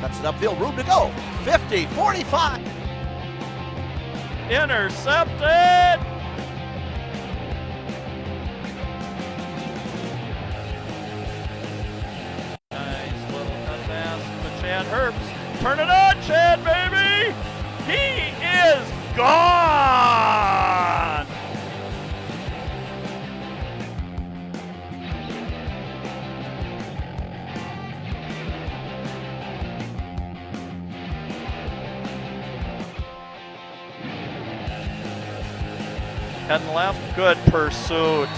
Cuts it upfield, room to go. 50, 45. Intercepted! Nice little cut pass to Chad Herbst. Turn it on, Chad, baby! He is gone! Heading left, good pursuit.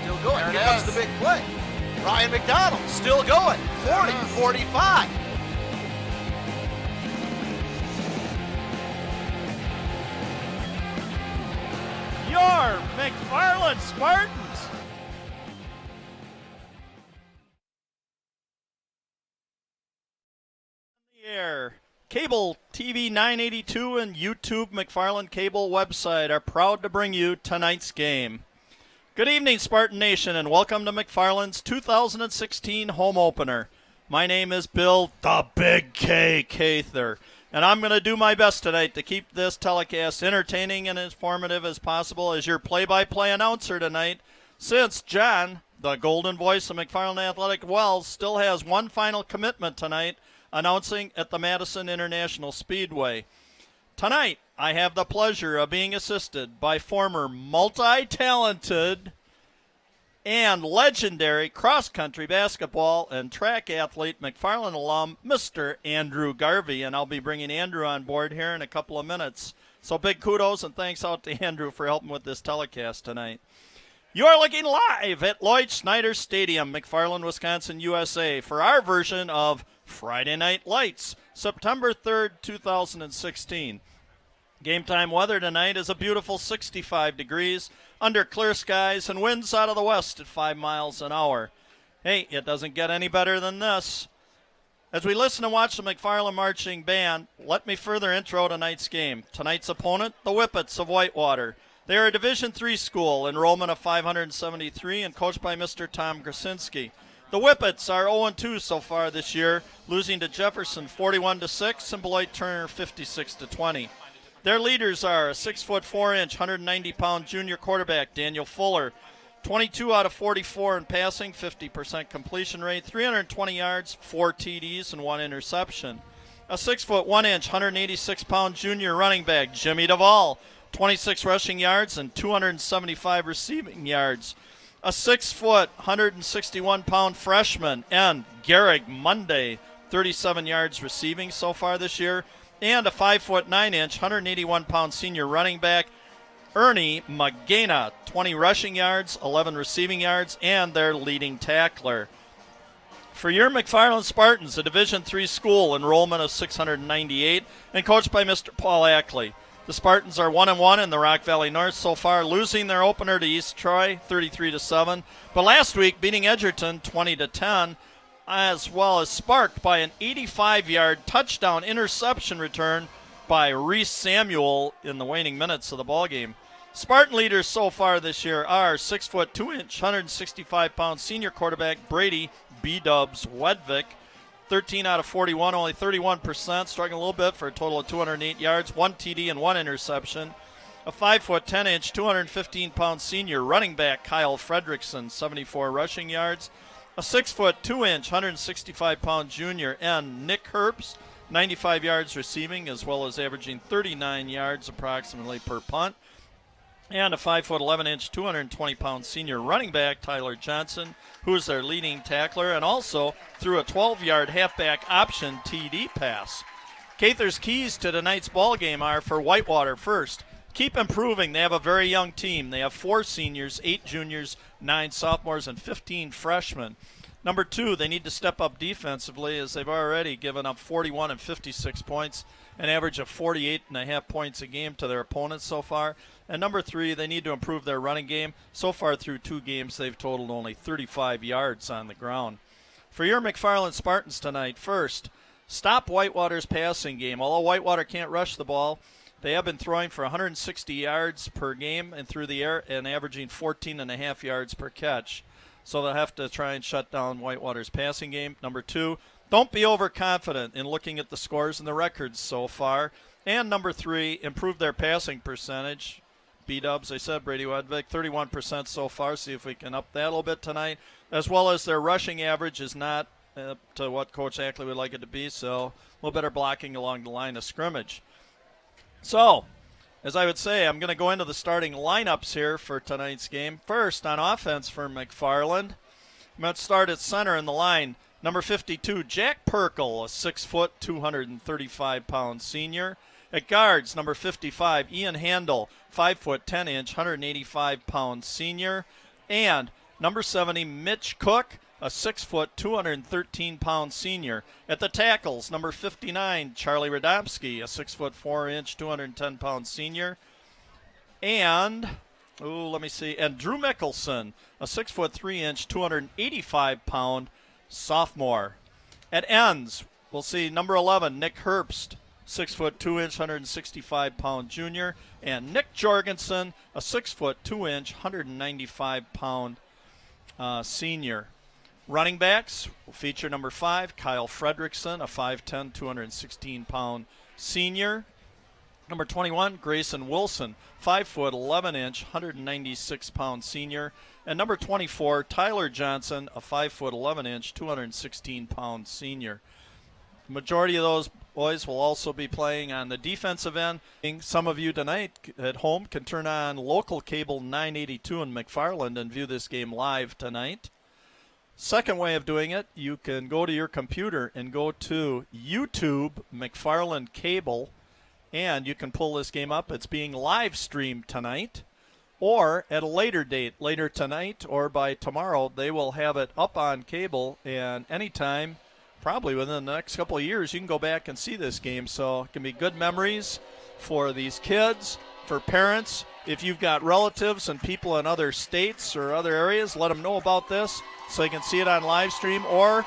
Still going. Here comes the big play. Ryan McDonald still going. 40, 45. Your McFarland Spartans. Air. Cable TV 982 and YouTube McFarland Cable website are proud to bring you tonight's game. Good evening, Spartan Nation, and welcome to McFarland's 2016 home opener. My name is Bill the Big K Cather, and I'm going to do my best tonight to keep this telecast entertaining and informative as possible as your play-by-play announcer tonight, since John, the golden voice of McFarland Athletic Wells, still has one final commitment tonight, announcing at the Madison International Speedway. Tonight, I have the pleasure of being assisted by former multi-talented and legendary cross-country basketball and track athlete McFarland alum, Mr. Andrew Garvey, and I'll be bringing Andrew on board here in a couple of minutes. So big kudos and thanks out to Andrew for helping with this telecast tonight. You are looking live at Lloyd Snyder Stadium, McFarland, Wisconsin, USA, for our version of Friday Night Lights, September 3rd, 2016. Game time weather tonight is a beautiful 65 degrees under clear skies and winds out of the west at 5 miles an hour. Hey, it doesn't get any better than this. As we listen and watch the McFarland Marching Band, let me further intro tonight's game. Tonight's opponent, the Whippets of Whitewater. They are a Division III school, enrollment of 573, and coached by Mr. Tom Krasinski. The Whippets are 0-2 so far this year, losing to Jefferson 41-6 and Beloit Turner 56-20. Their leaders are a 6'4", 190-pound junior quarterback, Daniel Fuller, 22 out of 44 in passing, 50% completion rate, 320 yards, 4 TDs, and 1 interception. A 6'1", 186-pound junior running back, Jimmy Duvall, 26 rushing yards and 275 receiving yards. A 161-pound freshman, and Garrick Monday, 37 yards receiving so far this year, and a 5'9", 181-pound senior running back, Ernie Magana, 20 rushing yards, 11 receiving yards, and their leading tackler. For your McFarland Spartans, a Division III school, enrollment of 698, and coached by Mr. Paul Ackley. The Spartans are 1-1 in the Rock Valley North so far, losing their opener to East Troy 33-7, but last week beating Edgerton 20-10, as well as sparked by an 85-yard touchdown interception return by Reese Samuel in the waning minutes of the ballgame. Spartan leaders so far this year are 6'2", 165-pound senior quarterback Brady B-Dubs Wedvick, 13 out of 41, only 31%, struggling a little bit for a total of 208 yards, 1 TD and 1 interception. A 5'10", 215-pound senior running back Kyle Fredrickson, 74 rushing yards. A 6'2", 165-pound junior and Nick Herbst, 95 yards receiving, as well as averaging 39 yards approximately per punt. And a 5'11", 220-pound senior running back, Tyler Johnson, who is their leading tackler, and also threw a 12-yard halfback option TD pass. Cather's keys to tonight's ball game are for Whitewater first. Keep improving. They have a very young team. They have 4 seniors, 8 juniors, 9 sophomores, and 15 freshmen. Number 2, they need to step up defensively, as they've already given up 41 and 56 points, an average of 48.5 points a game to their opponents so far. And number 3, they need to improve their running game. So far through 2 games, they've totaled only 35 yards on the ground. For your McFarland Spartans tonight, first, stop Whitewater's passing game. Although Whitewater can't rush the ball, They have been throwing for 160 yards per game and through the air and averaging 14.5 yards per catch. So they'll have to try and shut down Whitewater's passing game. Number 2, don't be overconfident in looking at the scores and the records so far. And number 3, improve their passing percentage. B-dubs, I said, Brady Wedvik, 31% so far. See if we can up that a little bit tonight. As well as their rushing average is not up to what Coach Ackley would like it to be, so a little better blocking along the line of scrimmage. So, as I would say, I'm going to go into the starting lineups here for tonight's game. First, on offense for McFarland, I'm going to start at center in the line. Number 52, Jack Perkle, a 6-foot, 235-pound senior. At guards, number 55, Ian Handel, 5-foot, 10-inch, 185-pound senior. And number 70, Mitch Cook, a 6-foot, 213-pound senior. At the tackles, number 59, Charlie Radomski, a 6-foot, 4-inch, 210-pound senior. And, and Drew Mickelson, a 6-foot, 3-inch, 285-pound sophomore. At ends, we'll see number 11, Nick Herbst, 6-foot, 2-inch, 165-pound junior. And Nick Jorgensen, a 6-foot, 2-inch, 195-pound senior. Running backs will feature number 5, Kyle Fredrickson, a 5'10", 216-pound senior. Number 21, Grayson Wilson, 5', 11-inch, 196-pound senior. And number 24, Tyler Johnson, a 5', 11-inch, 216-pound senior. The majority of those boys will also be playing on the defensive end. Some of you tonight at home can turn on local cable 982 in McFarland and view this game live tonight. Second way of doing it, you can go to your computer and go to YouTube McFarland Cable, and you can pull this game up. It's being live streamed tonight, or at a later date, later tonight or by tomorrow, they will have it up on cable, and anytime, probably within the next couple of years, you can go back and see this game. So it can be good memories for these kids, for parents. If you've got relatives and people in other states or other areas, let them know about this so they can see it on live stream, or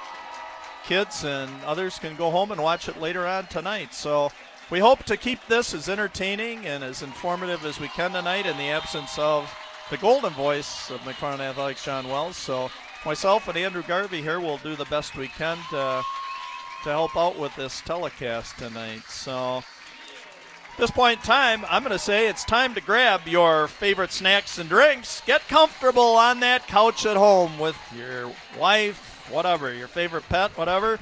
kids and others can go home and watch it later on tonight. So we hope to keep this as entertaining and as informative as we can tonight in the absence of the golden voice of McFarland Athletics, John Wells. So myself and Andrew Garvey here will do the best we can to help out with this telecast tonight. So at this point in time, I'm going to say it's time to grab your favorite snacks and drinks. Get comfortable on that couch at home with your wife, whatever, your favorite pet, whatever.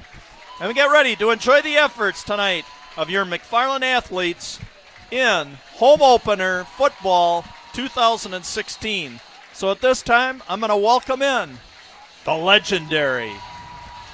And we get ready to enjoy the efforts tonight of your McFarland athletes in home opener football 2016. So at this time, I'm going to welcome in the legendary.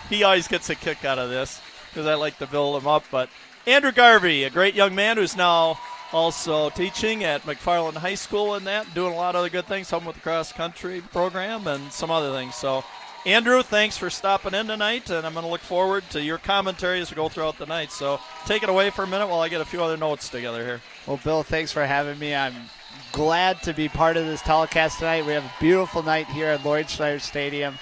He always gets a kick out of this because I like to build him up, but Andrew Garvey, a great young man who's now also teaching at McFarland High School and that, doing a lot of other good things, helping with the cross-country program and some other things. So, Andrew, thanks for stopping in tonight, and I'm going to look forward to your commentary as we go throughout the night. So take it away for a minute while I get a few other notes together here. Well, Bill, thanks for having me. I'm glad to be part of this telecast tonight. We have a beautiful night here at Lloyd Schneider Stadium.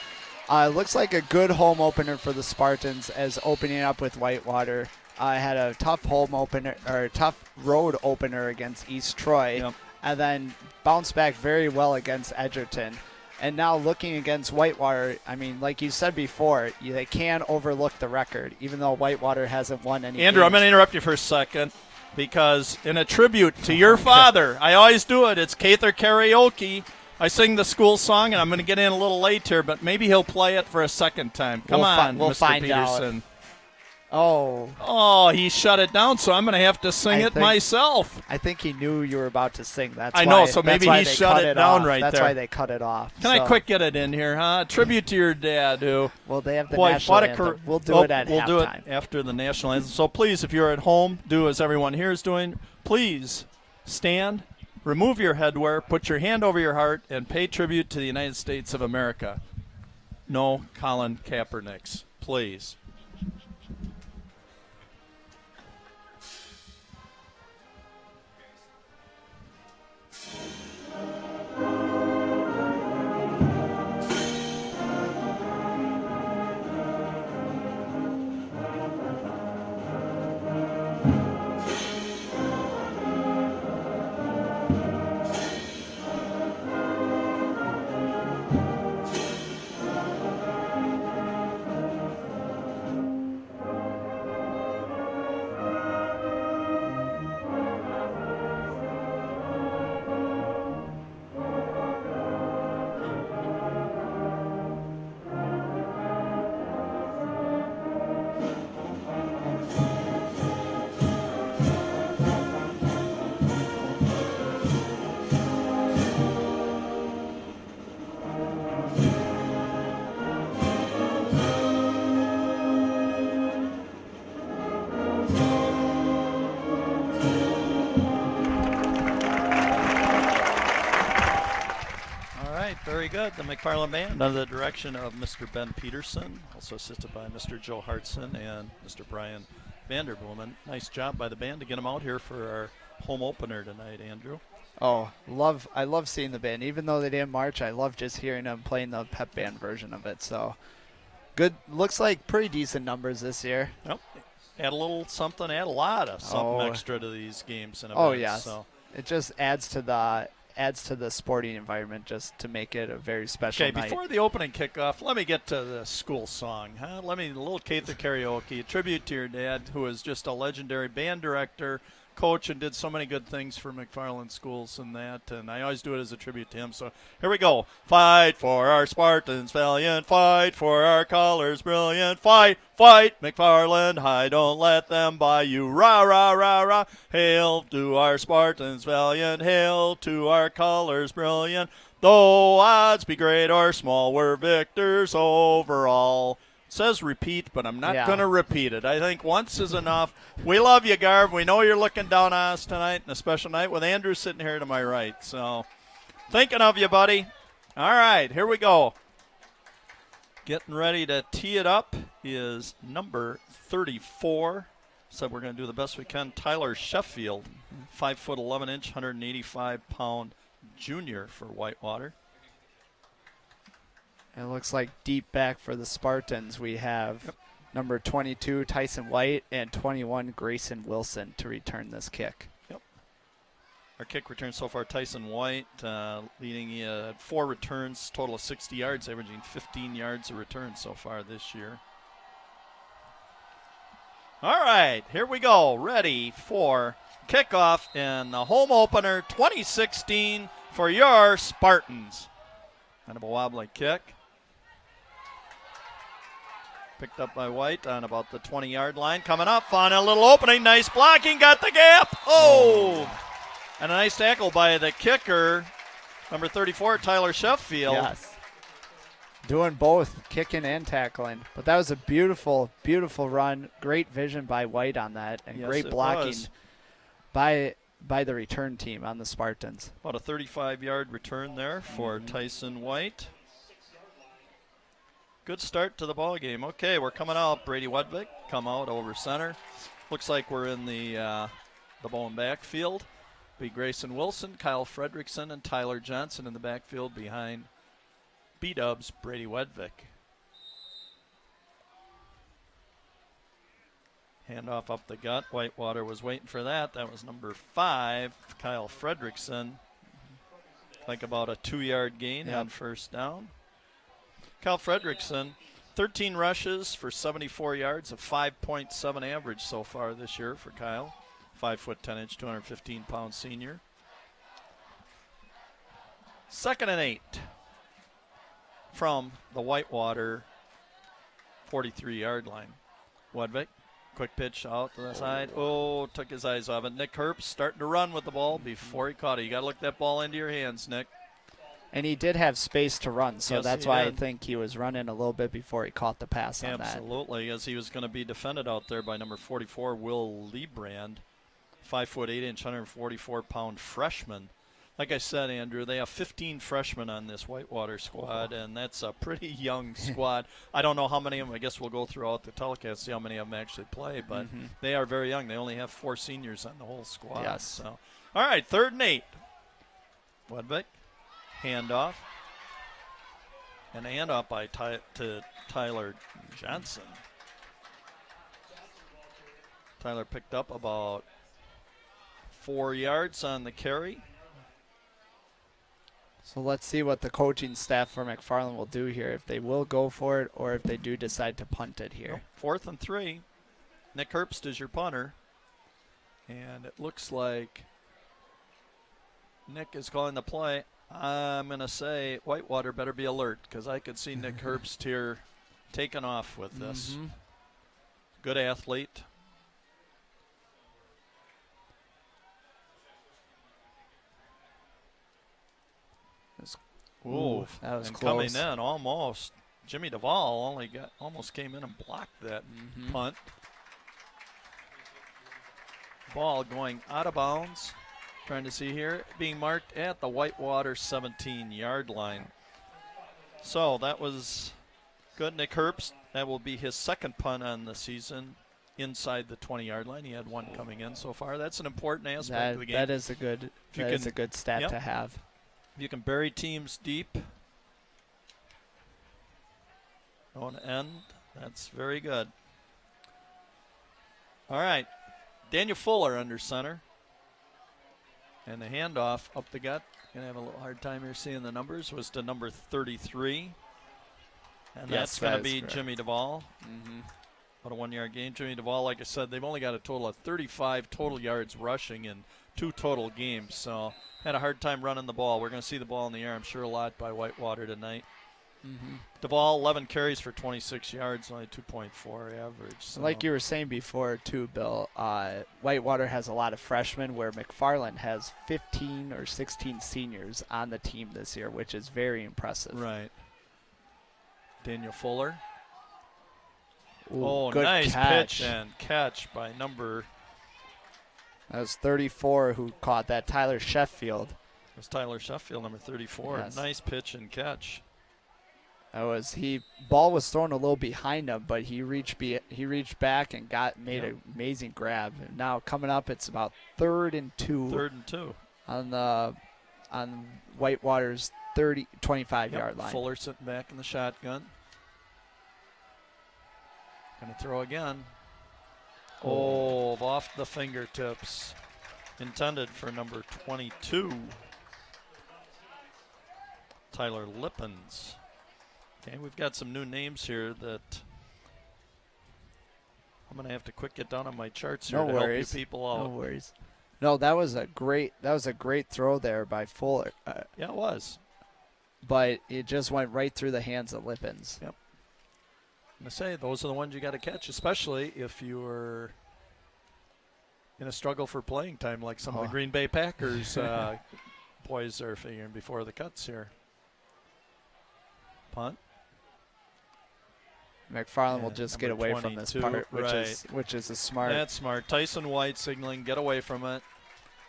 It looks like a good home opener for the Spartans as opening up with Whitewater. I had a tough tough road opener against East Troy, and then bounced back very well against Edgerton. And now looking against Whitewater, I mean, like you said before, they can overlook the record, even though Whitewater hasn't won any Andrew, games. I'm going to interrupt you for a second because in a tribute to your father, I always do it. It's Cather Karaoke. I sing the school song, and I'm going to get in a little late here, but maybe he'll play it for a second time. Come on, we'll Mr. find Peterson. out. Oh. Oh, he shut it down, so I'm going to have to sing it myself. I think he knew you were about to sing. I know, so maybe he shut it down right there. That's why they cut it off. Can I quick get it in here, huh? Tribute to your dad, who... Well, they have the national anthem. We'll do it at halftime. We'll do it after the national anthem. So please, if you're at home, do as everyone here is doing. Please stand, remove your headwear, put your hand over your heart, and pay tribute to the United States of America. No Colin Kaepernicks, please. Very good. The McFarland Band under the direction of Mr. Ben Peterson, also assisted by Mr. Joe Hartson and Mr. Brian Vanderbloemen. Nice job by the band to get them out here for our home opener tonight, Andrew. Oh, I love seeing the band. Even though they didn't march, I love just hearing them playing the pep band version of it. So good. Looks like pretty decent numbers this year. Yep. Add a little something, add a lot of something extra to these games and events. Oh, yes. So. It just adds to the sporting environment just to make it a very special night. Okay, before the opening kickoff, let me get to the school song. A little Cather karaoke, a tribute to your dad, who was just a legendary band director, coach, and did so many good things for McFarland schools and that, and I always do it as a tribute to him. So here we go. Fight for our Spartans valiant, fight for our colors brilliant, fight, fight, McFarland high, don't let them buy you, rah, rah, rah, rah. Hail to our Spartans valiant, hail to our colors brilliant, though odds be great or small, we're victors overall. Says repeat, but I'm not going to repeat it. I think once is enough. We love you, Garv. We know you're looking down on us tonight in a special night with Andrew sitting here to my right. So thinking of you, buddy. All right, here we go. Getting ready to tee it up is number 34. So we're going to do the best we can. Tyler Sheffield, 5'11", 185-pound junior for Whitewater. It looks like deep back for the Spartans, we have number 22, Tyson White, and 21, Grayson Wilson to return this kick. Yep. Our kick return so far, Tyson White leading 4 returns, total of 60 yards, averaging 15 yards a return so far this year. All right, here we go. Ready for kickoff in the home opener 2016 for your Spartans. Kind of a wobbly kick. Picked up by White on about the 20-yard line. Coming up on a little opening. Nice blocking. Got the gap. Oh! And a nice tackle by the kicker, number 34, Tyler Sheffield. Yes. Doing both, kicking and tackling. But that was a beautiful, beautiful run. Great vision by White on that. And great blocking by the return team on the Spartans. About a 35-yard return there for Tyson White. Good start to the ball game. Okay, we're coming out. Brady Wedvik come out over center. Looks like we're in the ball and backfield. Be Grayson Wilson, Kyle Fredrickson, and Tyler Johnson in the backfield behind B-Dubs, Brady Wedvik. Handoff up the gut. Whitewater was waiting for that. That was number 5, Kyle Fredrickson. Like about a 2-yard gain on first down. Kyle Fredrickson, 13 rushes for 74 yards, a 5.7 average so far this year for Kyle. 5'10", 215-pound senior. 2nd and 8 from the Whitewater 43-yard line. Wedvik, quick pitch out to the side. Oh, took his eyes off it. Nick Herbst starting to run with the ball before he caught it. You got to look that ball into your hands, Nick. And he did have space to run, so yes, that's why I think he was running a little bit before he caught the pass on that. Absolutely, as he was going to be defended out there by number 44, Will Liebrand, 5'8", 144-pound freshman. Like I said, Andrew, they have 15 freshmen on this Whitewater squad, and that's a pretty young squad. I don't know how many of them. I guess we'll go throughout the telecast, see how many of them actually play, but they are very young. They only have 4 seniors on the whole squad. Yes. So, all right, 3rd and 8. Wedvik. Handoff. And a handoff by to Tyler Johnson. Tyler picked up about 4 yards on the carry. So let's see what the coaching staff for McFarland will do here, if they will go for it or if they do decide to punt it here. 4th and 3. Nick Herbst is your punter. And it looks like Nick is calling the play. I'm going to say Whitewater better be alert because I could see Nick Herbst here taking off with this. Good athlete. Ooh, that was and close. Coming in almost. Jimmy Duvall almost came in and blocked that punt. Ball going out of bounds. Trying to see here, being marked at the Whitewater 17-yard line. So that was good. Nick Herbst, that will be his second punt on the season inside the 20-yard line. He had one coming in so far. That's an important aspect of the game. That is a good stat to have. If you can bury teams deep on end, that's very good. All right, Daniel Fuller under center. And the handoff up the gut. Going to have a little hard time here seeing the numbers. Was to number 33. And that's going to be correct. Jimmy Duvall. About a 1-yard gain. Jimmy Duvall, like I said, they've only got a total of 35 total yards rushing in 2 total games. So had a hard time running the ball. We're going to see the ball in the air, I'm sure, a lot by Whitewater tonight. Duvall, 11 carries for 26 yards, only 2.4 average. So. Like you were saying before, too, Bill, Whitewater has a lot of freshmen where McFarland has 15 or 16 seniors on the team this year, which is very impressive. Right. Daniel Fuller. Ooh, nice catch. pitch and catch by number. That was 34 who caught that, Tyler Sheffield. It was Tyler Sheffield, number 34. Yes. Nice pitch and catch. Ball was thrown a little behind him, but he reached back and made an amazing grab. And now coming up, it's about 3rd and 2. 3rd and 2 on Whitewater's 25-yard line. Fuller sitting back in the shotgun. Going to throw again. Off the fingertips. Intended for number 22, Tyler Lippens. Okay, we've got some new names here that I'm going to have to quick get down on my charts here to help you people out. No worries. No, that was a great throw there by Fuller. Yeah, it was. But it just went right through the hands of Lippens. Yep. I'm going to say those are the ones you got to catch, especially if you're in a struggle for playing time like some of the Green Bay Packers boys are figuring before the cuts here. Punt. McFarland will just get away from this part, which is a smart. That's smart. Tyson White signaling, get away from it.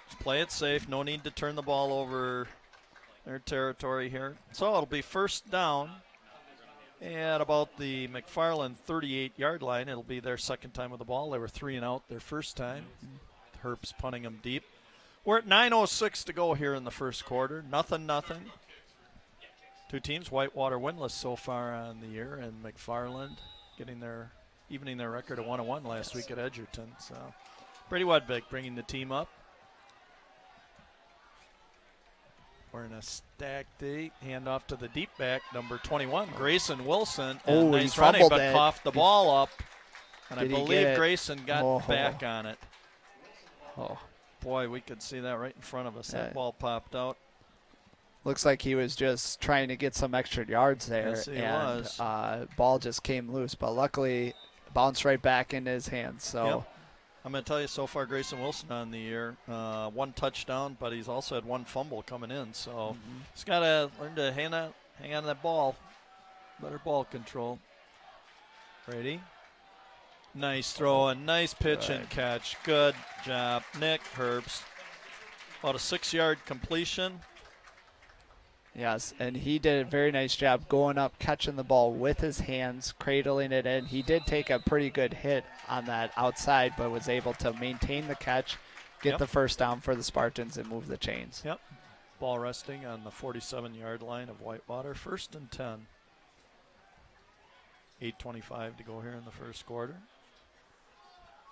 Just play it safe. No need to turn the ball over their territory here. So it'll be first down at about the McFarland 38-yard line. It'll be their second time with the ball. They were 3 and out their first time. Herbst punting them deep. We're at 9:06 to go here in the first quarter. Nothing. Two teams, Whitewater winless so far on the year, and McFarland evening their record of 1-1 last week at Edgerton. So Brady Wedvik bringing the team up. We're in a stacked D. Hand off to the deep back, number 21, Grayson Wilson. Nice running, but coughed the ball up. And I believe Grayson got back on it. Oh. Boy, we could see that right in front of us. That ball popped out. Looks like he was just trying to get some extra yards there. Yes, he was. Ball just came loose, but luckily bounced right back into his hands. So yep. I'm going to tell you, so far Grayson Wilson on the year, 1 touchdown, but he's also had 1 fumble coming in. So he's got to learn to hang on to that ball. Better ball control. Brady. Nice throw and nice pitch and catch. Good job, Nick Herbst. About a 6-yard completion. Yes, and he did a very nice job going up, catching the ball with his hands, cradling it in. He did take a pretty good hit on that outside, but was able to maintain the catch, get the first down for the Spartans, and move the chains. Yep. Ball resting on the 47-yard line of Whitewater. 1st and 10. 8:25 to go here in the first quarter.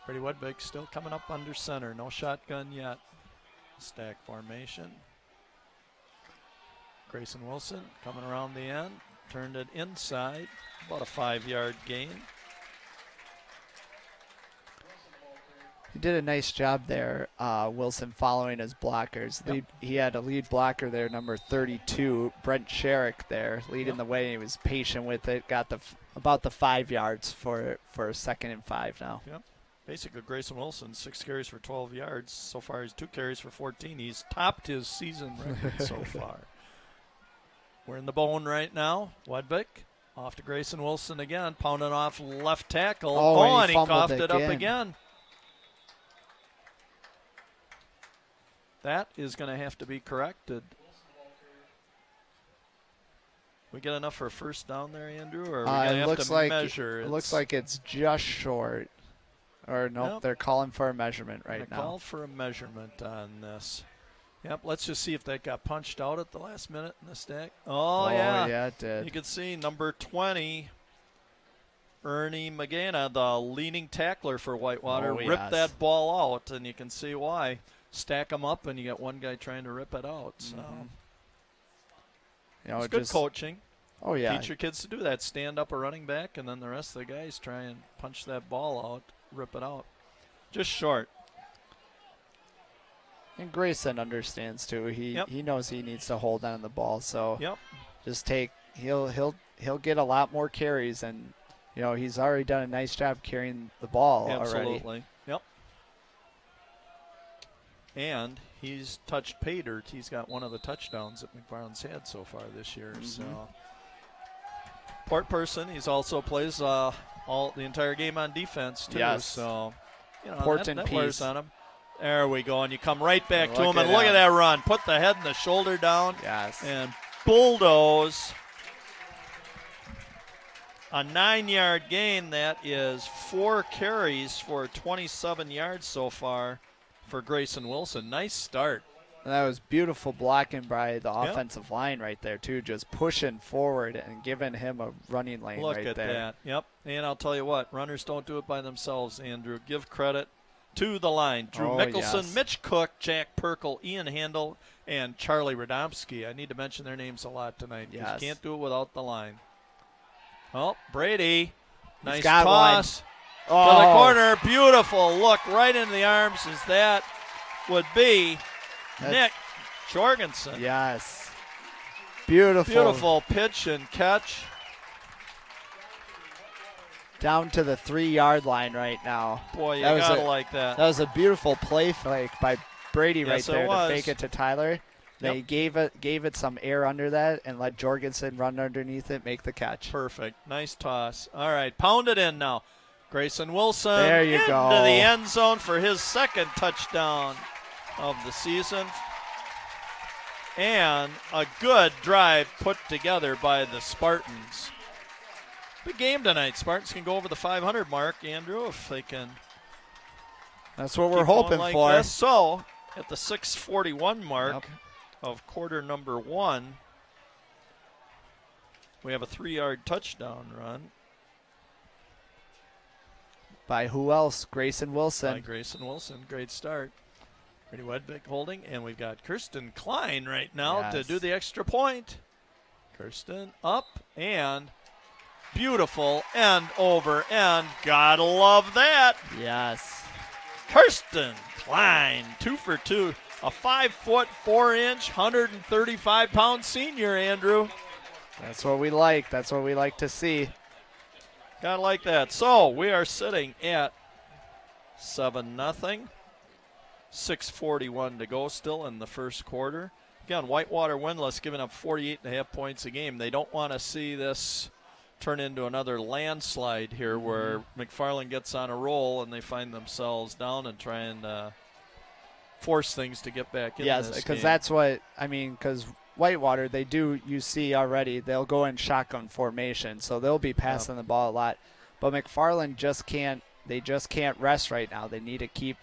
Brady Wedvik still coming up under center. No shotgun yet. Stack formation. Grayson Wilson coming around the end. Turned it inside. About a 5-yard gain. He did a nice job there, Wilson, following his blockers. Yep. He had a lead blocker there, number 32, Brent Sherrick there, leading the way. He was patient with it. Got about the 5 yards for a 2nd and 5 now. Yep. Basically, Grayson Wilson, 6 carries for 12 yards. So far, he's 2 carries for 14. He's topped his season record so far. We're in the bone right now. Wedvik off to Grayson Wilson again, pounding off left tackle. And he coughed it up again. That is going to have to be corrected. We get enough for a first down there, Andrew, or are we going to have to measure? It looks like it's just short. Or nope, Yep. they're calling for a measurement right now. Call for a measurement on this. Yep, let's just see if that got punched out at the last minute in the stack. Oh, yeah. Yeah, it did. You can see number 20, Ernie Magana, the leading tackler for Whitewater, ripped that ball out, and you can see why. Stack them up, and you got one guy trying to rip it out. So it's good coaching. Oh, yeah. Teach your kids to do that. Stand up a running back, and then the rest of the guys try and punch that ball out, rip it out. Just short. And Grayson understands too. He knows he needs to hold on to the ball. So just he'll get a lot more carries, and he's already done a nice job carrying the ball already. Absolutely. Yep. And he's touched pay dirt. He's got one of the touchdowns that McFarland's had so far this year. So port person. He's also plays the entire game on defense too. Yes. So important that wears piece on him. There we go, and you come right back to Look him, and look at that run. Put the head and the shoulder down. Yes. And bulldoze. A 9-yard gain. That is 4 carries for 27 yards so far for Grayson Wilson. Nice start. And that was beautiful blocking by the offensive line right there, too, just pushing forward and giving him a running lane Look right at there. that. Yep. And I'll tell you what, runners don't do it by themselves, Andrew. Give credit to the line. Drew Mickelson, yes. Mitch Cook, Jack Perkle, Ian Handel, and Charlie Radomski. I need to mention their names a lot tonight. Yes. You can't do it without the line. Oh, Brady. Nice got toss. To the corner. Beautiful. Look right into the arms as that would be Nick Jorgensen. Yes. Beautiful. Beautiful pitch and catch. Down to the 3-yard line right now. Boy, you gotta like that. That was a beautiful play fake by Brady right there to fake it to Tyler. They gave it some air under that and let Jorgensen run underneath it, make the catch. Perfect. Nice toss. All right, pound it in now. Grayson Wilson there you into go. the end zone for his second touchdown of the season. And a good drive put together by the Spartans. Big game tonight. Spartans can go over the 500 mark, Andrew, if they can. That's what we're hoping like for. This. So, at the 6:41 mark of quarter number 1, we have a 3-yard touchdown run. By who else? Grayson Wilson. By Grayson Wilson. Great start. Brady Wedvick holding, and we've got Kirsten Klein right now to do the extra point. Kirsten up and beautiful end over end. Gotta love that. Yes. Kirsten Klein, 2 for 2. A 5'4", 135-pound senior, Andrew. That's what we like. That's what we like to see. Gotta like that. So we are sitting at 7-0. 6:41 to go still in the first quarter. Again, Whitewater winless, giving up 48.5 points a game. They don't want to see this turn into another landslide here where McFarland gets on a roll and they find themselves down and try and force things to get back in this game. Yes, because that's what, because Whitewater, you see already, they'll go in shotgun formation, so they'll be passing the ball a lot. But McFarland just can't rest right now. They need to keep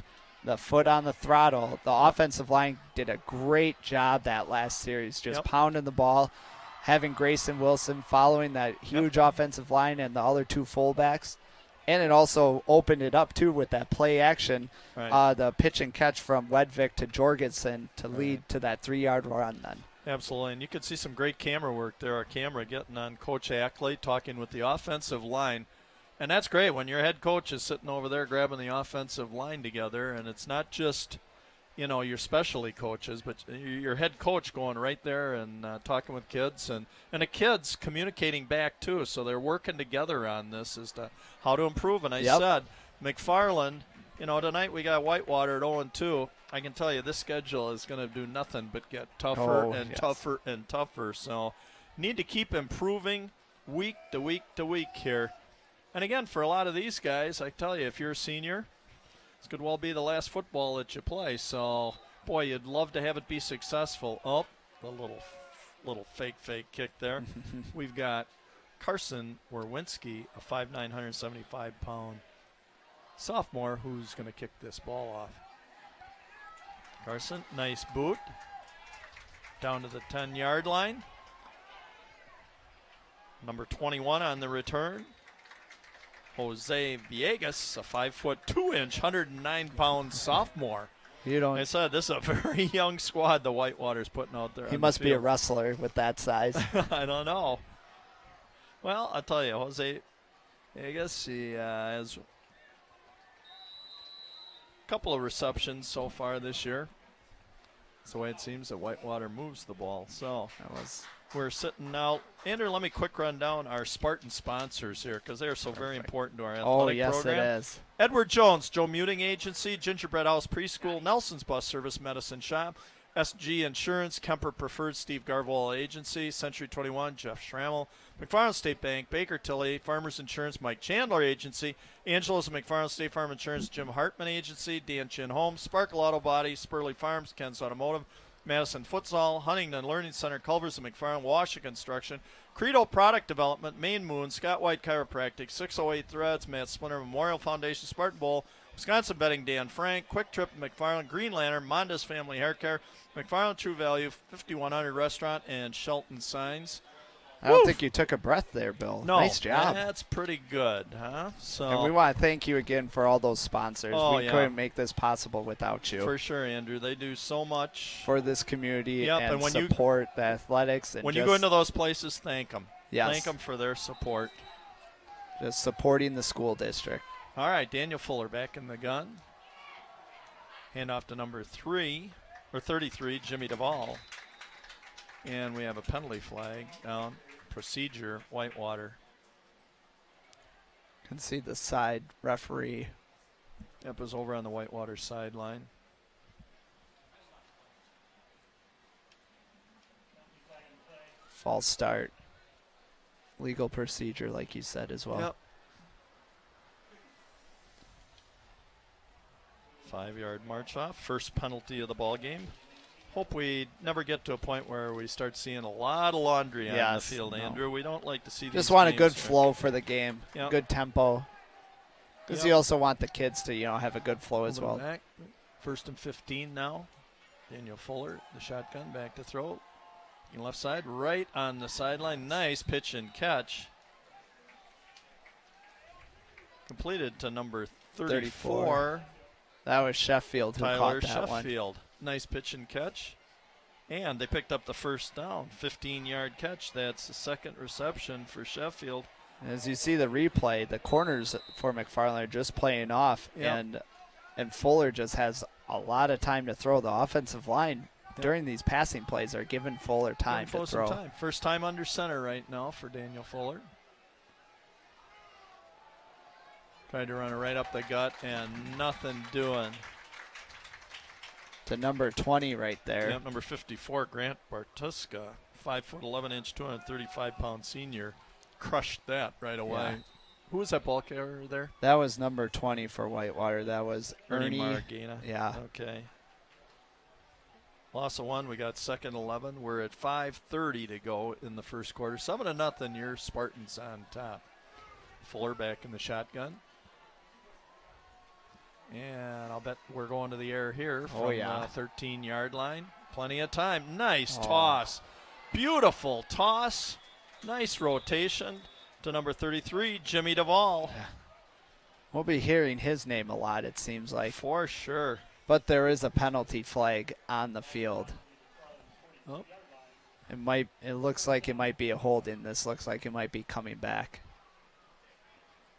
the foot on the throttle. The offensive line did a great job that last series, just pounding the ball, having Grayson Wilson following that huge offensive line and the other 2 fullbacks. And it also opened it up, too, with that play action, the pitch and catch from Wedvick to Jorgensen to lead to that 3-yard run then. Absolutely, and you could see some great camera work there. Our camera getting on Coach Ackley, talking with the offensive line. And that's great when your head coach is sitting over there grabbing the offensive line together, and it's not just, your specialty coaches, but your head coach going right there and talking with kids, and the kids communicating back too. So they're working together on this as to how to improve. And I said, McFarland, tonight we got Whitewater at 0-2. I can tell you this schedule is going to do nothing but get tougher tougher and tougher. So need to keep improving week to week to week here. And again, for a lot of these guys, I tell you, if you're a senior, this could well be the last football that you play. So, boy, you'd love to have it be successful. Oh, the little little fake kick there. We've got Carson Werwinski, a 5'9", 175-pound sophomore who's going to kick this ball off. Carson, nice boot. Down to the 10-yard line. Number 21 on the return. Jose Villegas, a 5'2", 109-pound sophomore. Like I said, this is a very young squad the Whitewater's putting out there. He must be a wrestler with that size. I don't know. Well, I'll tell you, Jose Villegas, he has a couple of receptions so far this year. That's the way it seems that Whitewater moves the ball. So we're sitting now. Andrew, let me quick run down our Spartan sponsors here because they are so very important to our athletic program. It is. Edward Jones, Joe Muting Agency, Gingerbread House Preschool, Nelson's Bus Service Medicine Shop, SG Insurance, Kemper Preferred, Steve Garvola Agency, Century 21, Jeff Schrammel, McFarland State Bank, Baker Tilly, Farmers Insurance, Mike Chandler Agency, Angelo's and McFarland State Farm Insurance, Jim Hartman Agency, Dan Chin Homes, Sparkle Auto Body, Spurley Farms, Ken's Automotive, Madison Futsal, Huntington Learning Center, Culvers and McFarland, Washington Construction, Credo Product Development, Maine Moon, Scott White Chiropractic, 608 Threads, Matt Splinter Memorial Foundation, Spartan Bowl, Wisconsin Betting, Dan Frank, Quick Trip, McFarland, Green Lantern, Monda's Family Hair Care, McFarland True Value, 5100 Restaurant, and Shelton Signs. I don't think you took a breath there, Bill. No, nice job. That's pretty good, huh? So, and we want to thank you again for all those sponsors. We couldn't make this possible without you. For sure, Andrew. They do so much for this community and when support the athletics. And when you go into those places, thank them. Yes. Thank them for their support. Just supporting the school district. All right, Daniel Fuller back in the gun. Hand off to number 33, Jimmy Duvall. And we have a penalty flag down. Procedure, Whitewater. Can see the side referee. Yep, is over on the Whitewater sideline. False start. Legal procedure, like you said as well. Yep. 5-yard march off. First penalty of the ball game. Hope we never get to a point where we start seeing a lot of laundry on the field, Andrew. We don't like to see these. Just want a good games, flow for the game, good tempo. Because you also want the kids to, have a good flow as well. Back. 1st and 15 now. Daniel Fuller, the shotgun, back to throw. Left side, right on the sideline. Nice pitch and catch. Completed to number 34. That was Sheffield who Tyler caught that Sheffield. one. Nice pitch and catch. And they picked up the first down. 15-yard catch. That's the second reception for Sheffield. As you see the replay, the corners for McFarland are just playing off, and Fuller just has a lot of time to throw. The offensive line during these passing plays are giving Fuller time to throw. First time under center right now for Daniel Fuller. Tried to run it right up the gut and nothing doing. To number 20 right there. Yep, number 54, Grant Bartuska, 5'11", 235-pound senior. Crushed that right away. Yeah. Who was that ball carrier there? That was number 20 for Whitewater. That was Ernie Maragina. Yeah. Okay. Loss of 1. We got 2nd 11. We're at 5:30 to go in the first quarter. 7-0. Your Spartans on top. Fuller back in the shotgun. And I'll bet we're going to the air here from the 13-yard line. Plenty of time. Nice toss. Beautiful toss. Nice rotation to number 33, Jimmy Duvall. Yeah. We'll be hearing his name a lot, it seems like. For sure. But there is a penalty flag on the field. Oh. It looks like it might be a holding. This looks like it might be coming back.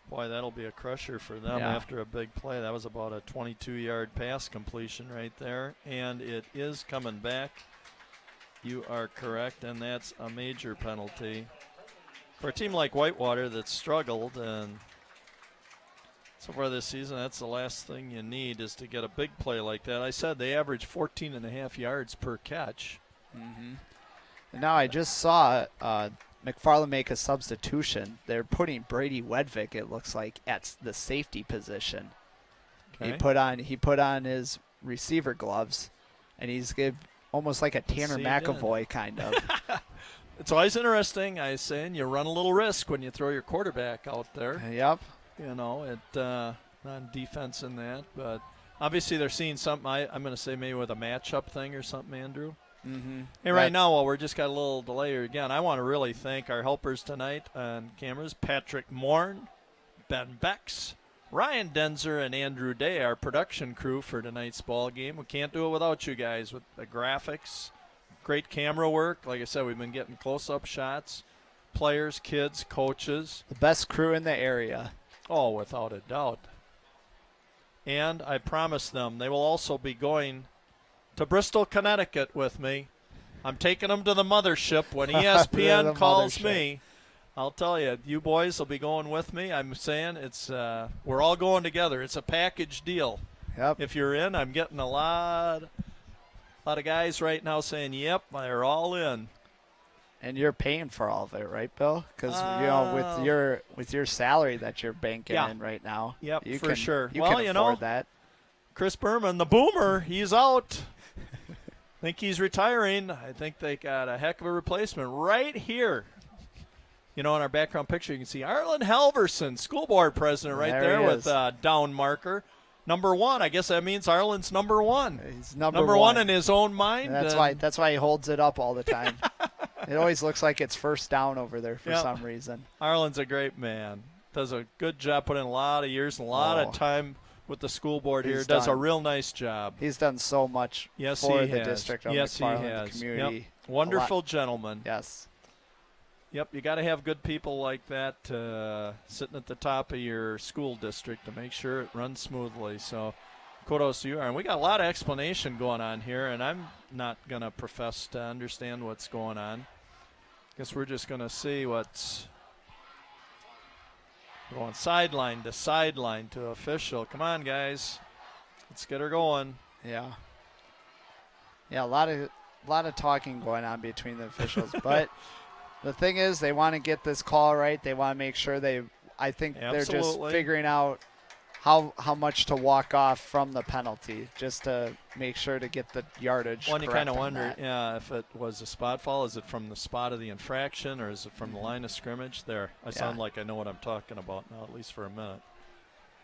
Boy, that'll be a crusher for them after a big play. That was about a 22-yard pass completion right there. And it is coming back. You are correct, and that's a major penalty. For a team like Whitewater that's struggled, and so far this season, that's the last thing you need is to get a big play like that. I said they average 14.5 yards per catch. Mm-hmm. And now I just saw McFarland make a substitution. They're putting Brady Wedvick, it looks like, at the safety position. Okay. He put on his receiver gloves, and he's almost like a Tanner McAvoy kind of. It's always interesting. I was saying you run a little risk when you throw your quarterback out there. Yep. You know, on defense in that. But obviously they're seeing something, I'm going to say maybe with a matchup thing or something, Andrew. Mm-hmm. Hey, right now, while we're just got a little delay here again, I want to really thank our helpers tonight on cameras, Patrick Morn, Ben Becks, Ryan Denzer, and Andrew Day, our production crew for tonight's ball game. We can't do it without you guys with the graphics, great camera work. Like I said, we've been getting close-up shots, players, kids, coaches. The best crew in the area. Oh, without a doubt. And I promised them they will also be going to Bristol, Connecticut with me. I'm taking them to the mothership when ESPN calls me. I'll tell you, you boys will be going with me. I'm saying it's we're all going together. It's a package deal. Yep. If you're in, I'm getting a lot of guys right now saying, "Yep, they're all in." And you're paying for all of it, right, Bill? Because you know, with your salary that you're banking in right now, yep, you for sure. You well, can you afford know, that. Chris Berman, the boomer, he's out. I think he's retiring. I think they got a heck of a replacement right here. You know, in our background picture, you can see Arlen Halverson, school board president, right there with down marker. Number 1. I guess that means Arlen's number 1. He's number one in his own mind. And that's why he holds it up all the time. It always looks like it's first down over there for some reason. Arlen's a great man. Does a good job, put in a lot of years and a lot of time with the school board here. Does a real nice job. He's done so much for the district of McFarland, the community. Yep. Wonderful gentleman. Yes. Yep, you got to have good people like that sitting at the top of your school district to make sure it runs smoothly. So kudos to you, Aaron. We got a lot of explanation going on here, and I'm not going to profess to understand what's going on. Guess we're just going to see what's going sideline to official. Come on, guys. Let's get her going. Yeah. Yeah, a lot of talking going on between the officials, but the thing is, they want to get this call right. They want to make sure I think they're just figuring out how much to walk off from the penalty, just to make sure to get the yardage correct. You kind of wonder, if it was a spot foul, is it from the spot of the infraction, or is it from the line of scrimmage? There, I sound like I know what I'm talking about now, at least for a minute.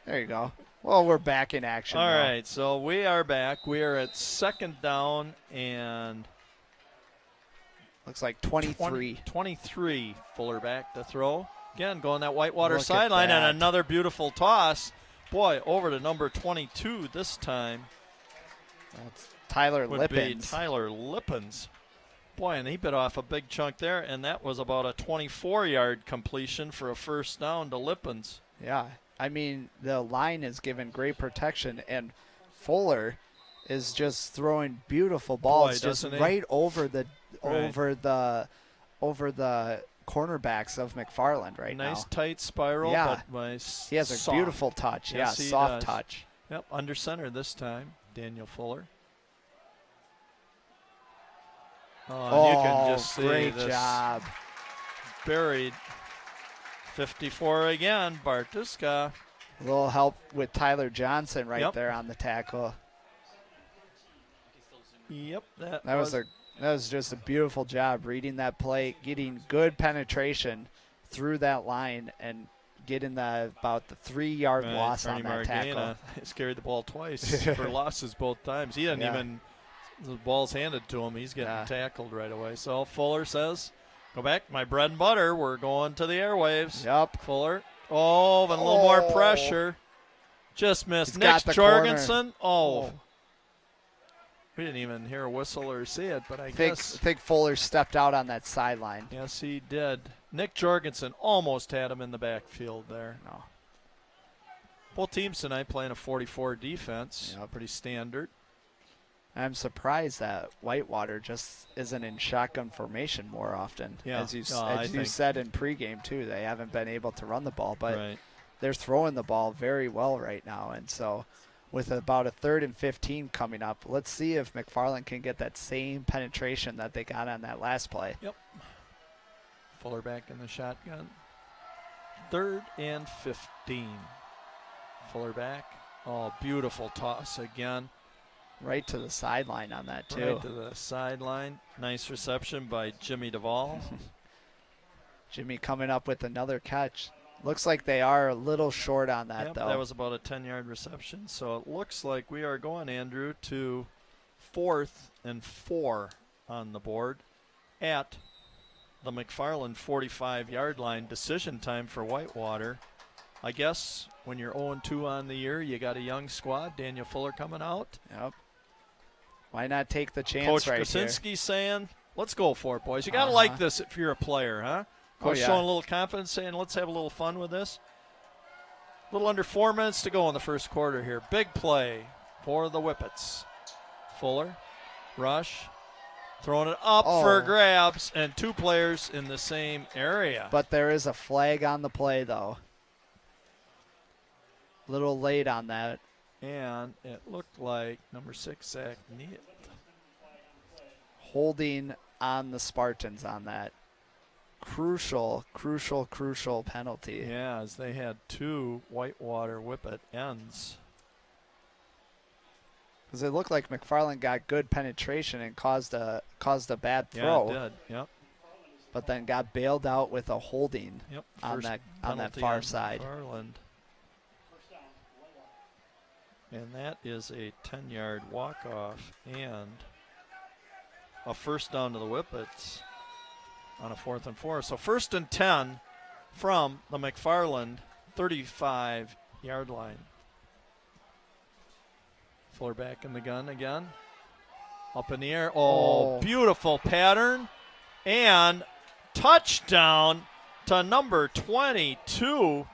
There you go. Well, we're back in action. All right, so we are back. We are at second down and looks like 23. 23. Fuller back to throw. Again, going that Whitewater sideline, and another beautiful toss. Boy, over to number 22 this time. That's Tyler Lippens. Tyler Lippens. Boy, and he bit off a big chunk there, and that was about a 24-yard completion for a first down to Lippens. Yeah, I mean, the line is given great protection, and Fuller is just throwing beautiful balls right over the cornerbacks of McFarland right now. Nice tight spiral, but nice. He has a beautiful touch. Yes, soft touch. Yep, under center this time, Daniel Fuller. Oh, you can just see great this job. Buried. 54 again, Bartuska. A little help with Tyler Johnson right there on the tackle. Yep, that was just a beautiful job reading that play, getting good penetration through that line, and getting about the 3-yard loss on that tackle. He's carried the ball twice for losses both times. He didn't even – the ball's handed to him. He's getting tackled right away. So Fuller says, go back, my bread and butter. We're going to the airwaves. Yep. Fuller. Oh, and a little more pressure. Just missed. Nick Jorgensen. We didn't even hear a whistle or see it, but I think Fuller stepped out on that sideline. Yes, he did. Nick Jorgensen almost had him in the backfield there. No. Both teams tonight playing a 44 defense. Pretty standard. I'm surprised that Whitewater just isn't in shotgun formation more often. Yeah. As you said in pregame, too. They haven't been able to run the ball, but they're throwing the ball very well right now. And so with about a 3rd and 15 coming up, let's see if McFarland can get that same penetration that they got on that last play. Yep. Fuller back in the shotgun. 3rd and 15. Fuller back. Oh, beautiful toss again. Right to the sideline on that, too. Right to the sideline. Nice reception by Jimmy Duvall. Jimmy coming up with another catch. Looks like they are a little short on that, Yep, though. that was about a 10-yard reception. So it looks like we are going, Andrew, to 4th and 4 on the board at the McFarland 45-yard line. Decision time for Whitewater. I guess when you're 0-2 on the year, you got a young squad. Daniel Fuller coming out. Yep. Why not take the chance Coach right Krasinski saying, let's go for it, boys. You got to like this if you're a player, huh? Coach showing a little confidence, saying, let's have a little fun with this. A little under 4 minutes to go in the first quarter here. Big play for the Whippets. Fuller, rush, throwing it up for grabs, and 2 players in the same area. But there is a flag on the play, though. A little late on that. And it looked like number 6, Zach Neal. Holding on the Spartans on that. Crucial penalty. Yeah, as they had 2 Whitewater Whippet ends. Because it looked like McFarland got good penetration and caused a bad throw. Yeah, it did. Yep. But then got bailed out with a holding on that far side. McFarland. And that is a 10-yard walk-off and a first down to the Whippets on a 4th and 4. So 1st and 10 from the McFarland 35-yard line. Fuller back in the gun again. Up in the air. Oh, beautiful pattern. And touchdown to number 22.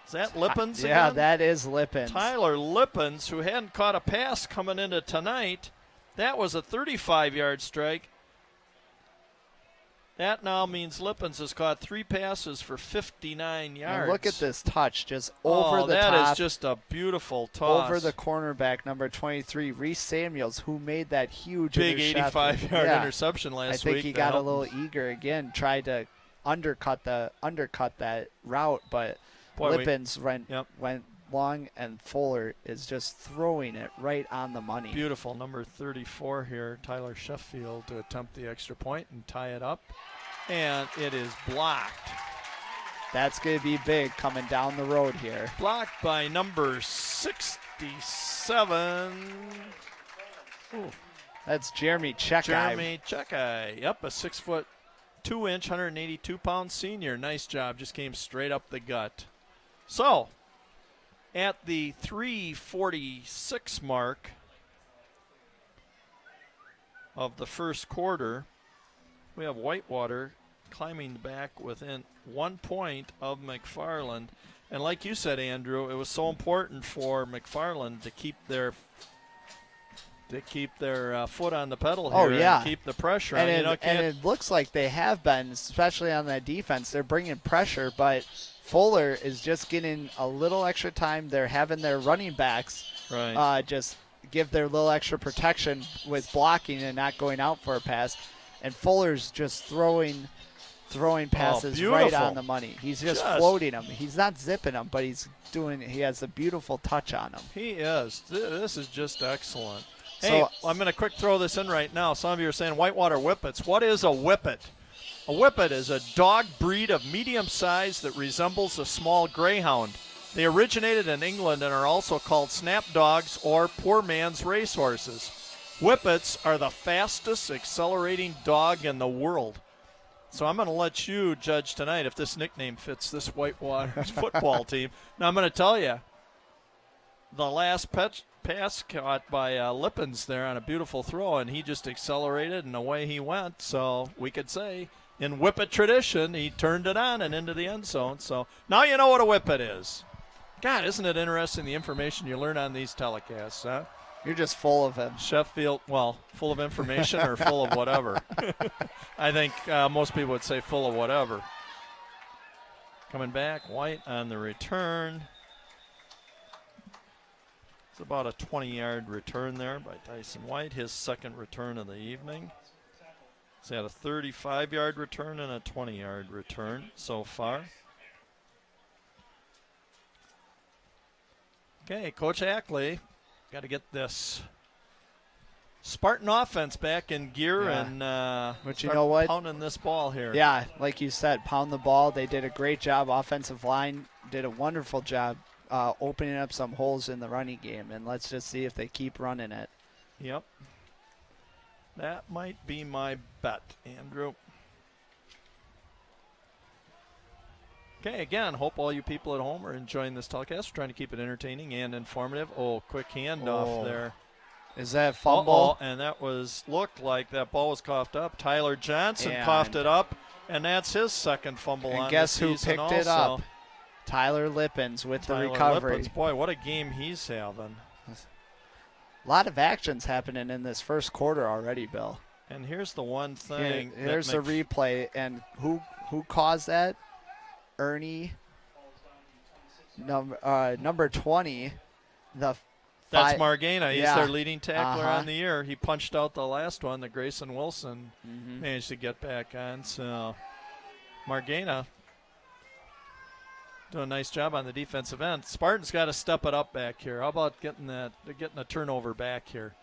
Is that Lippens again? Yeah, that is Lippens. Tyler Lippens, who hadn't caught a pass coming into tonight. That was a 35-yard strike. That now means Lippens has caught 3 passes for 59 yards. And look at this touch, just over the top. That is just a beautiful toss. Over the cornerback, number 23, Reese Samuels, who made that huge big 85-yard interception last week. I think he got a little eager again, tried to undercut that route, but Lippens went long, and Fuller is just throwing it right on the money. Beautiful. Number 34 here, Tyler Sheffield, to attempt the extra point and tie it up. And it is blocked. That's going to be big coming down the road here. Blocked by number 67. Ooh. That's Jeremy Checkeye. Jeremy Checkeye. Yep, a 6'2", 182-pound senior. Nice job. Just came straight up the gut. So, at the 3:46 mark of the first quarter, we have Whitewater climbing back within 1 point of McFarland. And like you said, Andrew, it was so important for McFarland to keep their foot on the pedal here and keep the pressure on. And it looks like they have been, especially on that defense. They're bringing pressure, but Fuller is just getting a little extra time. They're having their running backs just give their little extra protection with blocking and not going out for a pass. And Fuller's just throwing passes right on the money. He's just floating them. He's not zipping them, but he has a beautiful touch on them. He is. This is just excellent. Hey, I'm going to quick throw this in right now. Some of you are saying Whitewater Whippets. What is a Whippet? A Whippet is a dog breed of medium size that resembles a small greyhound. They originated in England and are also called snap dogs or poor man's racehorses. Whippets are the fastest accelerating dog in the world. So I'm going to let you judge tonight if this nickname fits this Whitewater football team. Now I'm going to tell you, the last pass caught by Lippens there on a beautiful throw, and he just accelerated and away he went. So we could say, in Whippet tradition, he turned it on and into the end zone. So now you know what a Whippet is. God, isn't it interesting the information you learn on these telecasts, huh? You're just full of him. Sheffield, well, full of information or full of whatever? I think most people would say full of whatever. Coming back, White on the return. It's about a 20-yard return there by Tyson White, his second return of the evening. He's had a 35-yard return and a 20-yard return so far. Okay, Coach Ackley, got to get this Spartan offense back in gear and but you know what? Pounding this ball here. Yeah, like you said, pound the ball. They did a great job. Offensive line did a wonderful job opening up some holes in the running game, and let's just see if they keep running it. Yep. That might be my bet, Andrew. Okay, again, hope all you people at home are enjoying this telecast. We're trying to keep it entertaining and informative. Oh, quick handoff there. Is that fumble? And that looked like that ball was coughed up. Tyler Johnson coughed it up, and that's his second fumble on the season. And guess who picked it up? Tyler Lippens with the recovery. Lippens, boy, what a game he's having. A lot of actions happening in this first quarter already, Bill. And here's the one thing. Here's the replay, and who caused that? Ernie, number 20, That's Margena. He's their leading tackler on the year. He punched out the last one that Grayson Wilson managed to get back on. So Margena doing a nice job on the defensive end. Spartans got to step it up back here. How about getting a turnover back here?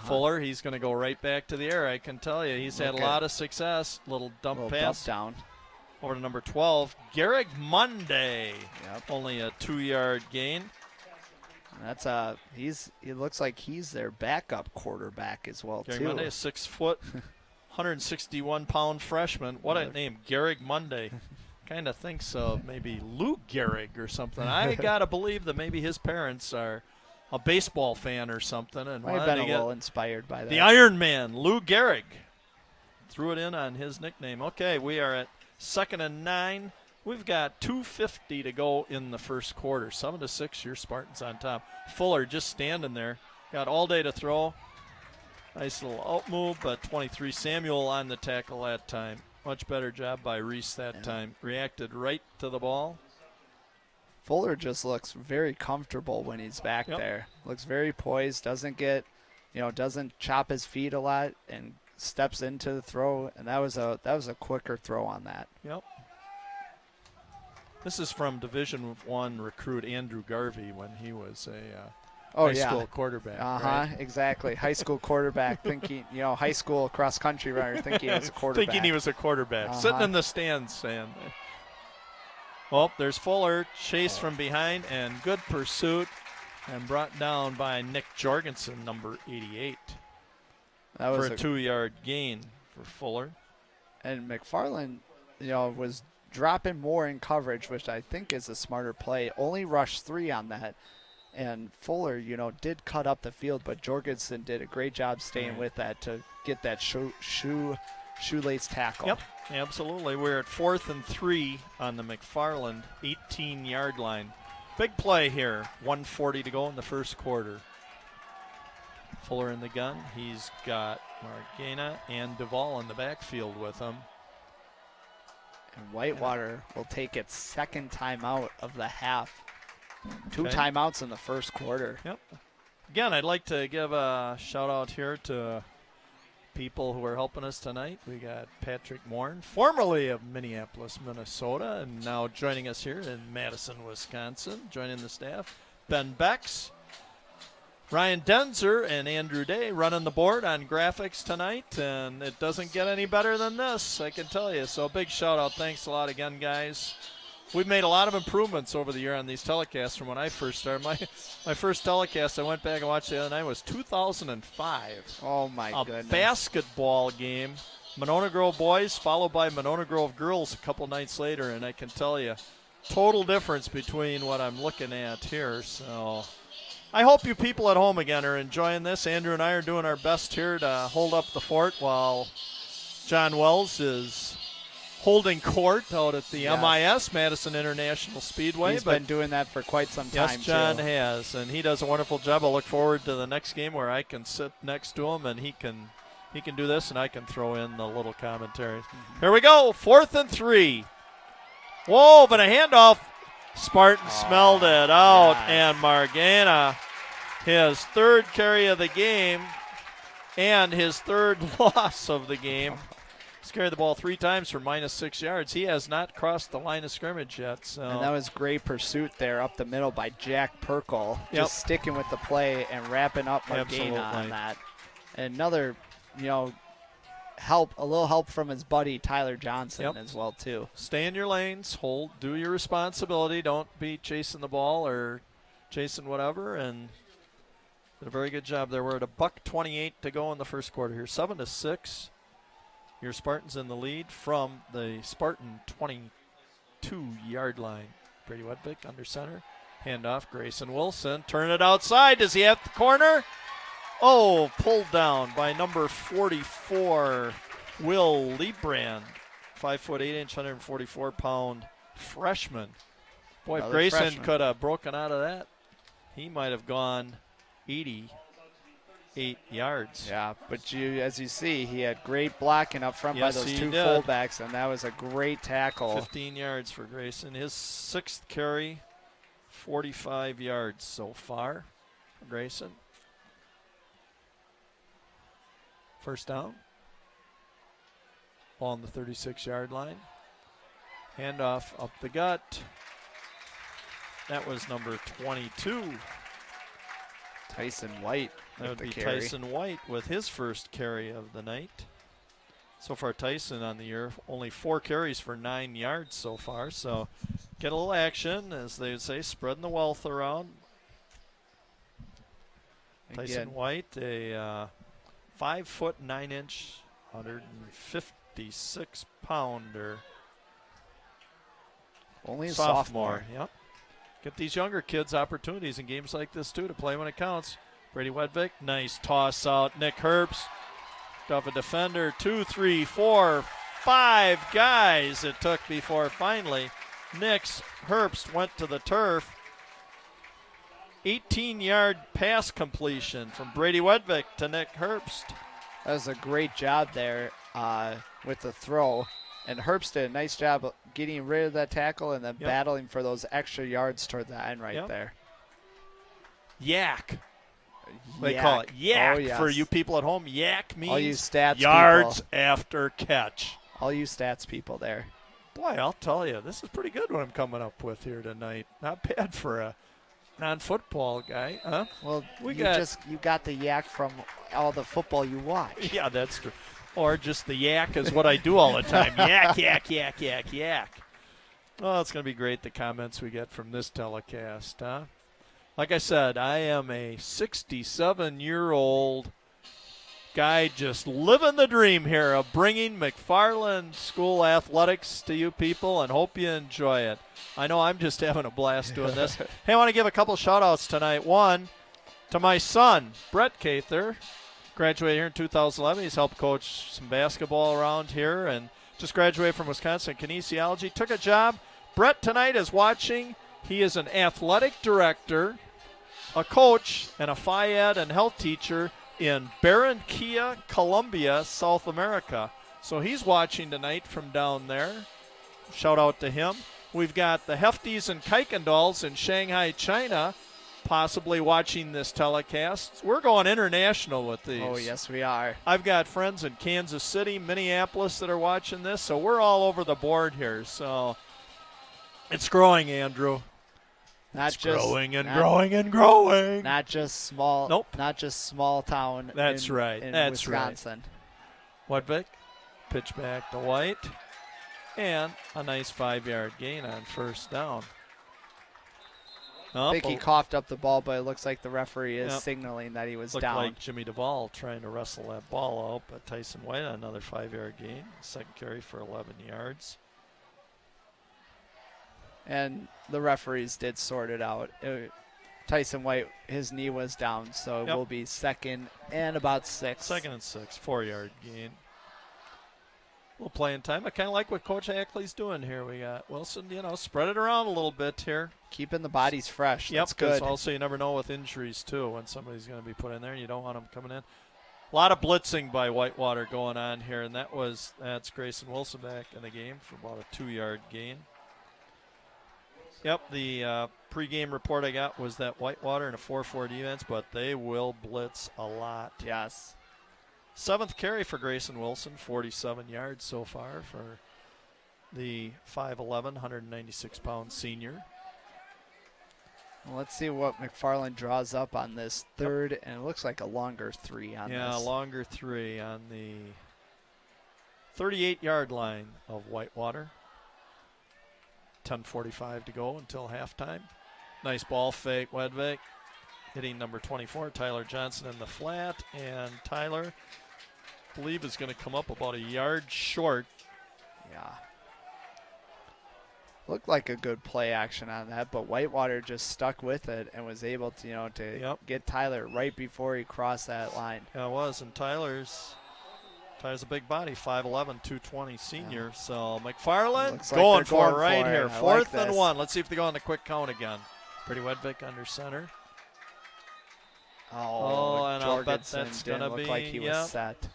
Fuller, he's going to go right back to the air. I can tell you, he's had a lot of success. Little dump pass down. Over to number 12, Garrick Monday. Only a 2-yard gain. That's he looks like he's their backup quarterback as well, Garrick too. Monday, 6 foot, 161-pound freshman. What a name, Garrick Monday. Kind of thinks of maybe Lou Gehrig or something. I got to believe that maybe his parents are a baseball fan or something. And might have been a little inspired by that. The Iron Man, Lou Gehrig. Threw it in on his nickname. Okay, we are at 2nd and 9. We've got 2:50 to go in the first quarter. 7-6, your Spartans on top. Fuller just standing there. Got all day to throw. Nice little out move, but 23 Samuel on the tackle that time. Much better job by Reese that time. Reacted right to the ball. Fuller just looks very comfortable when he's back there. Looks very poised, doesn't chop his feet a lot, and steps into the throw, and that was a quicker throw on that. Yep. This is from Division I recruit Andrew Garvey when he was a high school quarterback. Right? Exactly. High school quarterback thinking, high school cross country runner thinking he was a quarterback. Thinking he was a quarterback, sitting in the stands saying. Well, there's Fuller, chased from behind, and good pursuit, and brought down by Nick Jorgensen, number 88. That was for a 2-yard gain for Fuller. And McFarland, was dropping more in coverage, which I think is a smarter play. Only rushed 3 on that. And Fuller, did cut up the field, but Jorgensen did a great job staying with that to get that shoelace tackle. Yep, absolutely. We're at 4th and 3 on the McFarland 18-yard line. Big play here. 1:40 to go in the first quarter. Fuller in the gun. He's got Margena and Duvall in the backfield with him. And Whitewater will take its second timeout of the half. 2 timeouts in the first quarter. Yep. Again, I'd like to give a shout out here to people who are helping us tonight. We got Patrick Morn, formerly of Minneapolis, Minnesota, and now joining us here in Madison, Wisconsin, joining the staff. Ben Becks, Ryan Denzer, and Andrew Day running the board on graphics tonight, and it doesn't get any better than this, I can tell you. So big shout out. Thanks a lot again, guys. We've made a lot of improvements over the year on these telecasts from when I first started. My first telecast I went back and watched the other night was 2005. Oh, my goodness. A basketball game. Monona Grove boys followed by Monona Grove girls a couple nights later, and I can tell you, total difference between what I'm looking at here. So I hope you people at home again are enjoying this. Andrew and I are doing our best here to hold up the fort while John Wells is holding court out at the MIS, Madison International Speedway. He's been doing that for quite some time. Yes, John has, and he does a wonderful job. I look forward to the next game where I can sit next to him and he can do this and I can throw in the little commentary. Here we go, 4th and 3. Whoa, but a handoff. Spartan smelled it out, and Margena, his 3rd carry of the game and his 3rd loss of the game. He's carried the ball 3 times for -6 yards. He has not crossed the line of scrimmage yet. So. And that was great pursuit there up the middle by Jack Perkle. Just sticking with the play and wrapping up Margena on that. Another, a little help from his buddy Tyler Johnson as well too. Stay in your lanes, do your responsibility. Don't be chasing the ball or chasing whatever. And did a very good job there. We're at $1:28 to go in the first quarter here. 7-6. Your Spartans in the lead from the Spartan 22-yard line. Brady Wedvik under center. Handoff, Grayson Wilson. Turn it outside. Does he have the corner? Oh, pulled down by number 44, Will Liebrand. 5'8", 144-pound freshman. Boy, if Grayson could have broken out of that, he might have gone 88 yards. Yeah, but as you see, he had great blocking up front by those two fullbacks, and that was a great tackle. 15 yards for Grayson. His 6th carry, 45 yards so far for Grayson. First down. Ball on the 36-yard line. Handoff up the gut. That was number 22. Tyson White. That would be Tyson White with his first carry of the night. So far, Tyson on the year, only 4 carries for 9 yards so far. So get a little action, as they would say, spreading the wealth around. Tyson White, a 5'9", 156-pounder. Only a sophomore. Yep. Get these younger kids opportunities in games like this, too, to play when it counts. Brady Wedvik, nice toss out. Nick Herbst, off a defender. 2, 3, 4, 5 guys it took before finally Nick's Herbst went to the turf. 18-yard pass completion from Brady Wedvik to Nick Herbst. That was a great job there with the throw. And Herbst did a nice job of getting rid of that tackle and then battling for those extra yards toward the end there. Yak. They call it yak for you people at home. Yak means all you stats yards people. After catch. All you stats people there. Boy, I'll tell you, this is pretty good what I'm coming up with here tonight. Not bad for a non-football guy, huh? Well, you got the yak from all the football you watch. Yeah, that's true. Or just the yak is what I do all the time. Yak, yak, yak, yak, yak. Oh, it's going to be great, the comments we get from this telecast, huh? Like I said, I am a 67-year-old guy just living the dream here of bringing McFarland School athletics to you people, and hope you enjoy it. I know I'm just having a blast doing this. Hey, I want to give a couple shout-outs tonight. One, to my son, Brett Cather. Graduated here in 2011. He's helped coach some basketball around here and just graduated from Wisconsin kinesiology. Took a job. Brett tonight is watching. He is an athletic director, a coach, and a phy ed and health teacher in Barranquilla, Colombia, South America. So he's watching tonight from down there. Shout out to him. We've got the Hefties and Kuykendalls in Shanghai, China, possibly watching this telecast. We're going international with these. Oh, yes, we are. I've got friends in Kansas City, Minneapolis that are watching this, so we're all over the board here. So it's growing, Andrew. It's growing and growing and growing. Not just small. Nope. Not just small town. That's right. In That's Wisconsin. Right. Wedvik, pitch back to White, and a nice 5-yard gain on first down. I think he coughed up the ball, but it looks like the referee is signaling that he was down. Looked like Jimmy Duvall trying to wrestle that ball out, but Tyson White on another 5-yard gain. Second carry for 11 yards. And the referees did sort it out. Tyson White, his knee was down, so it will be second and about 6. Second and 6, 4-yard gain. A little playing time. I kind of like what Coach Ackley's doing here. We got Wilson, spread it around a little bit here. Keeping the bodies fresh. Yep, that's good. Also, you never know with injuries, too, when somebody's going to be put in there. You don't want them coming in. A lot of blitzing by Whitewater going on here, and that's Grayson Wilson back in the game for about a 2-yard gain. Yep, the pregame report I got was that Whitewater in a 4-4 defense, but they will blitz a lot. Yes. 7th carry for Grayson Wilson, 47 yards so far for the 5'11", 196-pound senior. Well, let's see what McFarland draws up on this third, and it looks like a longer 3 on this. Yeah, longer 3 on the 38-yard line of Whitewater. 10:45 to go until halftime. Nice ball fake, Wedvik. Hitting number 24, Tyler Johnson in the flat. And Tyler, I believe, is going to come up about a yard short. Yeah. Looked like a good play action on that, but Whitewater just stuck with it and was able to, get Tyler right before he crossed that line. Yeah, it was. And Tyler's a big body, 5'11", 220 senior. Yeah. So McFarland going for it right here. 4th and 1. Let's see if they go on the quick count again. Pretty Wedvik under center. Oh, and I'll bet that's going to be. Look like he was set.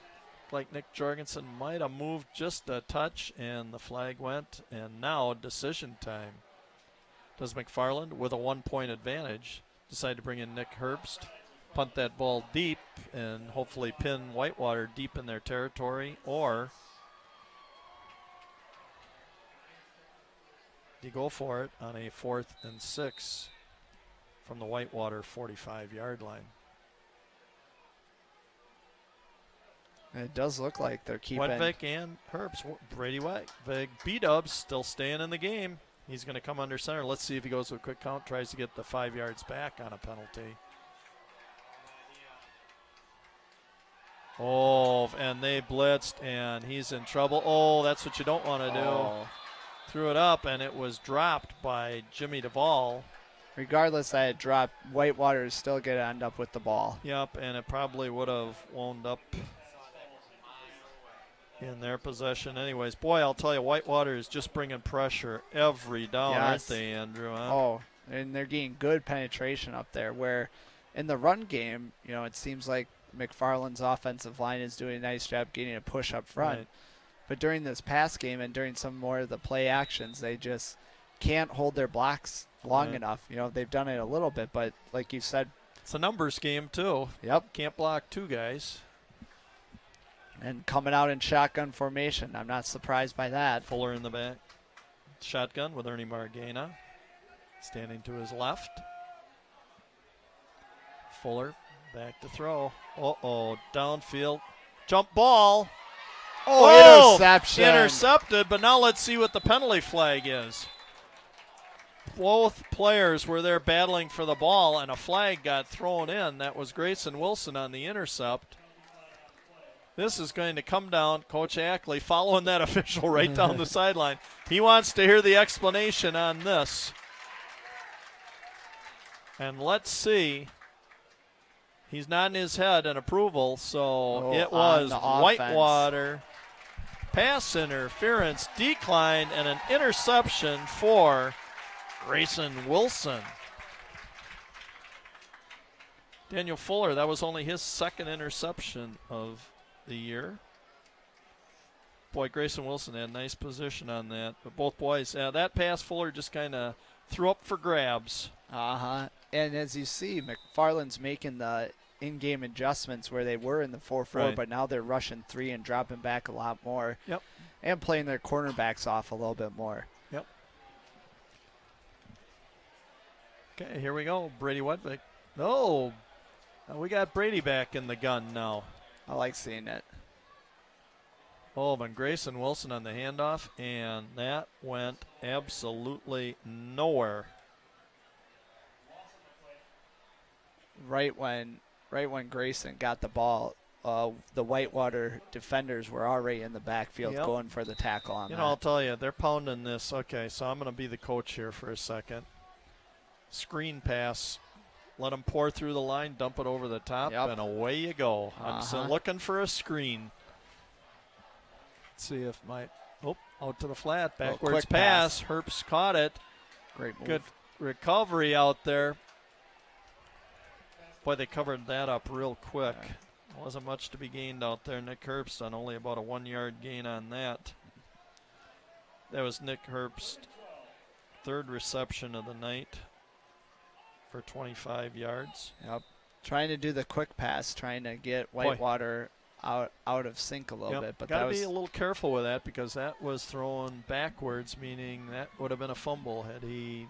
Like Nick Jorgensen might have moved just a touch, and the flag went. And now decision time. Does McFarland, with a 1-point advantage, decide to bring in Nick Herbst, punt that ball deep, and hopefully pin Whitewater deep in their territory, or you go for it on a 4th and 6 from the Whitewater 45-yard line? It does look like they're keeping. Wedvik and Herbst. Brady Wedvik. B-Dubs still staying in the game. He's going to come under center. Let's see if he goes with a quick count, tries to get the 5 yards back on a penalty. Oh, and they blitzed, and he's in trouble. Oh, that's what you don't want to do. Oh. Threw it up, and it was dropped by Jimmy Duvall. Regardless that it dropped, Whitewater is still going to end up with the ball. Yep, and it probably would have wound up in their possession anyways. Boy, I'll tell you, Whitewater is just bringing pressure every down, aren't they, Andrew? Huh? Oh, and they're getting good penetration up there, where in the run game, it seems like McFarland's offensive line is doing a nice job getting a push up front. Right. But during this pass game and during some more of the play actions, they just can't hold their blocks long enough. They've done it a little bit, but like you said, it's a numbers game too. Yep. Can't block 2 guys. And coming out in shotgun formation. I'm not surprised by that. Fuller in the back. Shotgun with Ernie Margena standing to his left. Fuller back to throw. Uh-oh, downfield. Jump ball. Oh, interception. Intercepted, but now let's see what the penalty flag is. Both players were there battling for the ball, and a flag got thrown in. That was Grayson Wilson on the intercept. This is going to come down. Coach Ackley following that official right down the sideline. He wants to hear the explanation on this. And let's see. He's nodding his head in approval, so it was Whitewater. Pass interference, decline, and an interception for Grayson Wilson. Daniel Fuller, that was only his 2nd interception of the year. Boy, Grayson Wilson had nice position on that. But both boys, that pass Fuller just kind of threw up for grabs. Uh-huh. And as you see, McFarland's making the in-game adjustments where they were in the 4-4, right, but now they're rushing 3 and dropping back a lot more. Yep. And playing their cornerbacks off a little bit more. Yep. Okay, here we go. Brady Wedvik. No. We got Brady back in the gun now. I like seeing it. Oh, and Grayson Wilson on the handoff, and that went absolutely nowhere. Right when Grayson got the ball, the Whitewater defenders were already in the backfield going for the tackle on that. I'll tell you, they're pounding this. Okay, so I'm going to be the coach here for a second. Screen pass. Let them pour through the line, dump it over the top, and away you go. I'm still looking for a screen. Let's see if out to the flat, backwards pass. Herbst caught it. Great move. Good recovery out there. Boy, they covered that up real quick. Yeah. Wasn't much to be gained out there. Nick Herbst on only about a 1-yard gain on that. That was Nick Herbst, 3rd reception of the night for 25 yards. Yep. Trying to do the quick pass, trying to get Whitewater out of sync a little bit. But got to be a little careful with that because that was thrown backwards, meaning that would have been a fumble had he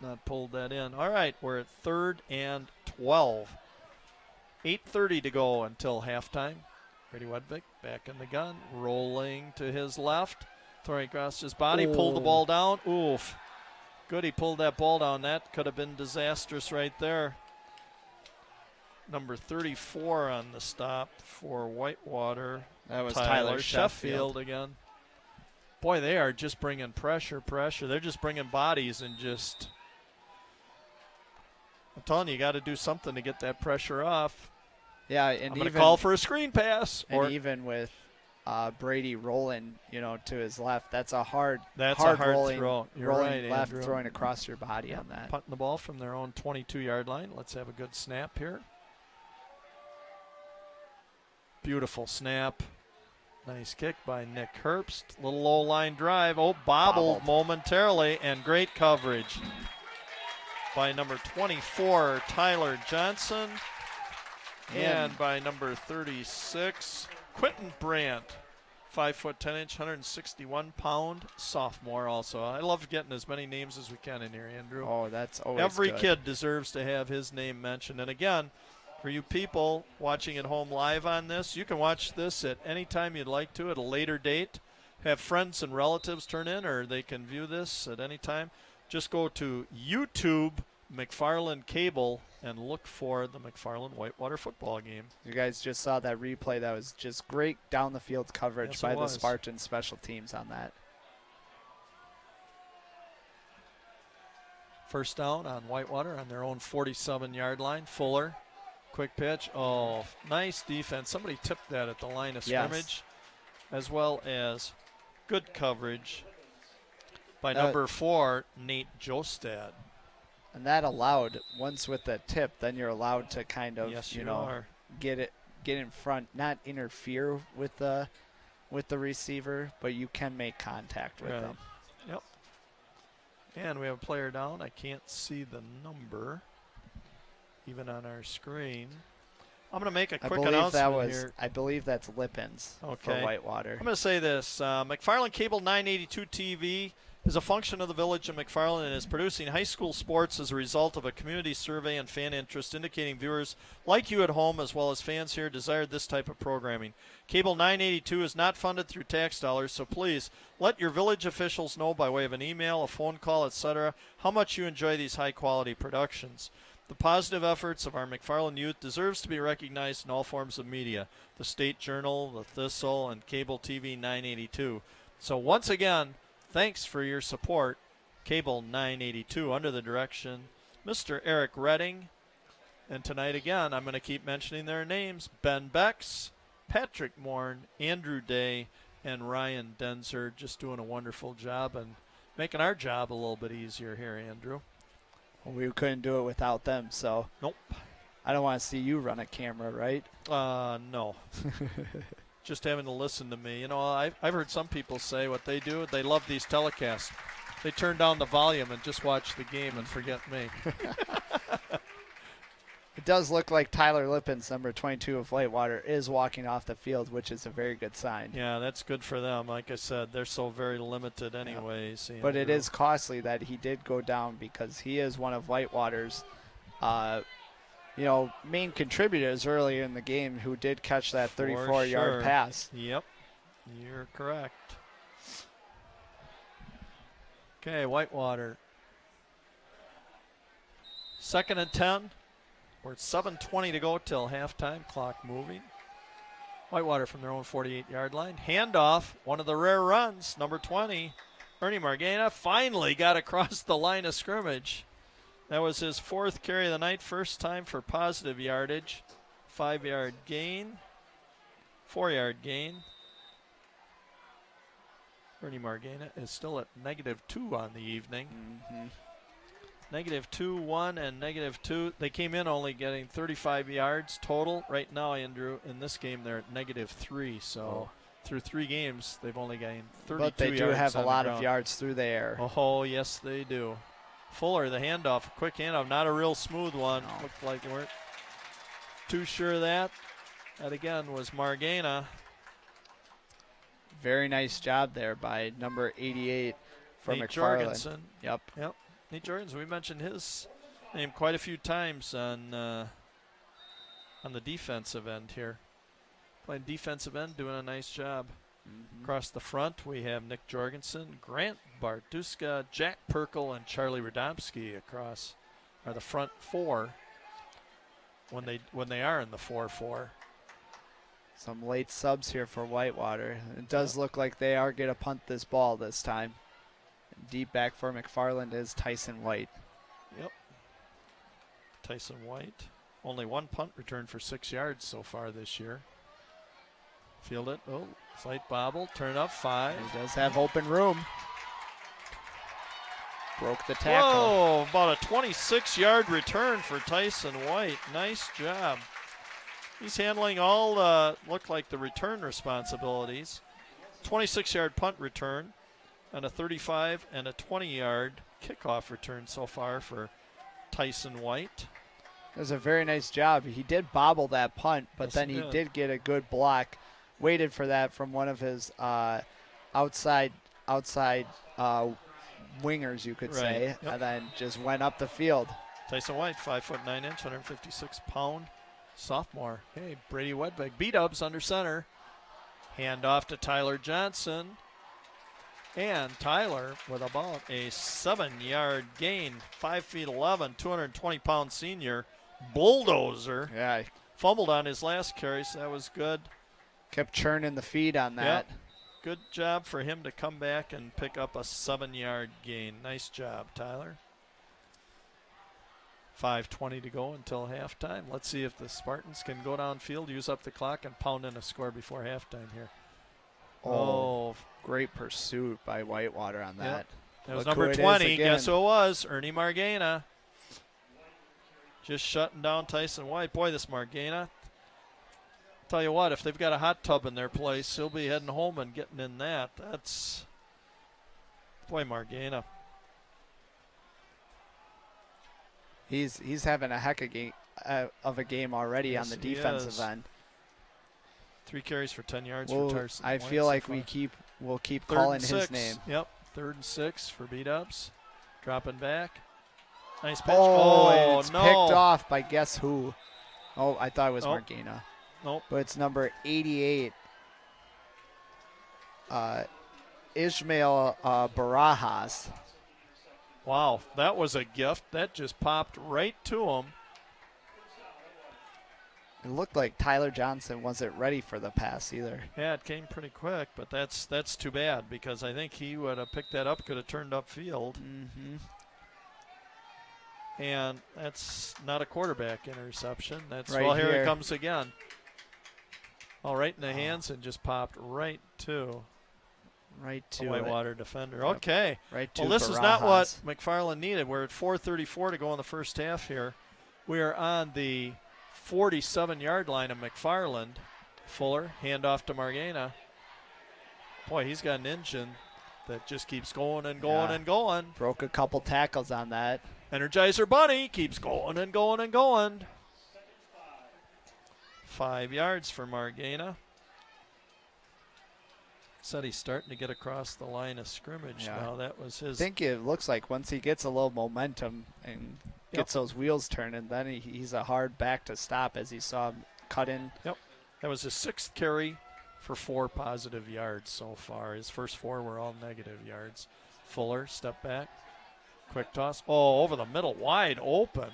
not pulled that in. All right, we're at 3rd and 12. 8:30 to go until halftime. Brady Wedvik back in the gun, rolling to his left, throwing across his body, pulled the ball down. Oof. Good, he pulled that ball down. That could have been disastrous right there. Number 34 on the stop for Whitewater. That was Tyler Sheffield again. Boy, they are just bringing pressure. They're just bringing bodies and just, I'm telling you, you got to do something to get that pressure off. Yeah, and I'm going to call for a screen pass. And even with Brady rolling, to his left, that's a hard rolling, throw. You're rolling right, left, Andrew. throwing across your body on that. Punting the ball from their own 22-yard line. Let's have a good snap here. Beautiful snap. Nice kick by Nick Herbst. Little low line drive. Oh, bobbled momentarily, and great coverage by number 24, Tyler Johnson, and by number 36, Quentin Brandt. 5 foot 10 inch, 161-pound sophomore. Also, I love getting as many names as we can in here, Andrew. Oh, that's always every good. kid deserves to have his name mentioned. And again, for you people watching at home live on this, you can watch this at any time you'd like to at a later date. Have friends and relatives turn in, or they can view this at any time. Just go to YouTube McFarland Cable and look for the McFarland Whitewater football game. You guys just saw that replay. That was just great down the field coverage by the Spartan special teams on that. First down on Whitewater on their own 47-yard line. Fuller. Quick pitch. Oh, nice defense. Somebody tipped that at the line of scrimmage, as well as good coverage by number 4, Nate Jostad. And that allowed, once with the tip, then you're allowed to kind of, get in front, not interfere with the receiver, but you can make contact with them. Yep. And we have a player down. I can't see the number even on our screen. I'm going to make a quick announcement here. I believe that's Lippens for Whitewater. I'm going to say this. McFarland Cable 982 TV is a function of the village of McFarland and is producing high school sports as a result of a community survey and fan interest indicating viewers like you at home as well as fans here desired this type of programming. Cable 982 is not funded through tax dollars, so please let your village officials know by way of an email, a phone call, etc., how much you enjoy these high-quality productions. The positive efforts of our McFarland youth deserves to be recognized in all forms of media, the State Journal, the Thistle, and Cable TV 982. So once again, thanks for your support, Cable 982, under the direction Mr. Eric Redding. And tonight again, I'm going to keep mentioning their names, Ben Becks, Patrick Morn, Andrew Day, and Ryan Denzer, just doing a wonderful job and making our job a little bit easier here, Andrew. We couldn't do it without them, so. Nope. I don't want to see you run a camera, right? No. Just having to listen to me. I've heard some people say what they do, they love these telecasts. They turn down the volume and just watch the game and forget me. It does look like Tyler Lippens, number 22 of Whitewater, is walking off the field, which is a very good sign. Yeah, that's good for them. Like I said, they're so very limited anyways. But it is costly that he did go down because he is one of Whitewater's main contributors earlier in the game who did catch that 34-yard pass. Yep, you're correct. Okay, Whitewater. 2nd and 10. We're at 7:20 to go till halftime. Clock moving. Whitewater from their own 48-yard line. Handoff, one of the rare runs. Number 20, Ernie Margana, finally got across the line of scrimmage. That was his 4th carry of the night. First time for positive yardage. 5-yard gain. 4-yard gain. Ernie Margana is still at -2 on the evening. Mm-hmm. -2, 1, and -2. They came in only getting 35 yards total. Right now, Andrew, in this game, they're at -3. So through 3 games, they've only gained 32 yards. But they do have a lot of yards through the air. Oh, yes, they do. Fuller, the handoff, quick handoff, not a real smooth one. No. Looked like they weren't too sure of that. That, again, was Margana. Very nice job there by number 88 for Nate McFarland. Jorgensen. Yep. Nate Jorgensen, we mentioned his name quite a few times on the defensive end here. Playing defensive end, doing a nice job. Across the front, we have Nick Jorgensen, Grant Bartuska, Jack Perkel, and Charlie Radomski across are the front four when they are in the 4-4. Some late subs here for Whitewater. It does look like they are going to punt this ball this time. Deep back for McFarland is Tyson White. Yep. Tyson White. Only one punt return for 6 yards so far this year. Field it. Oh, slight bobble. Turn up 5. He does have open room. Broke the tackle. Whoa, about a 26-yard return for Tyson White. Nice job. He's handling all, look like the return responsibilities. 26-yard punt return and a 35 and a 20-yard kickoff return so far for Tyson White. It was a very nice job. He did bobble that punt, but Yes, then he did get a good block. Waited for that from one of his outside wingers, you could say, Yep. and then just went up the field. Tyson White, 5'9", 156-pound sophomore. Hey, Brady Wedbeck, B-dubs under center. Hand off to Tyler Johnson. And Tyler with about a 7-yard gain, 5'11", 220-pound senior bulldozer. Yeah, Fumbled on his last carry, so that was good. kept churning the feed on that. Yep. Good job for him to come back and pick up a 7-yard gain. Nice job, Tyler. 5:20 to go until halftime. Let's see if the Spartans can go downfield, use up the clock, and pound in a score before halftime here. Oh, Great pursuit by Whitewater on that. that was Look who number it is 20. again. Guess who it was? Ernie Margana. Just shutting down Tyson White. Boy, this Margana. Tell you what, if they've got a hot tub in their place, he'll be heading home and getting in that. That's, boy, Margana. He's having a heck of a game already Yes, on the he defensive is. end. 3 carries for 10 yards Well, for Tyson I White feel so like far. we'll keep Third calling and his 6. name. Yep, 3rd and 6 for beat-ups. Dropping back. Nice pitch. And it's no. picked off by guess who? Oh, I thought it was Nope. Margana. Nope. But it's number 88. Ishmael Barajas. Wow, that was a gift. That just popped right to him. It looked like Tyler Johnson wasn't ready for the pass either. Yeah, it came pretty quick, but that's too bad because I think he would have picked that up, could have turned upfield. Mm-hmm. And that's not a quarterback interception. That's Right well, here here. it comes again. All right in the hands and just popped right to Right the to it. Whitewater defender. Yep. Okay. Right to Well, this is not Barajas. what McFarland needed. We're at 4:34 to go in the first half here. We are on the 47-yard line of McFarland. Fuller, handoff to Margana. Boy, he's got an engine that just keeps going and going Yeah. and going. Broke a couple tackles on that. Energizer Bunny keeps going and going and going. 5 yards for Margana. Said he's starting to get across the line of scrimmage Yeah. now. That was his. I think it looks like once he gets a little momentum and gets those wheels turning, then he's a hard back to stop, as he saw him cut in. That was his 6th carry for 4 positive yards so far. His first 4 were all negative yards. Fuller, step back. Quick toss. Oh, over the middle, wide open.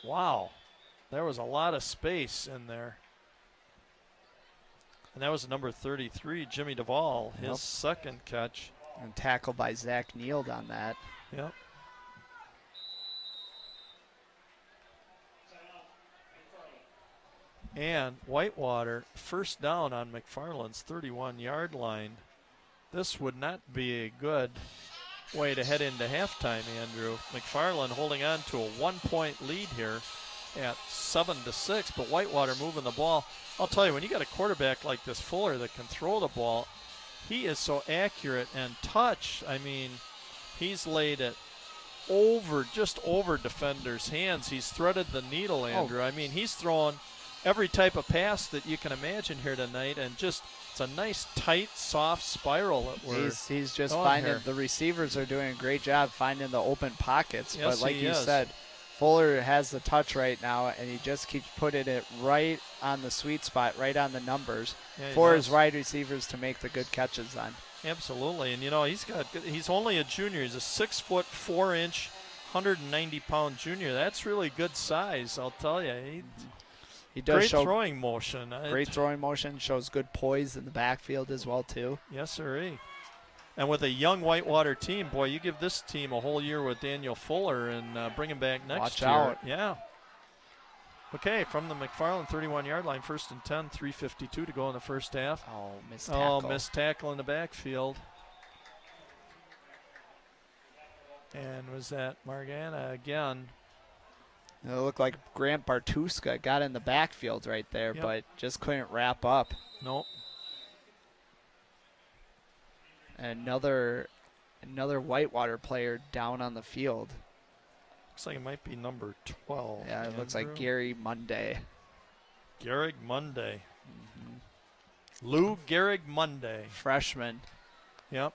Wow. There was a lot of space in there. And that was number 33, Jimmy Duvall, his second catch. And tackled by Zach Neild on that. Yep. And Whitewater, first down on McFarland's 31-yard line. This would not be a good way to head into halftime, Andrew. McFarland holding on to a 1-point lead here at 7-6, but Whitewater moving the ball. I'll tell you, when you got a quarterback like this Fuller that can throw the ball, he is so accurate and touch. I mean, he's laid it just over defenders' hands. He's threaded the needle, Andrew. I mean, he's throwing every type of pass that you can imagine here tonight, and just it's a nice, tight, soft spiral that we're He's just going finding here. the receivers are doing a great job finding the open pockets. Yes, but like he you is. said, Fuller has the touch right now, and he just keeps putting it right on the sweet spot, right on the numbers Yeah, he for does. his wide receivers to make the good catches on. Absolutely, and he's only a junior. He's a 6'4", 190-pound junior. That's really good size, I'll tell you. He does Great show throwing motion. great throwing motion, shows good poise in the backfield as well too. Yes, sirree. And with a young Whitewater team, boy, you give this team a whole year with Daniel Fuller and bring him back next Watch year. out. Yeah. Okay, from the McFarland 31-yard line, 1st and 10, 3:52 to go in the first half. Oh, missed tackle. Oh, missed tackle in the backfield. And was that Margana again? It looked like Grant Bartuska got in the backfield right there, Yep. but just couldn't wrap up. Nope. Another Whitewater player down on the field. Looks like it might be number 12. Yeah, it looks like Andrew. Gary Monday. Gehrig Monday. Lou Gehrig Monday. Freshman. Yep.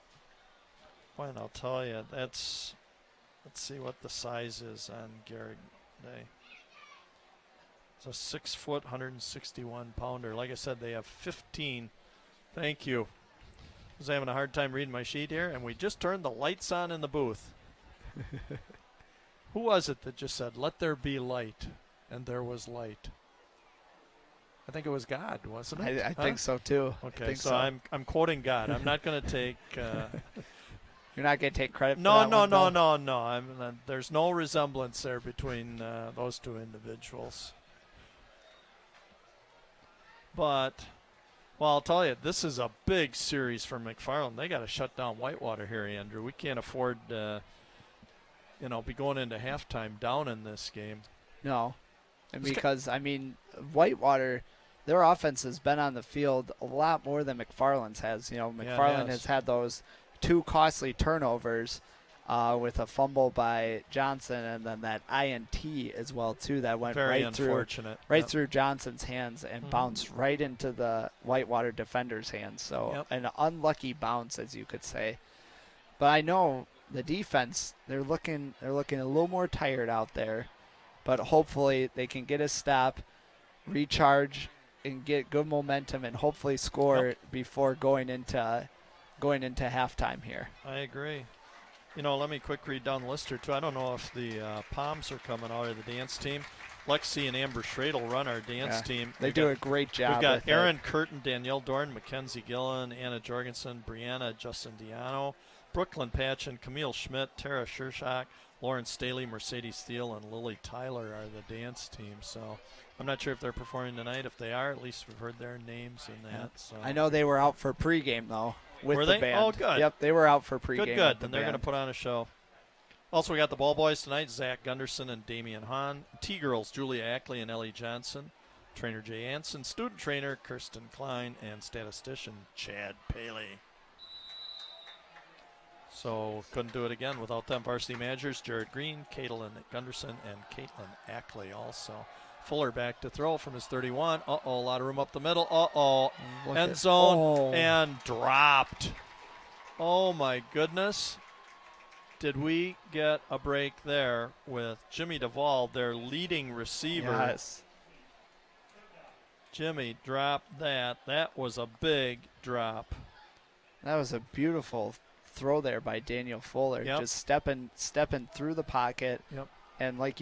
Boy, and I'll tell you, let's see what the size is on Gehrig Day. It's a 6 foot, 161 pounder. Like I said, they have 15. Thank you. I was having a hard time reading my sheet here, and we just turned the lights on in the booth. Who was it that just said, "Let there be light," and there was light? I think it was God, wasn't it? I think so too. Okay, I think so I'm quoting God. I'm not going to take. You're not going to take credit for No. that one, Bill? No. There's no resemblance there between those two individuals. But, well, I'll tell you, this is a big series for McFarland. They got to shut down Whitewater here, Andrew. We can't afford, be going into halftime down in this game. No. And because, Whitewater, their offense has been on the field a lot more than McFarland's has. McFarland has had those 2 costly turnovers with a fumble by Johnson and then that INT as well, too, that went Very right through unfortunate. through Johnson's hands and bounced right into the Whitewater defender's hands. So an unlucky bounce, as you could say. But I know the defense, they're looking a little more tired out there. But hopefully they can get a stop, recharge, and get good momentum, and hopefully score before going into halftime here. I agree. Let me quick read down the list here, too. I don't know if the Palms are coming out of the dance team. Lexi and Amber Schradel run our dance team. They do a great job. We've got with Erin Curtin, Danielle Dorn, Mackenzie Gillen, Anna Jorgensen, Brianna Justin Diano, Brooklyn Patchen, Camille Schmidt, Tara Shershak, Lauren Staley, Mercedes Thiel, and Lily Tyler are the dance team. So I'm not sure if they're performing tonight. If they are, at least we've heard their names in that. So. I know they were out for pregame, though, with were the they? band. Oh, good. Yep, they were out for pregame. Good. Then they're going to put on a show. Also, we got the ball boys tonight, Zach Gunderson and Damian Hahn. T-girls, Julia Ackley and Ellie Johnson. Trainer Jay Anson. Student trainer, Kirsten Klein. And statistician, Chad Paley. So couldn't do it again without them. Varsity managers, Jared Green, Caitlin Gunderson, and Caitlin Ackley also. Fuller back to throw from his 31. A lot of room up the middle. End zone and dropped. Oh, my goodness. Did we get a break there with Jimmy Duvall, their leading receiver? Yes. Jimmy dropped that. That was a big drop. That was a beautiful throw there by Daniel Fuller, just stepping through the pocket. Yep. And like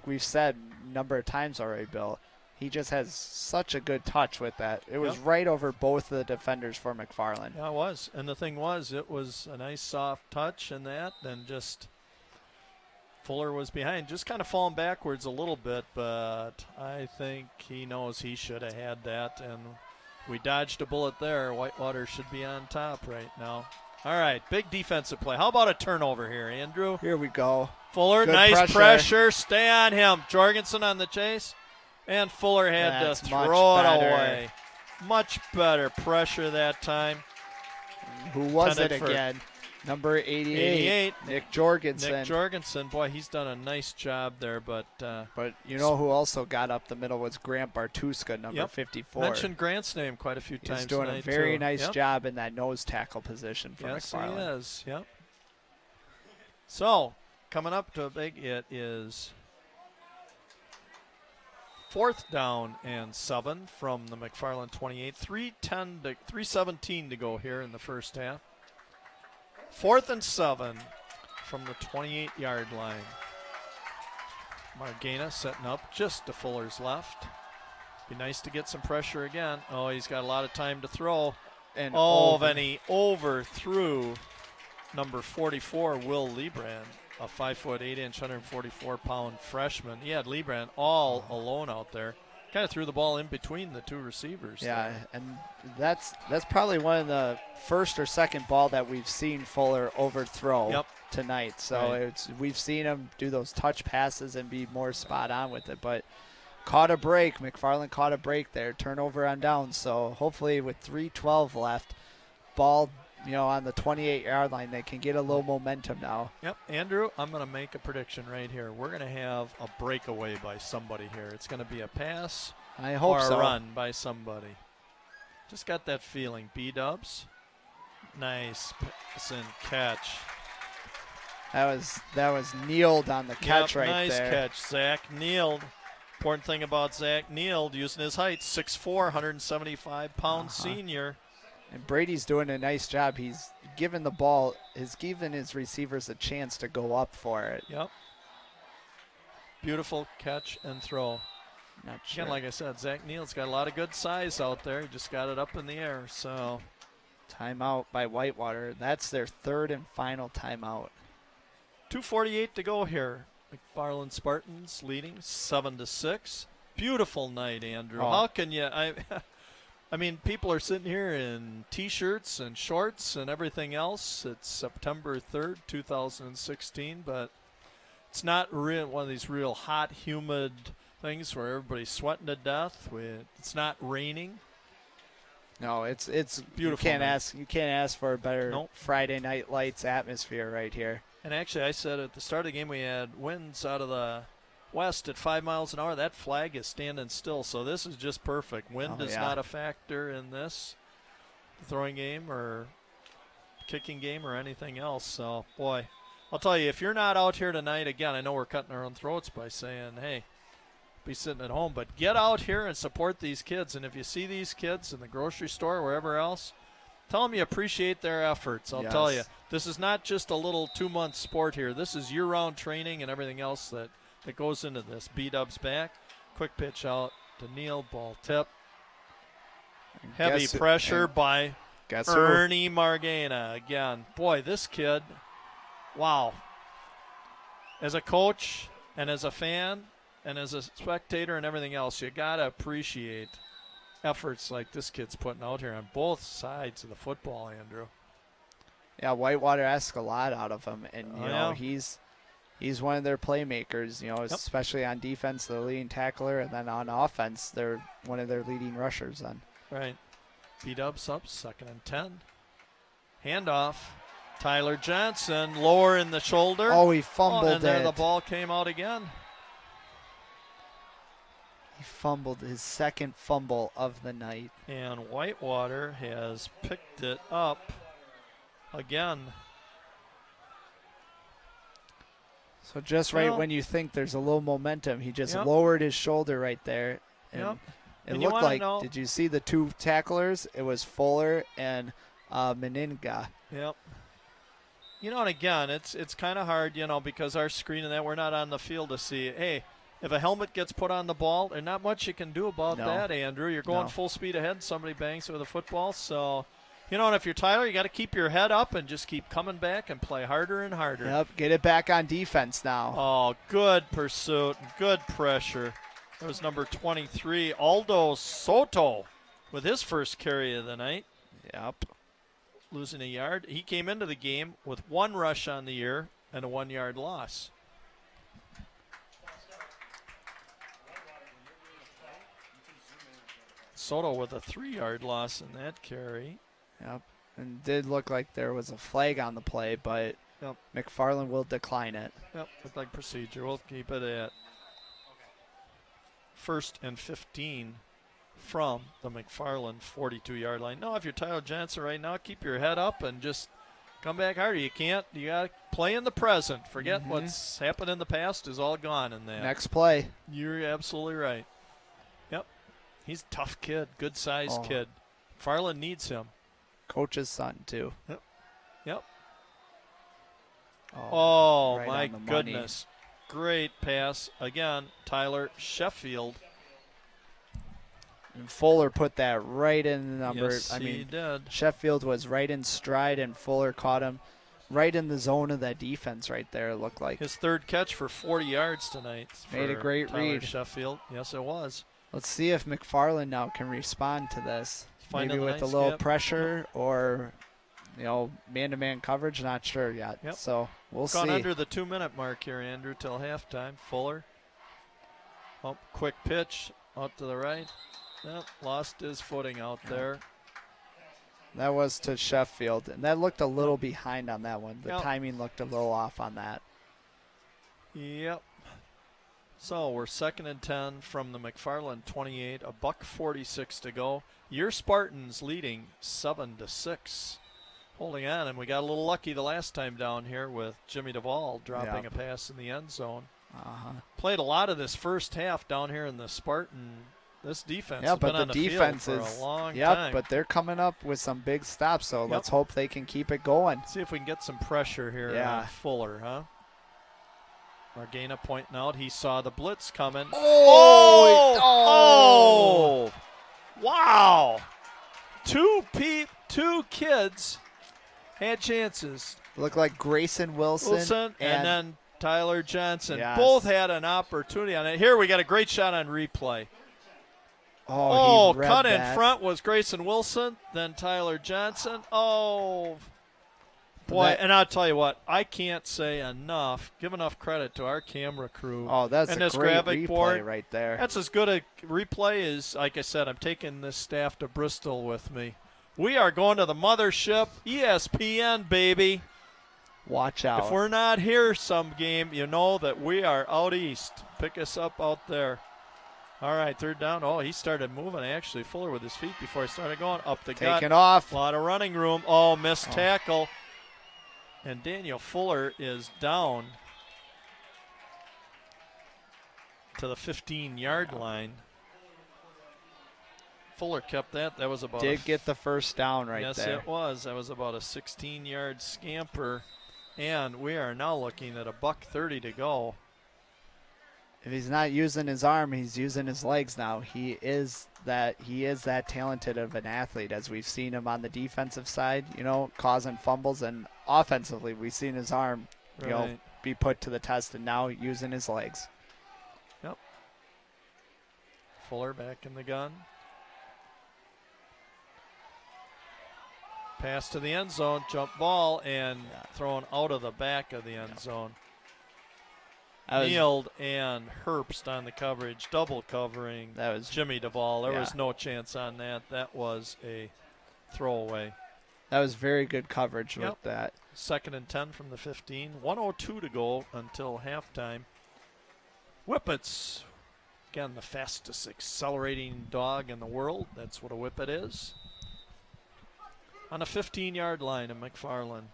we've said a number of times already, Bill, he just has such a good touch with that. It was right over both of the defenders for McFarland. Yeah, it was. And the thing was, it was a nice soft touch in that, and just Fuller was behind, just kind of falling backwards a little bit, but I think he knows he should have had that, and we dodged a bullet there. Whitewater should be on top right now. All right, big defensive play. How about a turnover here, Andrew? Here we go. Fuller, Good nice pressure. Stay on him. Jorgensen on the chase. And Fuller had to throw it away. Much better pressure that time. Who was it again? Number 88, Nick Jorgensen. Nick Jorgensen, boy, he's done a nice job there. But you know who also got up the middle was Grant Bartuska, number 54. Mentioned Grant's name quite a few times. He's doing a very nice job in that nose tackle position for McFarland. Yes, he is. Yep. So, coming up to a big, it is 4th down and 7 from the McFarland 28. 3:17 to go here in the first half. 4th and 7 from the 28-yard line. Margena setting up just to Fuller's left. Be nice to get some pressure again. Oh, he's got a lot of time to throw. And then he overthrew number 44, Will Liebrand, a 5'8", 144-pound freshman. He had Liebrand all alone out there. Kind of threw the ball in between the two receivers. Yeah, and that's probably one of the first or second ball that we've seen Fuller overthrow tonight. So we've seen him do those touch passes and be more spot on with it. But caught a break. McFarland caught a break there. Turnover on downs. So hopefully with 3:12 left, ball on the 28-yard line, they can get a little momentum now. Yep, Andrew, I'm going to make a prediction right here. We're going to have a breakaway by somebody here. It's going to be a pass or a run by somebody. Just got that feeling. B-Dubs, nice pass and catch. That was Nealed on the catch right nice there. Nice catch, Zach Nealed. Important thing about Zach Nealed, using his height, 6'4", 175-pound senior. And Brady's doing a nice job. He's given his receivers a chance to go up for it. Yep. Beautiful catch and throw. Not sure. Again, like I said, Zach Neal's got a lot of good size out there. He just got it up in the air. So, timeout by Whitewater. That's their 3rd and final timeout. 2:48 to go here. McFarland Spartans leading 7-6. Beautiful night, Andrew. Oh. How can you? I mean, people are sitting here in T-shirts and shorts and everything else. It's September 3rd, 2016, but it's not one of these real hot, humid things where everybody's sweating to death. It's not raining. No, it's beautiful. You can't ask for a better Friday Night Lights atmosphere right here. And actually, I said at the start of the game we had winds out of the west at 5 miles an hour. That flag is standing still, so this is just perfect. Wind is not a factor in this throwing game or kicking game or anything else. So, boy, I'll tell you, if you're not out here tonight, again, I know we're cutting our own throats by saying, hey, be sitting at home, but get out here and support these kids. And if you see these kids in the grocery store or wherever else, tell them you appreciate their efforts. I'll tell you, this is not just a little 2-month sport here. This is year-round training and everything else that goes into this. B-Dubs back. Quick pitch out to Neal. Ball tip. Heavy pressure by Ernie Margena again. Boy, this kid, wow. As a coach and as a fan and as a spectator and everything else, you got to appreciate efforts like this kid's putting out here on both sides of the football, Andrew. Yeah, Whitewater asks a lot out of him, and you know he's one of their playmakers. Especially on defense, the leading tackler, and then on offense, they're one of their leading rushers. On right, B-Dubs up 2nd and 10. Handoff, Tyler Johnson lower in the shoulder. Oh, he fumbled and there the ball came out again. He fumbled his 2nd fumble of the night. And Whitewater has picked it up again. So just when you think there's a little momentum, he just lowered his shoulder right there. And it looked like, did you see the 2 tacklers? It was Fuller and Meninga. Yep. And again, it's kind of hard, because our screen and that, we're not on the field to see, hey, if a helmet gets put on the ball, there's not much you can do about that, Andrew. You're going full speed ahead, somebody bangs it with a football. So, and if you're Tyler, you got to keep your head up and just keep coming back and play harder and harder. Yep, get it back on defense now. Oh, good pursuit, good pressure. That was number 23, Aldo Soto, with his first carry of the night. Yep. Losing a yard. He came into the game with 1 rush on the year and a 1-yard loss. Soto with a 3-yard loss in that carry. Yep. And did look like there was a flag on the play, but Yep. McFarland will decline it. Yep, looked like procedure. We'll keep it at 1st and 15 from the McFarland 42-yard line. No, if you're Tyler Johnson right now, keep your head up and just come back harder. You can't. You got to play in the present. Forget what's happened in the past is all gone in that. Next play. You're absolutely right. Yep. He's a tough kid, good-sized kid. McFarland needs him. Coach's son, too. Yep. Oh, right my on the money. goodness. Great pass. Again, Tyler Sheffield. And Fuller put that right in the number. Yes, he did. Sheffield was right in stride, and Fuller caught him right in the zone of that defense right there, it looked like. His third catch for 40 yards tonight. Made a great Tyler read. Sheffield. Yes, it was. Let's see if McFarland now can respond to this. Finding Maybe the with a nice little gap. pressure or, man-to-man coverage. Not sure yet. Yep. So we'll Gone see. under the 2-minute mark here, Andrew, till halftime. Fuller. Oh, quick pitch out to the right. Yep, lost his footing out there. That was to Sheffield, and that looked a little behind on that one. The Yep. timing looked a little off on that. Yep. So we're 2nd and 10 from the McFarland 28, a $1:46 to go. Your Spartans leading 7-6. Holding on, and we got a little lucky the last time down here with Jimmy Duvall dropping a pass in the end zone. Played a lot of this first half down here in the Spartan. This defense has but been on the the defense field is for a long yep, time. but they're coming up with some big stops, so let's hope they can keep it going. See if we can get some pressure here on Fuller, huh? Margana pointing out he saw the blitz coming. Oh! Wow! Two kids had chances. Looked like Grayson Wilson and then Tyler Johnson. Yes. Both had an opportunity on it. Here we got a great shot on replay. he read cut that. in front was Grayson Wilson, then Tyler Johnson. Oh, boy, and I'll tell you what, I can't say enough, give enough credit to our camera crew. Oh, that's and a this great graphic replay board right there. That's as good a replay as, like I said, I'm taking this staff to Bristol with me. We are going to the mothership, ESPN, baby. Watch out. If we're not here some game, you know that we are out east. Pick us up out there. All right, 3rd down. Oh, he started moving, actually, Fuller with his feet before he started going up the gut. Taking off. A lot of running room. Oh, missed tackle. And Daniel Fuller is down to the 15-yard line. Fuller kept that. That was about Did get the first down right yes, there. Yes, it was. That was about a 16-yard scamper. And we are now looking at a $1:30 to go. If he's not using his arm, he's using his legs now. He is that talented of an athlete, as we've seen him on the defensive side, causing fumbles, and offensively we've seen his arm, be put to the test, and now using his legs. Yep. Fuller back in the gun. Pass to the end zone, jump ball, and thrown out of the back of the end zone. Kneeled and Herbst on the coverage, double covering. That was Jimmy Duvall. There was no chance on that. That was a throwaway. That was very good coverage with that. 2nd and 10 from the 15. 1:02 to go until halftime. Whippets, again, the fastest accelerating dog in the world. That's what a whippet is. On a 15-yard line of McFarland.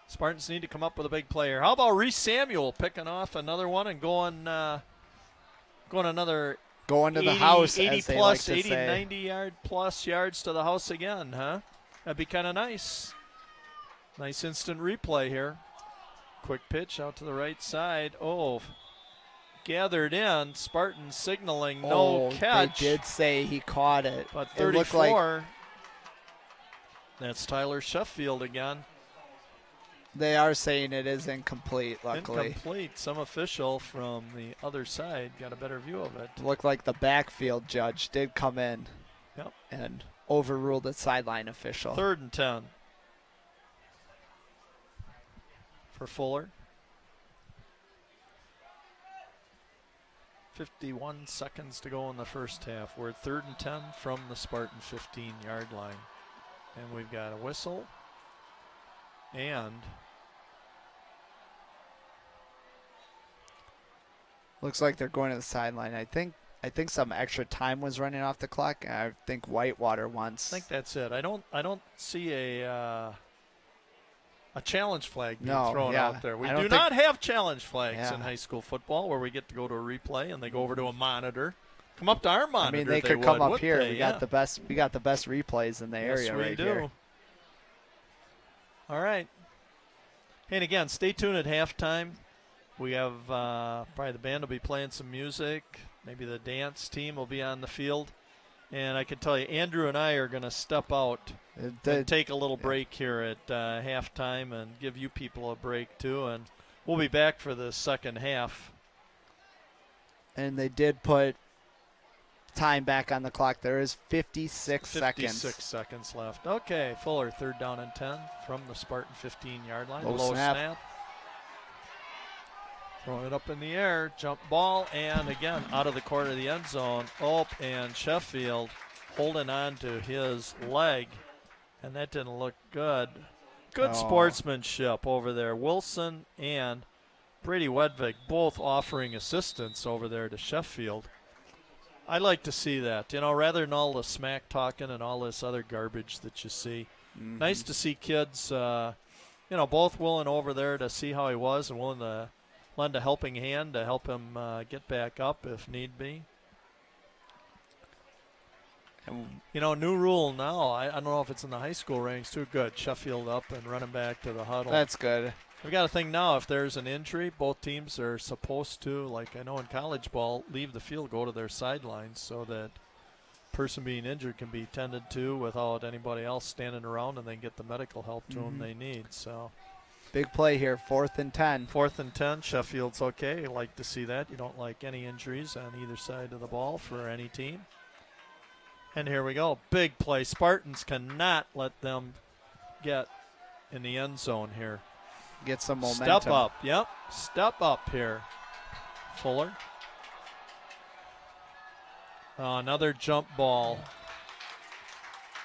Spartans need to come up with a big player. How about Reese Samuel picking off another one and going another going to 80, the house, 80 as they plus, like to 80, say. 90 yard plus yards to the house again, huh? That'd be kind of nice. Nice instant replay here. Quick pitch out to the right side. Oh, gathered in. Spartan signaling no catch. They did say he caught it. But It looked 34. That's Tyler Sheffield again. They are saying it is incomplete, luckily. Incomplete. Some official from the other side got a better view of it. Looked like the backfield judge did come in and overruled the sideline official. 3rd and 10 for Fuller. 51 seconds to go in the first half. We're at 3rd and 10 from the Spartan 15-yard line. And we've got a whistle. And looks like they're going to the sideline. I think some extra time was running off the clock. And I think Whitewater wants. I think that's it. I don't see a challenge flag being thrown out there. We do not have challenge flags in high school football where we get to go to a replay and they go over to a monitor. Come up to our monitor. I mean, they could come up here. We got the best replays in the area right here. Yes, we do. All right. And again, stay tuned at halftime. We have probably the band will be playing some music. Maybe the dance team will be on the field. And I can tell you, Andrew and I are going to step out and take a little break here at halftime and give you people a break too. And we'll be back for the second half. And they did put time back on the clock. There is 56 seconds. 56 seconds left. Okay, Fuller, 3rd down and 10 from the Spartan 15-yard line. Low snap. Throwing it up in the air, jump ball, and again, out of the corner of the end zone. And Sheffield holding on to his leg, and that didn't look good. Good sportsmanship over there. Wilson and Brady Wedvig both offering assistance over there to Sheffield. I like to see that, rather than all the smack talking and all this other garbage that you see. Mm-hmm. Nice to see kids, both willing over there to see how he was and willing to lend a helping hand to help him get back up if need be. And, new rule now. I don't know if it's in the high school ranks too. Good. Sheffield up and running back to the huddle. That's good. We got to think now, if there's an injury, both teams are supposed to, like I know in college ball, leave the field, go to their sidelines so that person being injured can be tended to without anybody else standing around and then get the medical help to them they need. So big play here, 4th and 10. 4th and 10, Sheffield's okay. You like to see that. You don't like any injuries on either side of the ball for any team. And here we go. Big play. Spartans cannot let them get in the end zone here. Get some momentum. Step up. Yep. Step up here. Fuller. Another jump ball.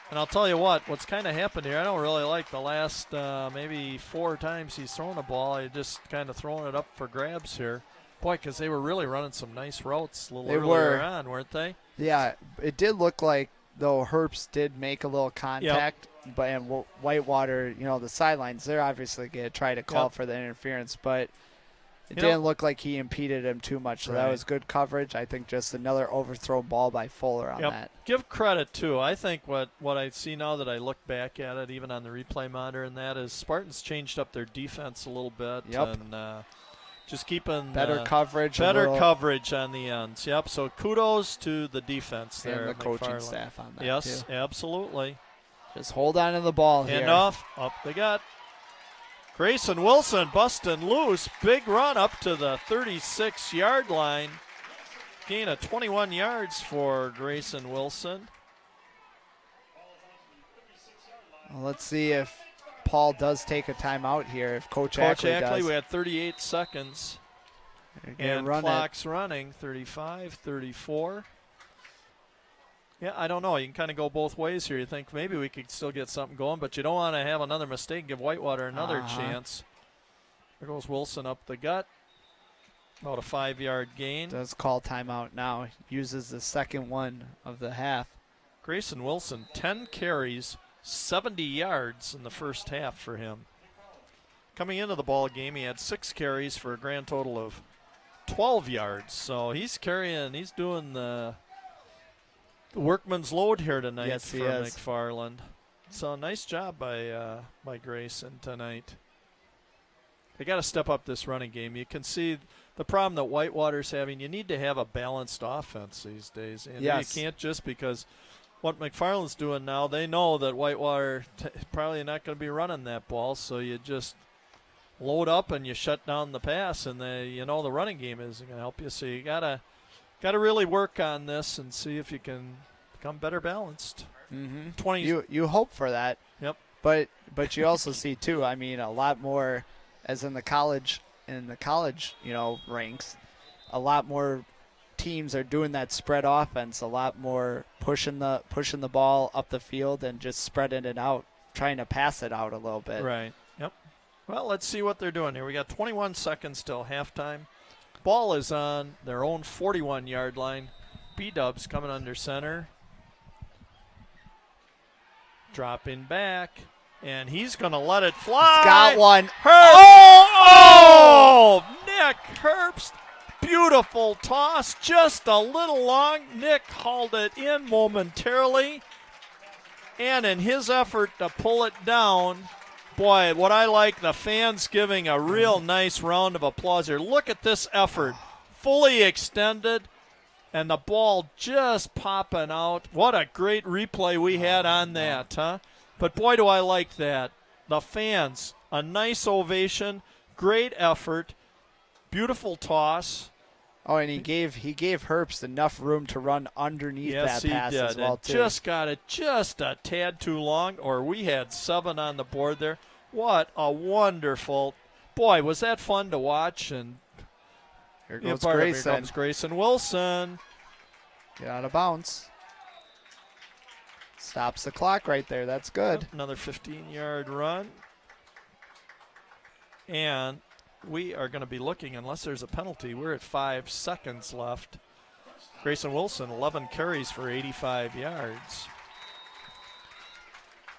And I'll tell you what's kind of happened here, I don't really like the last maybe 4 times he's thrown a ball. I just kind of throwing it up for grabs here. Boy, because they were really running some nice routes a little earlier on, weren't they? Yeah, it did look like, though, Herbst did make a little contact. Yep. But in Whitewater, the sidelines, they're obviously going to try to call for the interference. But it didn't look like he impeded him too much. So that was good coverage. I think just another overthrown ball by Fuller on that. Give credit, too. I think what I see now that I look back at it, even on the replay monitor, and that is Spartans changed up their defense a little bit. Yep. And just keeping better coverage. Better coverage on the ends. Yep. So kudos to the defense there. And the coaching staff on that, yes, too. Absolutely. Just hold on to the ball here. Hand off. Up they got. Grayson Wilson busting loose. Big run up to the 36-yard line. Gain of 21 yards for Grayson Wilson. Well, let's see if Paul does take a timeout here. If Coach Ackley does. We had 38 seconds. And clock's running. 35, 34. Yeah, I don't know. You can kind of go both ways here. You think maybe we could still get something going, but you don't want to have another mistake, give Whitewater another chance. There goes Wilson up the gut. About a 5-yard gain. Does call timeout now. Uses the second one of the half. Grayson Wilson, 10 carries, 70 yards in the first half for him. Coming into the ball game, he had 6 carries for a grand total of 12 yards. So he's doing the workman's load here tonight for McFarland. So nice job by Grayson tonight. They got to step up this running game. You can see the problem that Whitewater's having. You need to have a balanced offense these days. And you can't just because what McFarland's doing now, they know that Whitewater probably not going to be running that ball, so you just load up and you shut down the pass, and the running game isn't going to help you. So you got to really work on this and see if you can become better balanced. Mm-hmm. You hope for that. Yep. But you also see too. I mean, a lot more as in the college ranks, a lot more teams are doing that spread offense a lot more, pushing the ball up the field and just spreading it out, trying to pass it out a little bit. Right. Yep. Well, let's see what they're doing here. We got 21 seconds till halftime. Ball is on their own 41-yard line. B-Dubs coming under center. Dropping back. And he's going to let it fly. He's got one. Oh, Nick Herbst. Beautiful toss. Just a little long. Nick hauled it in momentarily. And in his effort to pull it down, boy, what I like, the fans giving a real nice round of applause here. Look at this effort. Fully extended. And the ball just popping out. What a great replay we had on that, huh? But boy, do I like that. The fans, a nice ovation, great effort, beautiful toss. Oh, and he gave Herbst enough room to run underneath that pass as well, too. Just got it just a tad too long, or we had 7 on the board there. What a wonderful, boy, was that fun to watch. And here goes Grayson. Here comes Grayson Wilson. Get out of bounds. Stops the clock right there. That's good. Another 15-yard run. And we are going to be looking, unless there's a penalty, we're at 5 seconds left. Grayson Wilson, 11 carries for 85 yards.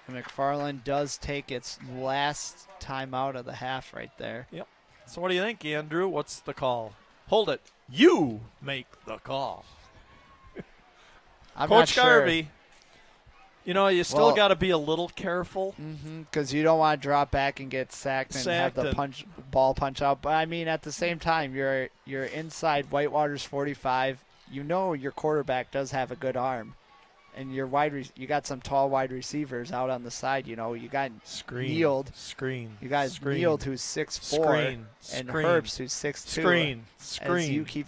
And McFarland does take its last time out of the half right there. Yep. So what do you think, Andrew? What's the call? Hold it. You make the call. I'm Coach not sure. Garvey. You know, you still got to be a little careful. Because you don't want to drop back and get sacked and have the ball punch out. But, I mean, at the same time, you're inside Whitewater's 45. You know your quarterback does have a good arm. And you got some tall wide receivers out on the side. You know, you got Neald. You got Neald, who's 6'4", and Herbst, who's 6'2". As you keep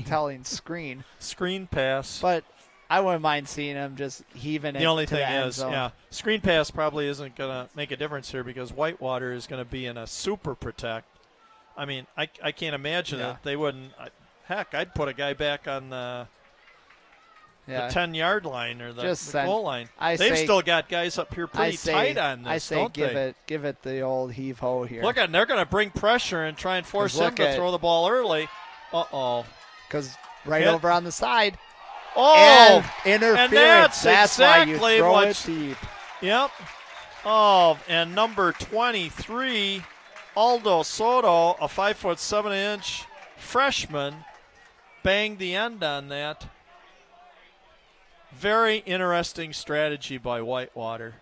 telling screen. Screen pass. But I wouldn't mind seeing him just heaving it. The only thing is, screen pass probably isn't going to make a difference here because Whitewater is going to be in a super protect. I mean, I can't imagine it. They wouldn't. Heck, I'd put a guy back on the 10-yard line or the goal line. They've still got guys up here pretty tight on this, I say don't they? give it the old heave-ho here. Look at they're going to bring pressure and try and force him to throw the ball early. Uh-oh. Because over on the side. Oh, and interference. And that's exactly why you throw it deep. Yep. Oh, and number 23, Aldo Soto, a 5'7" freshman, banged the end on that. Very interesting strategy by Whitewater.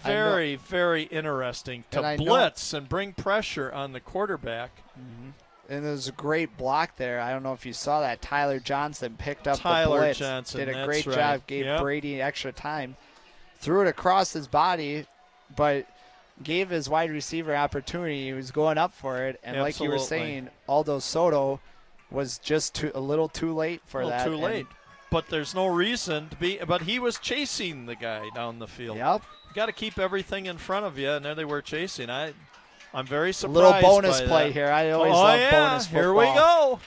Very, very interesting to blitz and bring pressure on the quarterback. Mm-hmm. And there's a great block there. I don't know if you saw that. Tyler Johnson picked up the blitz. Did a great job. Gave Brady extra time. Threw it across his body, but gave his wide receiver opportunity. He was going up for it. And like you were saying, Aldo Soto was just a little too late for that. Too late. But there's no reason to be. But he was chasing the guy down the field. Yep. You got to keep everything in front of you, and there they were chasing. I'm very surprised. Little bonus by play that. here. I always love bonus football. Here we go.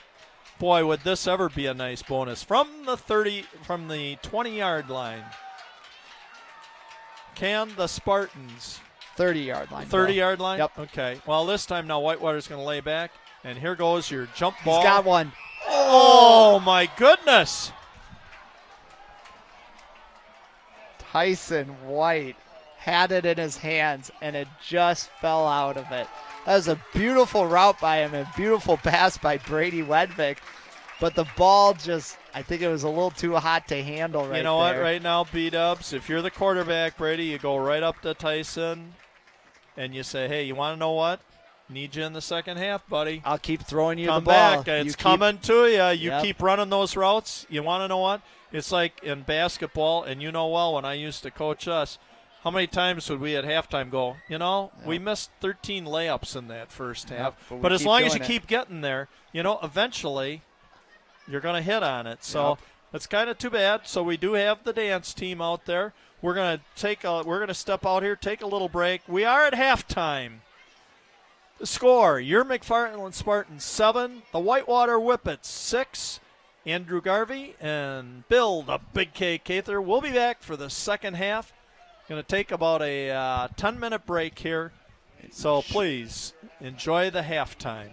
Boy, would this ever be a nice bonus from the 20-yard line. Can the Spartans 30-yard line? 30-yard line? Yep. Okay. Well, this time now Whitewater's going to lay back, and here goes your jump ball. He's got one. Oh my goodness. Tyson White had it in his hands, and it just fell out of it. That was a beautiful route by him, a beautiful pass by Brady Wedvik. But the ball I think it was a little too hot to handle right there. You know what, right now, B-Dubs, if you're the quarterback, Brady, you go right up to Tyson, and you say, hey, you want to know what? Need you in the second half, buddy. I'll keep throwing you the ball. Come back. It's coming to you. You keep running those routes. You want to know what? It's like in basketball, and you know well when I used to coach us, how many times would we at halftime go, we missed 13 layups in that first half. But as long as you keep getting there, eventually you're going to hit on it. So it's kind of too bad. So we do have the dance team out there. We're going to step out here, take a little break. We are at halftime. The score, your McFarland Spartans 7, the Whitewater Whippets 6. Andrew Garvey and Bill, the Big K Cather, will be back for the second half. Going to take about a 10-minute break here, so please enjoy the halftime.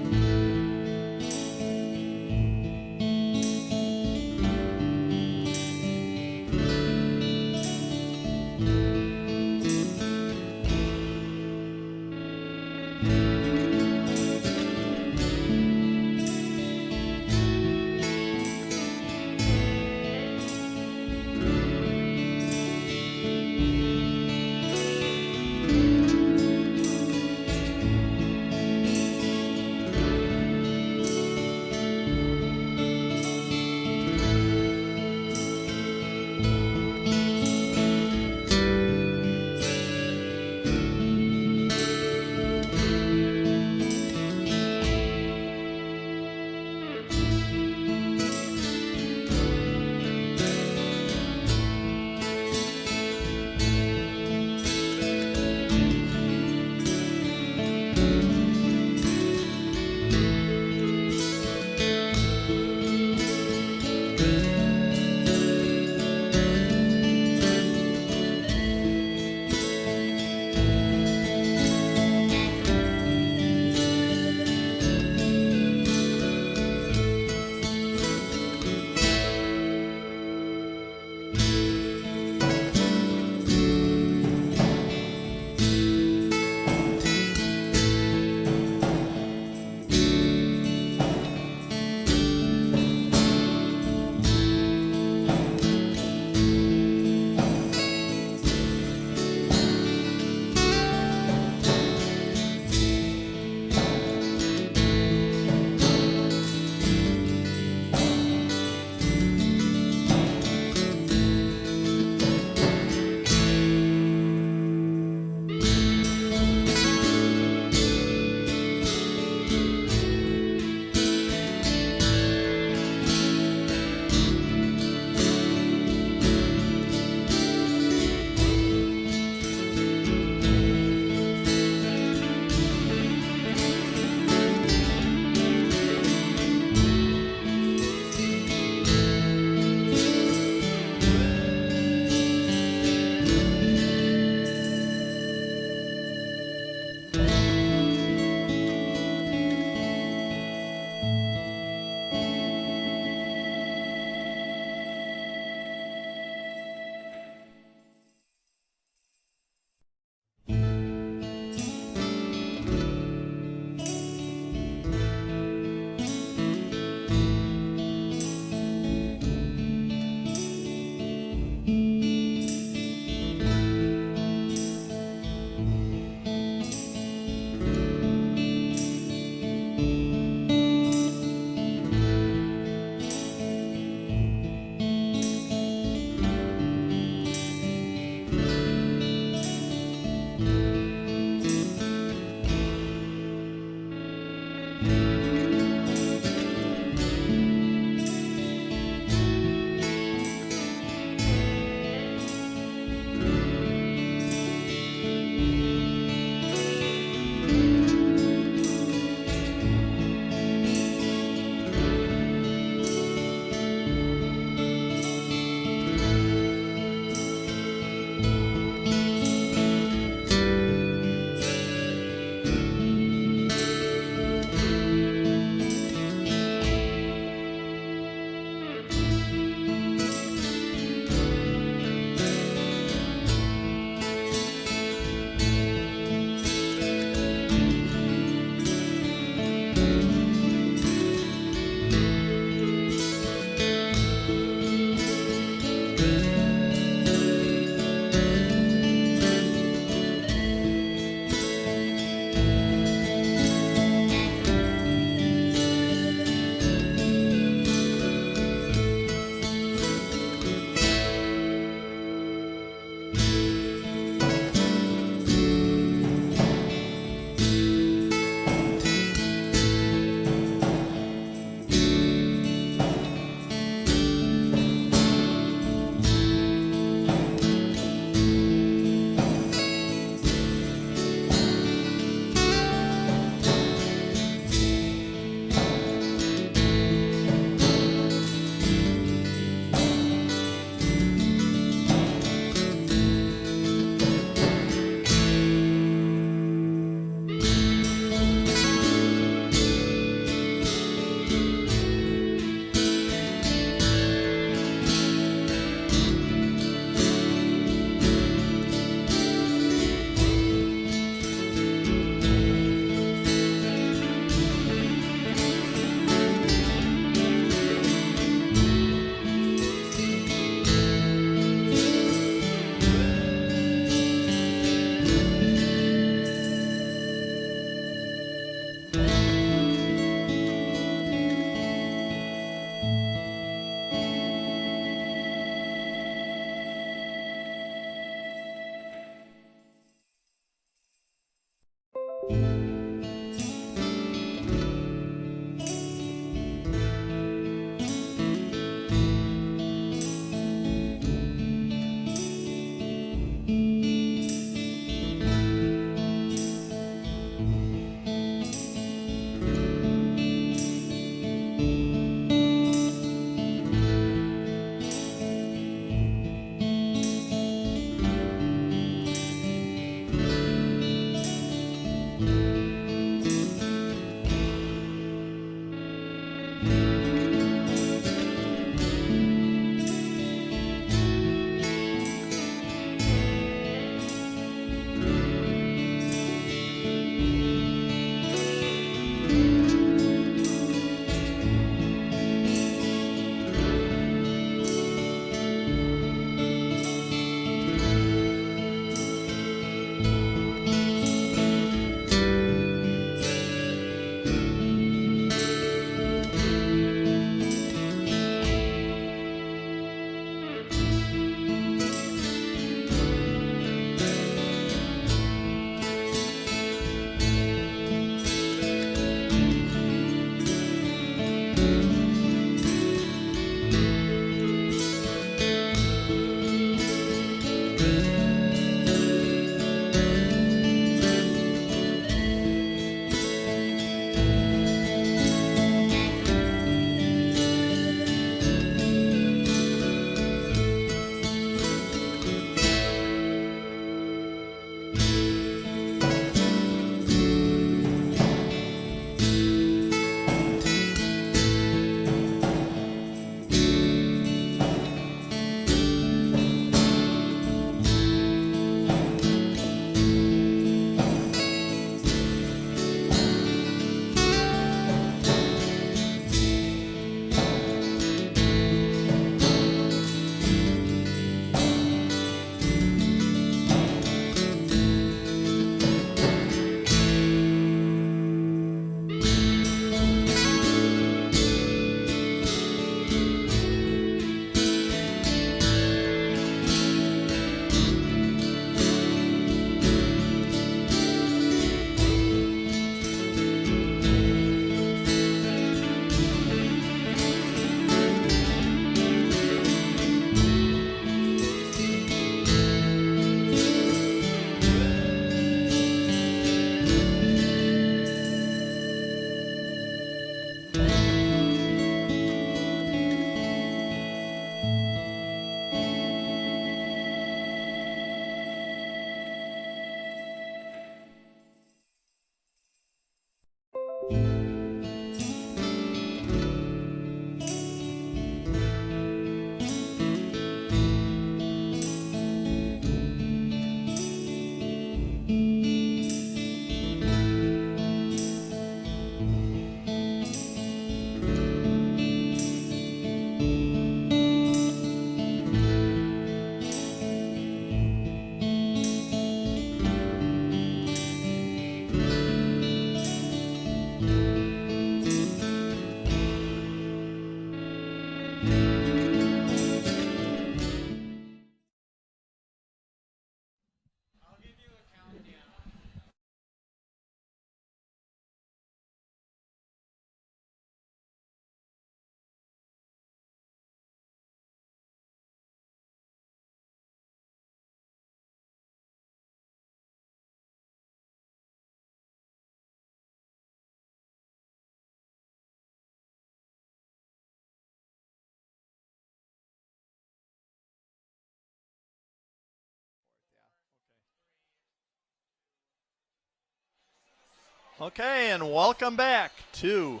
Okay, and welcome back to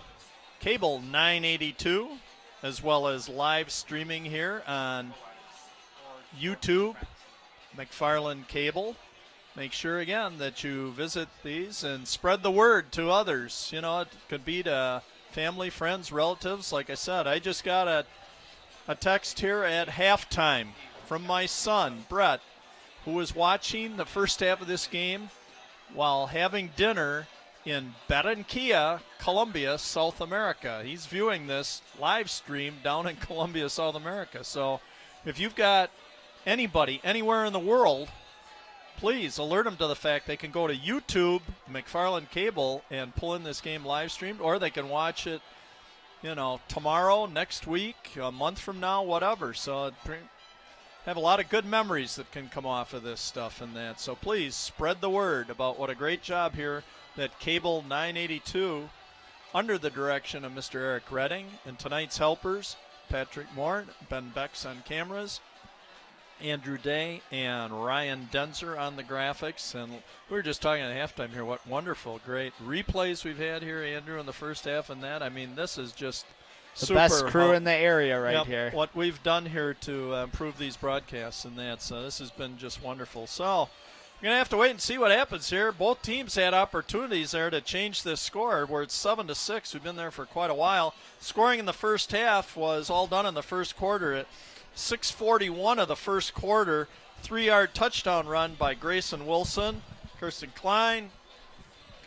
Cable 982, as well as live streaming here on YouTube, McFarland Cable. Make sure, again, that you visit these and spread the word to others. You know, it could be to family, friends, relatives. Like I said, I just got a text here at halftime from my son, Brett, who was watching the first half of this game while having dinner in Barranquilla, Colombia, South America. He's viewing this live stream down in Colombia, South America. So if you've got anybody anywhere in the world, please alert them to the fact they can go to YouTube, McFarland Cable, and pull in this game live streamed, or they can watch it, you know, tomorrow, next week, a month from now, whatever. So have a lot of good memories that can come off of this stuff and that. So please spread the word about what a great job here that Cable 982, under the direction of Mr. Eric Redding, and tonight's helpers, Patrick Moore, Ben Becks on cameras, Andrew Day and Ryan Denzer on the graphics. And we were just talking at halftime here, what wonderful, great replays we've had here, Andrew, in the first half and that. I mean, this is just the super best crew in the area right here. What we've done here to improve these broadcasts and that. So this has been just wonderful. So we're going to have to wait and see what happens here. Both teams had opportunities there to change this score where it's 7-6. We've been there for quite a while. Scoring in the first half was all done in the first quarter. At 6:41 of the first quarter, 3-yard touchdown run by Grayson Wilson. Kirsten Klein,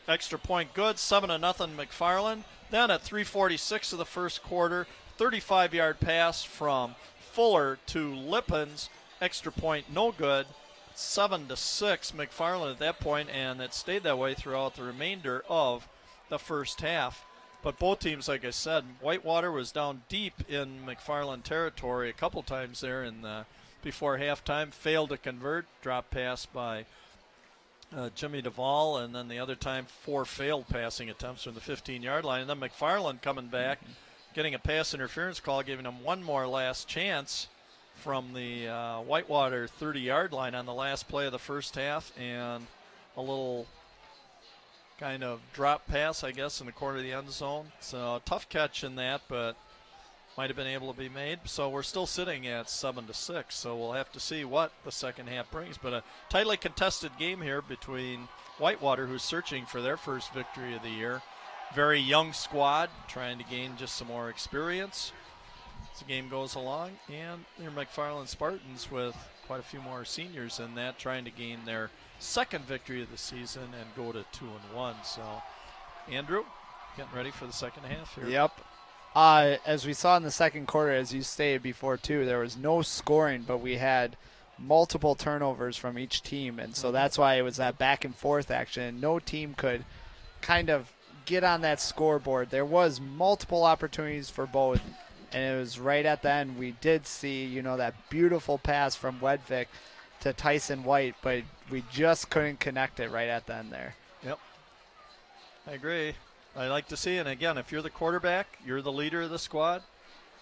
extra point good, 7-0 McFarland. Then at 3:46 of the first quarter, 35-yard pass from Fuller to Lippens, extra point no good. 7-6 McFarland at that point, and it stayed that way throughout the remainder of the first half. But both teams, like I said, Whitewater was down deep in McFarland territory a couple times there before halftime, failed to convert, drop pass by Jimmy Duvall, and then the other time 4 failed passing attempts from the 15-yard line. And then McFarland coming back, getting a pass interference call, giving them one more last chance from the Whitewater 30-yard line on the last play of the first half, and a little kind of drop pass, I guess, in the corner of the end zone. So tough catch in that, but might have been able to be made. So we're still sitting at 7-6, so we'll have to see what the second half brings. But a tightly contested game here between Whitewater, who's searching for their first victory of the year. Very young squad, trying to gain just some more experience as the game goes along, and your McFarland Spartans with quite a few more seniors in that, trying to gain their second victory of the season and go to 2-1. So, Andrew, getting ready for the second half here. Yep. As we saw in the second quarter, as you stated before too, there was no scoring, but we had multiple turnovers from each team, and so that's why it was that back and forth action. No team could kind of get on that scoreboard. There was multiple opportunities for both, and it was right at the end we did see, you know, that beautiful pass from Wedvik to Tyson White, but we just couldn't connect it right at the end there. Yep. I agree. I like to see, and again, if you're the quarterback, you're the leader of the squad.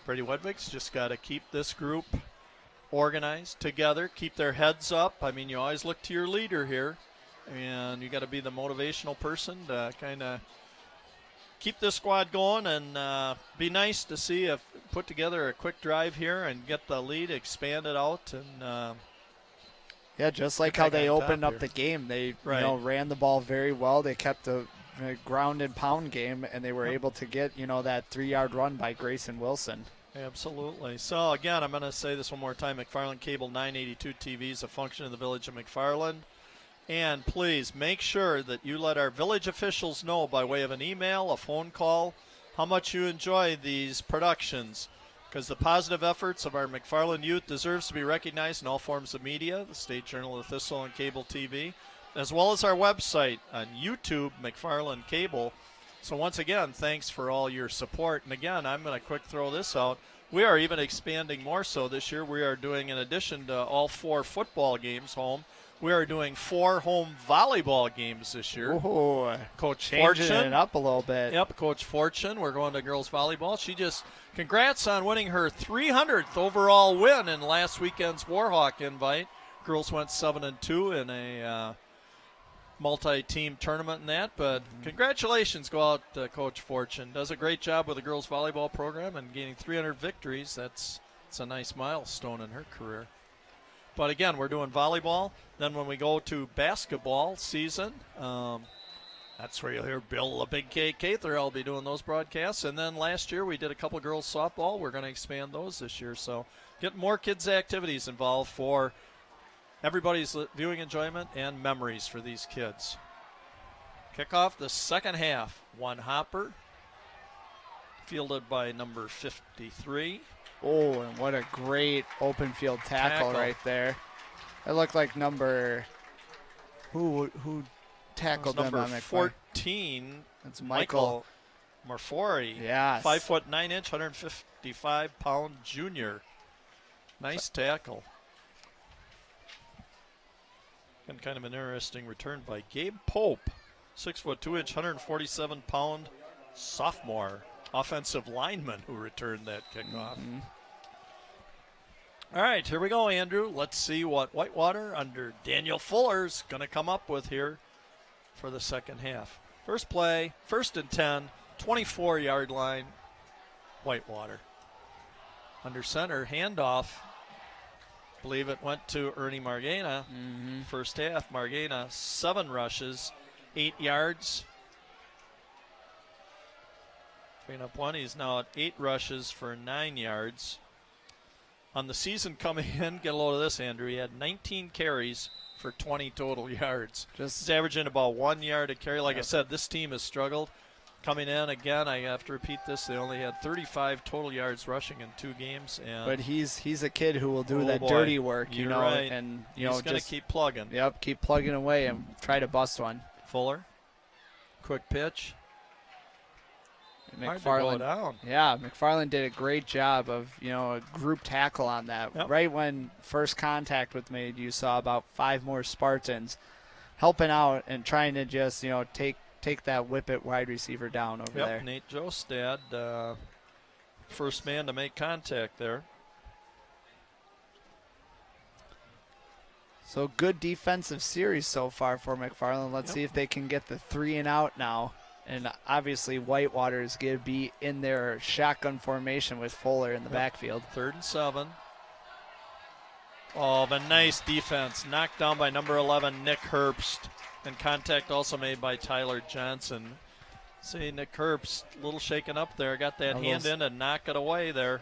Brady Wedvik's just got to keep this group organized, together, keep their heads up. I mean, you always look to your leader here, and you got to be the motivational person to kind of keep this squad going, and be nice to see if put together a quick drive here and get the lead, expand it out, and yeah, just like how they opened up the game. They ran the ball very well. They kept the ground and pound game, and they were able to get, you know, that 3-yard run by Grayson Wilson. Absolutely. So, again, I'm going to say this one more time. McFarland Cable 982 TV is a function of the Village of McFarland. And please make sure that you let our village officials know by way of an email, a phone call, how much you enjoy these productions. Because the positive efforts of our McFarland youth deserves to be recognized in all forms of media, the State Journal, the Thistle, and cable TV, as well as our website on YouTube, McFarland Cable. So once again, thanks for all your support. And again, I'm going to quick throw this out. We are even expanding more so this year. We are doing, in addition to all 4 football games home, we are doing 4 home volleyball games this year. Ooh, Coach changing Fortune it up a little bit. Yep, Coach Fortune. We're going to girls volleyball. She just, congrats on winning her 300th overall win in last weekend's Warhawk invite. Girls went 7-2 in a multi-team tournament and that, but congratulations go out to Coach Fortune. Does a great job with the girls volleyball program and gaining 300 victories. That's a nice milestone in her career. But again, we're doing volleyball. Then when we go to basketball season, that's where you'll hear Bill, the Big K Cather. I'll be doing those broadcasts. And then last year we did a couple girls softball. We're going to expand those this year. So get more kids' activities involved for everybody's viewing enjoyment and memories for these kids. Kick off the second half. One hopper, fielded by number 53. Oh, and what a great open field tackle right there. It looked like number who tackled them number on McFarland? 14. That's Michael Marfori. Yes. 5'9", 155-pound junior. Nice tackle. And kind of an interesting return by Gabe Pope, 6'2", 147-pound sophomore offensive lineman who returned that kickoff. All right, here we go, Andrew. Let's see what Whitewater under Daniel Fuller's going to come up with here for the second half. First play, 1st and 10, 24-yard line, Whitewater. Under center, handoff. Believe it went to Ernie Margena. First half, Margena, 7 rushes, 8 yards. Bringing up one, he's now at 8 rushes for 9 yards. On the season coming in, get a load of this, Andrew, he had 19 carries for 20 total yards. He's averaging about 1 yard a carry. Like I said, this team has struggled. Coming in, again, I have to repeat this, they only had 35 total yards rushing in 2 games. But he's a kid who will do that dirty work, you know. Right. And he's going to keep plugging. Yep, keep plugging away and try to bust one. Fuller, quick pitch. McFarland, hard to go down. Yeah, McFarland did a great job of, a group tackle on that. Yep. Right when first contact was made, you saw about 5 more Spartans helping out and trying to just, take that whippet wide receiver down over there. Nate Jostad, first man to make contact there. So good defensive series so far for McFarland. Let's see if they can get the 3 and out now. And obviously Whitewater is going to be in their shotgun formation with Fuller in the backfield. 3rd and 7. Oh, the nice defense. Knocked down by number 11, Nick Herbst. And contact also made by Tyler Johnson. See, Nick Herbst a little shaken up there. Got that hand in and knock it away there.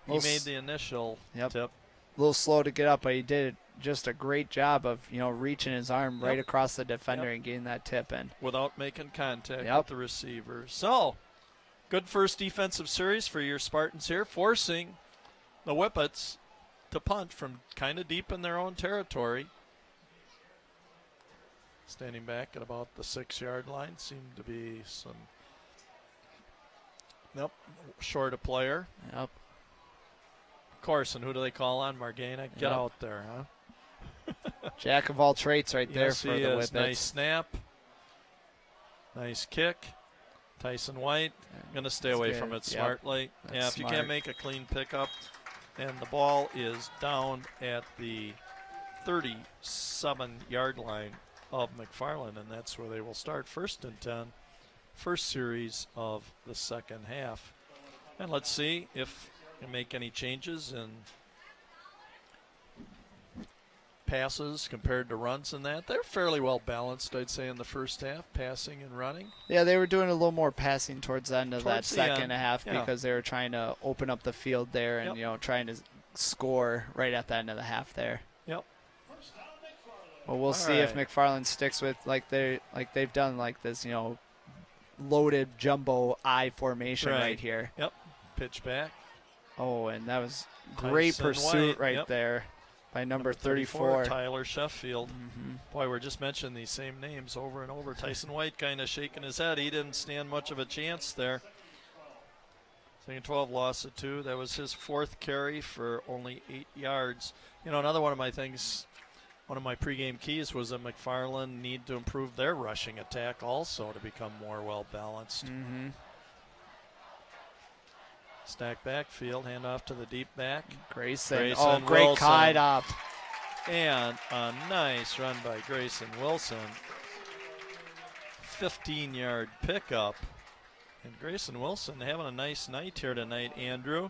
He made the initial tip. A little slow to get up, but he did just a great job of, reaching his arm right across the defender and getting that tip in. Without making contact with the receiver. So, good first defensive series for your Spartans here, forcing the Whippets to punt from kind of deep in their own territory. Standing back at about the 6-yard line. Seemed to be some... short a player. Yep. Of course, and who do they call on? Margena? Get out there, huh? Jack of all traits right there for the Whippets. Nice snap. Nice kick. Tyson White going to stay away from it smartly. That's if you can't make a clean pickup, and the ball is down at the 37-yard line of McFarland, and that's where they will start. 1st and 10, first series of the second half. And let's see if you make any changes in passes compared to runs in that. They're fairly well balanced, I'd say, in the first half, passing and running. Yeah, they were doing a little more passing towards the end of that second half Yeah. because they were trying to open up the field there and, trying to score right at the end of the half there. Yep. Well, we'll see if McFarland sticks with like they've done this, loaded jumbo I formation right here. Yep. Pitch back. Oh, and that was great pursuit there by number 34. Tyler Sheffield. Boy, we're just mentioning these same names over and over. Tyson White kind of shaking his head. He didn't stand much of a chance there. Second 12, loss of 2. That was his 4th carry for only 8 yards. Another one of my things, one of my pregame keys was that McFarland need to improve their rushing attack also to become more well-balanced. Stack backfield, hand off to the deep back. Grayson great kite up. And a nice run by Grayson Wilson. 15-yard pickup. And Grayson Wilson having a nice night here tonight, Andrew.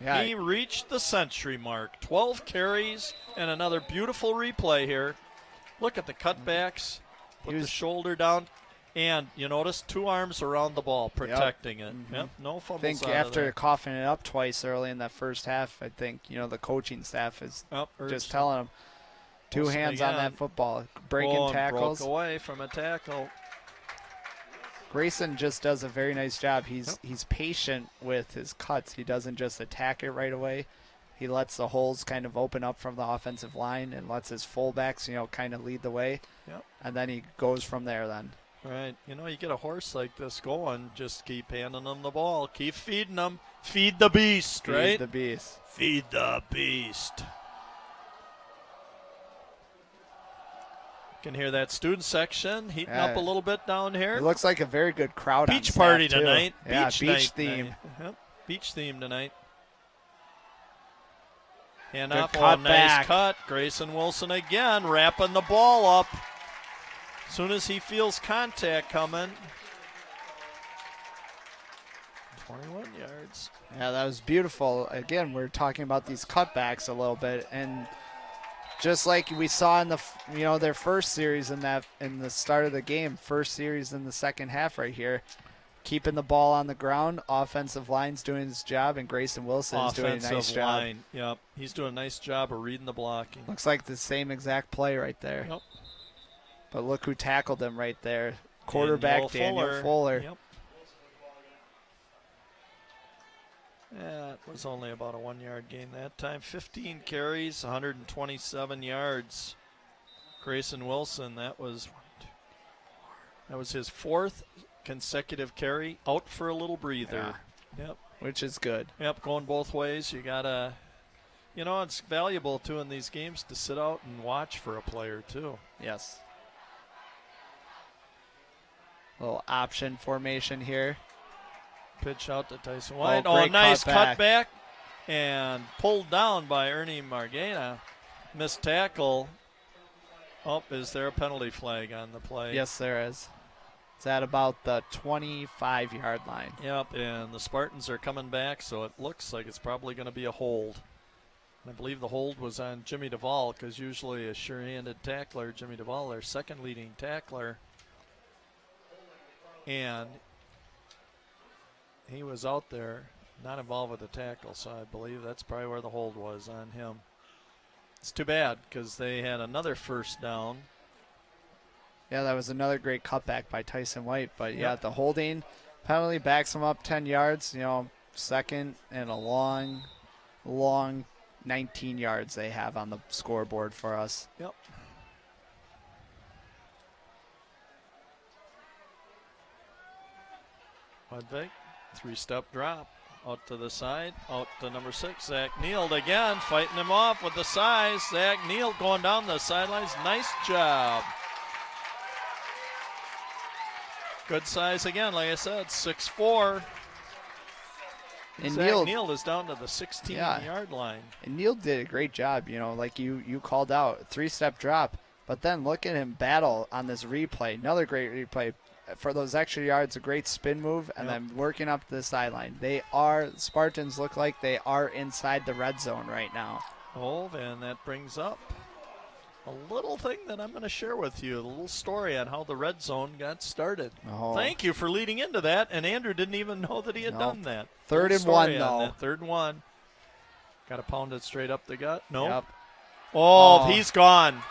Yeah. He reached the century mark. 12 carries and another beautiful replay here. Look at the cutbacks. Put the shoulder down. And you notice 2 arms around the ball protecting it. Yep, no fumbles. I think after coughing it up twice early in that first half, I think, the coaching staff is just telling him 2 hands on that football, breaking tackles. Broke away from a tackle. Grayson just does a very nice job. He's patient with his cuts. He doesn't just attack it right away. He lets the holes kind of open up from the offensive line and lets his fullbacks, kind of lead the way. Yep. And then he goes from there then. Right. You get a horse like this going, just keep handing them the ball. Keep feeding them. Feed the beast, right? Feed the beast. Feed the beast. You can hear that student section heating up a little bit down here. It looks like a very good crowd on Beach party staff, too. tonight. Yeah, beach theme. Night. Yep. Beach theme tonight. Hand Good off. cut Nice back. cut. Grayson Wilson again wrapping the ball up. As soon as he feels contact coming. 21 yards. Yeah, that was beautiful. Again, we're talking about these cutbacks a little bit, and just like we saw in the their first series in the start of the game, first series in the second half right here, keeping the ball on the ground, offensive line's doing his job, and Grayson Wilson is doing a nice Offensive job. line. Yep, he's doing a nice job of reading the blocking. Looks like the same exact play right there. Yep. But look who tackled him right there. Quarterback Daniel Fuller. Yep. Yeah, it was only about a 1-yard gain that time. 15 carries, 127 yards. Grayson Wilson, that was his 4th consecutive carry. Out for a little breather. Yeah. Yep. Which is good. Yep, going both ways. You gotta, it's valuable too in these games to sit out and watch for a player too. Yes. Little option formation here. Pitch out to Tyson White. Great Nice cutback. cutback. And pulled down by Ernie Margena. Missed tackle. Is there a penalty flag on the play? Yes, there is. It's at about the 25-yard line. Yep, and the Spartans are coming back, so it looks like it's probably going to be a hold. And I believe the hold was on Jimmy Duvall, because usually a sure-handed tackler, Jimmy Duvall, their second leading tackler. And he was out there, not involved with the tackle, so I believe that's probably where the hold was on him. It's too bad, because they had another first down. Yeah, that was another great cutback by Tyson White. But, yeah, the holding penalty backs him up 10 yards. Second and a long 19 yards they have on the scoreboard for us. Yep. Ludwig, 3-step drop. Out to the side, out to number 6, Zach Neal again, fighting him off with the size. Zach Neal going down the sidelines. Nice job. Good size again, like I said, 6'4". And Zach Neal is down to the 16-yard line. And Neal did a great job, like you called out, 3-step drop. But then look at him battle on this replay. Another great replay. For those extra yards, a great spin move, and then working up the sideline. Spartans look like they are inside the red zone right now. And that brings up a little thing that I'm going to share with you, a little story on how the red zone got started. Thank you for leading into that, and Andrew didn't even know that he had done that. 3rd and 1, though. 3rd and 1. Got to pound it straight up the gut. Nope. Yep. He's gone.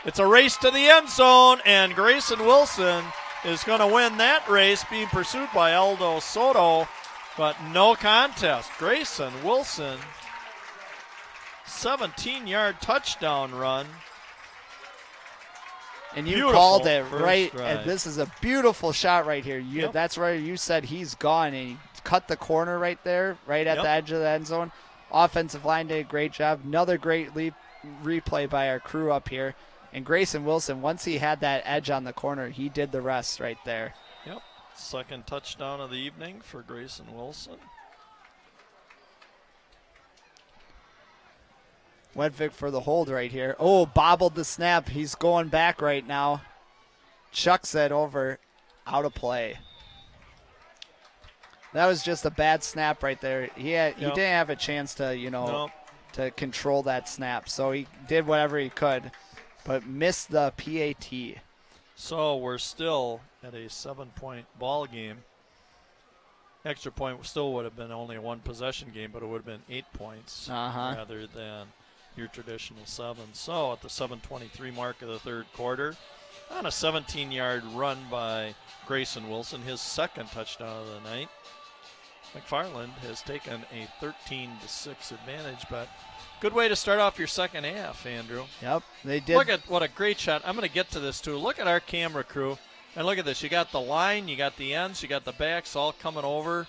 It's a race to the end zone, and Grayson Wilson is going to win that race, being pursued by Aldo Soto, but no contest. Grayson Wilson, 17-yard touchdown run. And you Beautiful called it first right, drive. and this is a beautiful shot right here. That's where you said he's gone, and he cut the corner right there, right at the edge of the end zone. Offensive line did a great job. Another great replay by our crew up here. And Grayson Wilson, once he had that edge on the corner, he did the rest right there. Yep. Second touchdown of the evening for Grayson Wilson. Wedvik for the hold right here. Bobbled the snap. He's going back right now. Chucks it over out of play. That was just a bad snap right there. He didn't have a chance to, to control that snap. So he did whatever he could, but missed the PAT. So we're still at a 7-point ball game. Extra point still would have been only a 1-possession game, but it would have been 8 points rather than your traditional 7. So at the 7:23 mark of the third quarter, on a 17-yard run by Grayson Wilson, his second touchdown of the night, McFarland has taken a 13-6 advantage, but good way to start off your second half, Andrew. Yep, they did. Look at what a great shot. I'm going to get to this, too. Look at our camera crew. And look at this. You got the line, you got the ends, you got the backs all coming over.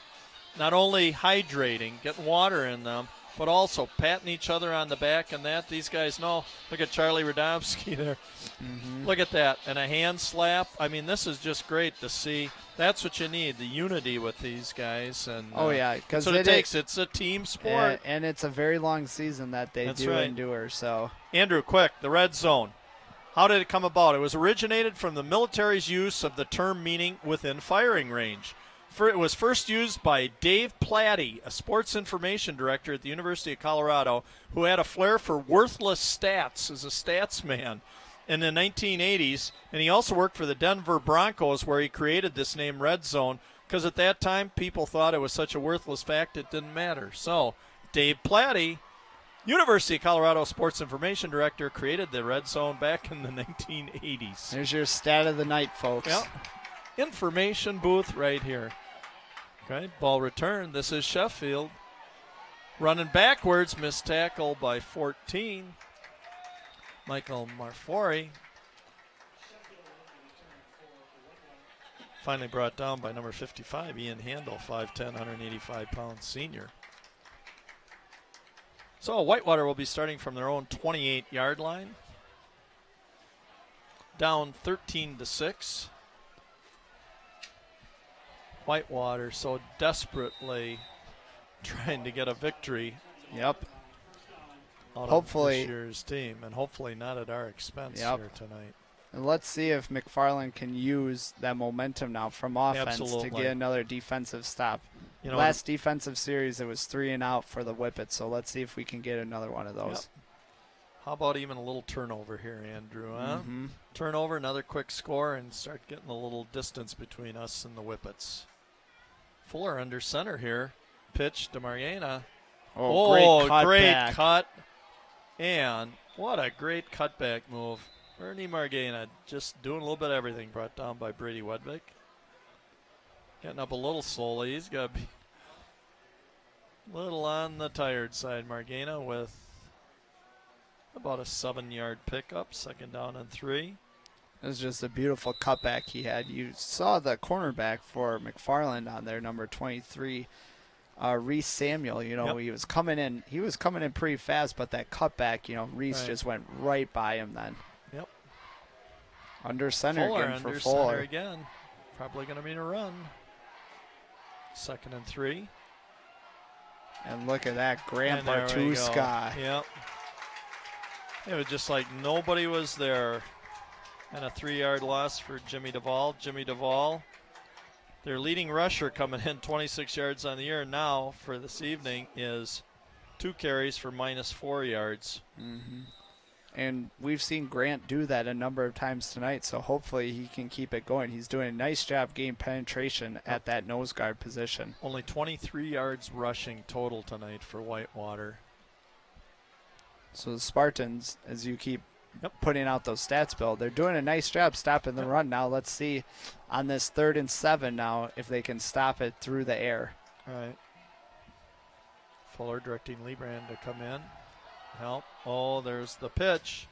Not only hydrating, getting water in them, but also patting each other on the back and that. These guys know. Look at Charlie Radomski there. Mm-hmm. Look at that. And a hand slap. I mean, this is just great to see. That's what you need, the unity with these guys. And because it takes. It's a team sport. And it's a very long season that they endure. So, Andrew, quick, the red zone. How did it come about? It was originated from the military's use of the term meaning within firing range. It was first used by Dave Platty, a sports information director at the University of Colorado, who had a flair for worthless stats as a stats man in the 1980s. And he also worked for the Denver Broncos, where he created this name Red Zone, because at that time people thought it was such a worthless fact it didn't matter. So Dave Platty, University of Colorado sports information director, created the Red Zone back in the 1980s. There's your stat of the night, folks. Yep. Information booth right here. Okay, ball return. This is Sheffield. Running backwards, missed tackle by 14. Michael Marfori. Finally brought down by number 55, Ian Handel, 5'10", 185-pound senior. So Whitewater will be starting from their own 28-yard line. Down 13-6. Whitewater so desperately trying to get a victory. Yep. Hopefully this year's team, and hopefully not at our expense here tonight. And let's see if McFarland can use that momentum now from offense Absolutely. to get another defensive stop. Last defensive series, it was 3 and out for the Whippets, so let's see if we can get another one of those. Yep. How about even a little turnover here, Andrew? Huh? Mm-hmm. Turnover, another quick score, and start getting a little distance between us and the Whippets. Fuller under center here. Pitch to Mariana. Great cut. And what a great cutback move. Ernie Margana just doing a little bit of everything, brought down by Brady Wedvik. Getting up a little slowly. He's got to be a little on the tired side. Margana with about a 7-yard pickup, second down and 3. It was just a beautiful cutback he had. You saw the cornerback for McFarland on there, number 23, Reese Samuel. He was coming in. He was coming in pretty fast, but that cutback, Reese just went right by him then. Yep. Under center again for under Fuller. Center again. Probably going to be a run. Second and 3. And look at that, Grant Bartuska. Yep. It was just like nobody was there. And a 3-yard loss for Jimmy Duvall. Jimmy Duvall, their leading rusher, coming in 26 yards on the year now for this evening, is 2 carries for -4 yards. Mm-hmm. And we've seen Grant do that a number of times tonight, so hopefully he can keep it going. He's doing a nice job getting penetration at that nose guard position. Only 23 yards rushing total tonight for Whitewater. So the Spartans, as you keep putting out those stats, Bill, they're doing a nice job stopping the run. Now let's see on this 3rd and 7 now if they can stop it through the air. All right. Fuller directing Lebrand to come in. Help. Oh, there's the pitch.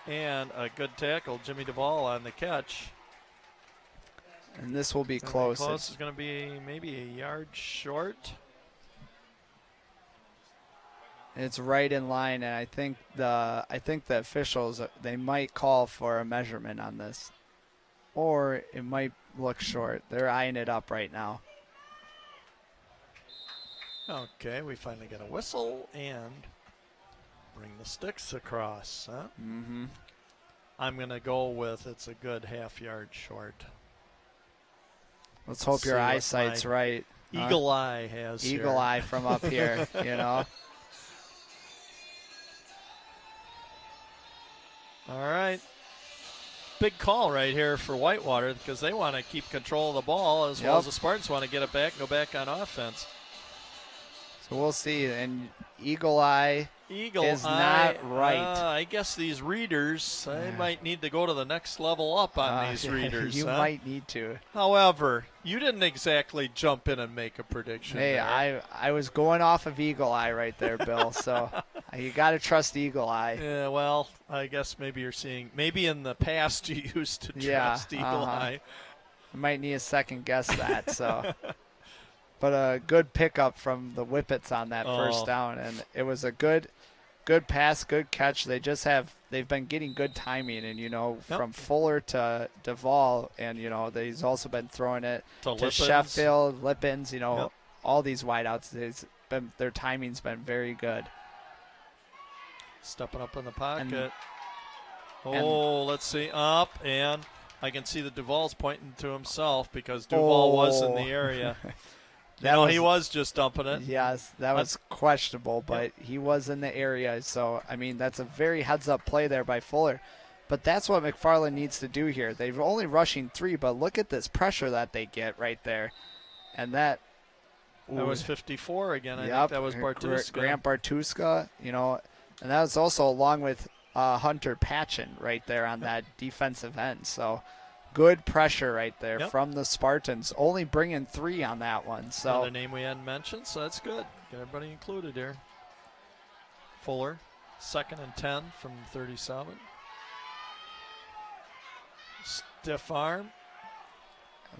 And a good tackle. Jimmy Duvall on the catch. And this will be close. It's going to be maybe a yard short. It's right in line, and I think the officials, they might call for a measurement on this, or it might look short. They're eyeing it up right now. Okay, we finally get a whistle and bring the sticks across. Huh? Mm-hmm. I'm going to go with it's a good half yard short. Let's hope your see what eyesight's my right. Eagle eye has Eagle here. eye from up here, you know. All right. Big call right here for Whitewater because they want to keep control of the ball as well as the Spartans want to get it back and go back on offense. So we'll see. And Eagle eye is not right. I guess these readers, I might need to go to the next level up on these readers. You might need to. However, you didn't exactly jump in and make a prediction. Hey, there. I was going off of Eagle eye right there, Bill. So you got to trust Eagle eye. Yeah, well, I guess maybe you're seeing, maybe in the past you used to trust Eagle eye. I might need a second guess that. So. But a good pickup from the Whippets on that first down, and it was a good pass, good catch. They've been getting good timing, and from Fuller to Duvall, and he's also been throwing it to Sheffield, Lippens, all these wideouts. Their timing's been very good. Stepping up in the pocket. Let's see, up, and I can see that Duvall's pointing to himself because Duvall was in the area. He was just dumping it. Yes, that was questionable, but he was in the area. So, that's a very heads-up play there by Fuller. But that's what McFarland needs to do here. They're only rushing 3, but look at this pressure that they get right there. And that was 54 again. I think that was Bartuska. Grant Bartuska, and that was also along with Hunter Patchen right there on that defensive end. So, good pressure right there from the Spartans. Only bringing 3 on that one. So another name we hadn't mentioned, so that's good. Get everybody included here. Fuller, 2nd and 10 from 37. Stiff arm.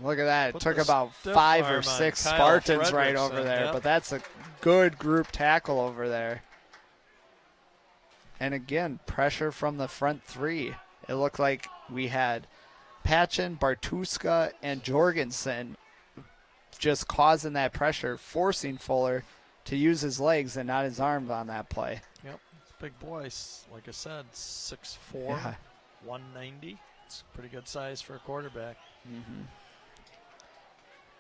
Look at that. It took about 5 or 6 Spartans right over there, but that's a good group tackle over there. And again, pressure from the front 3. It looked like we had Patchen, Bartuska, and Jorgensen just causing that pressure, forcing Fuller to use his legs and not his arms on that play. Yep, big boy. Like I said, 6'4", 190. It's pretty good size for a quarterback. Mm-hmm.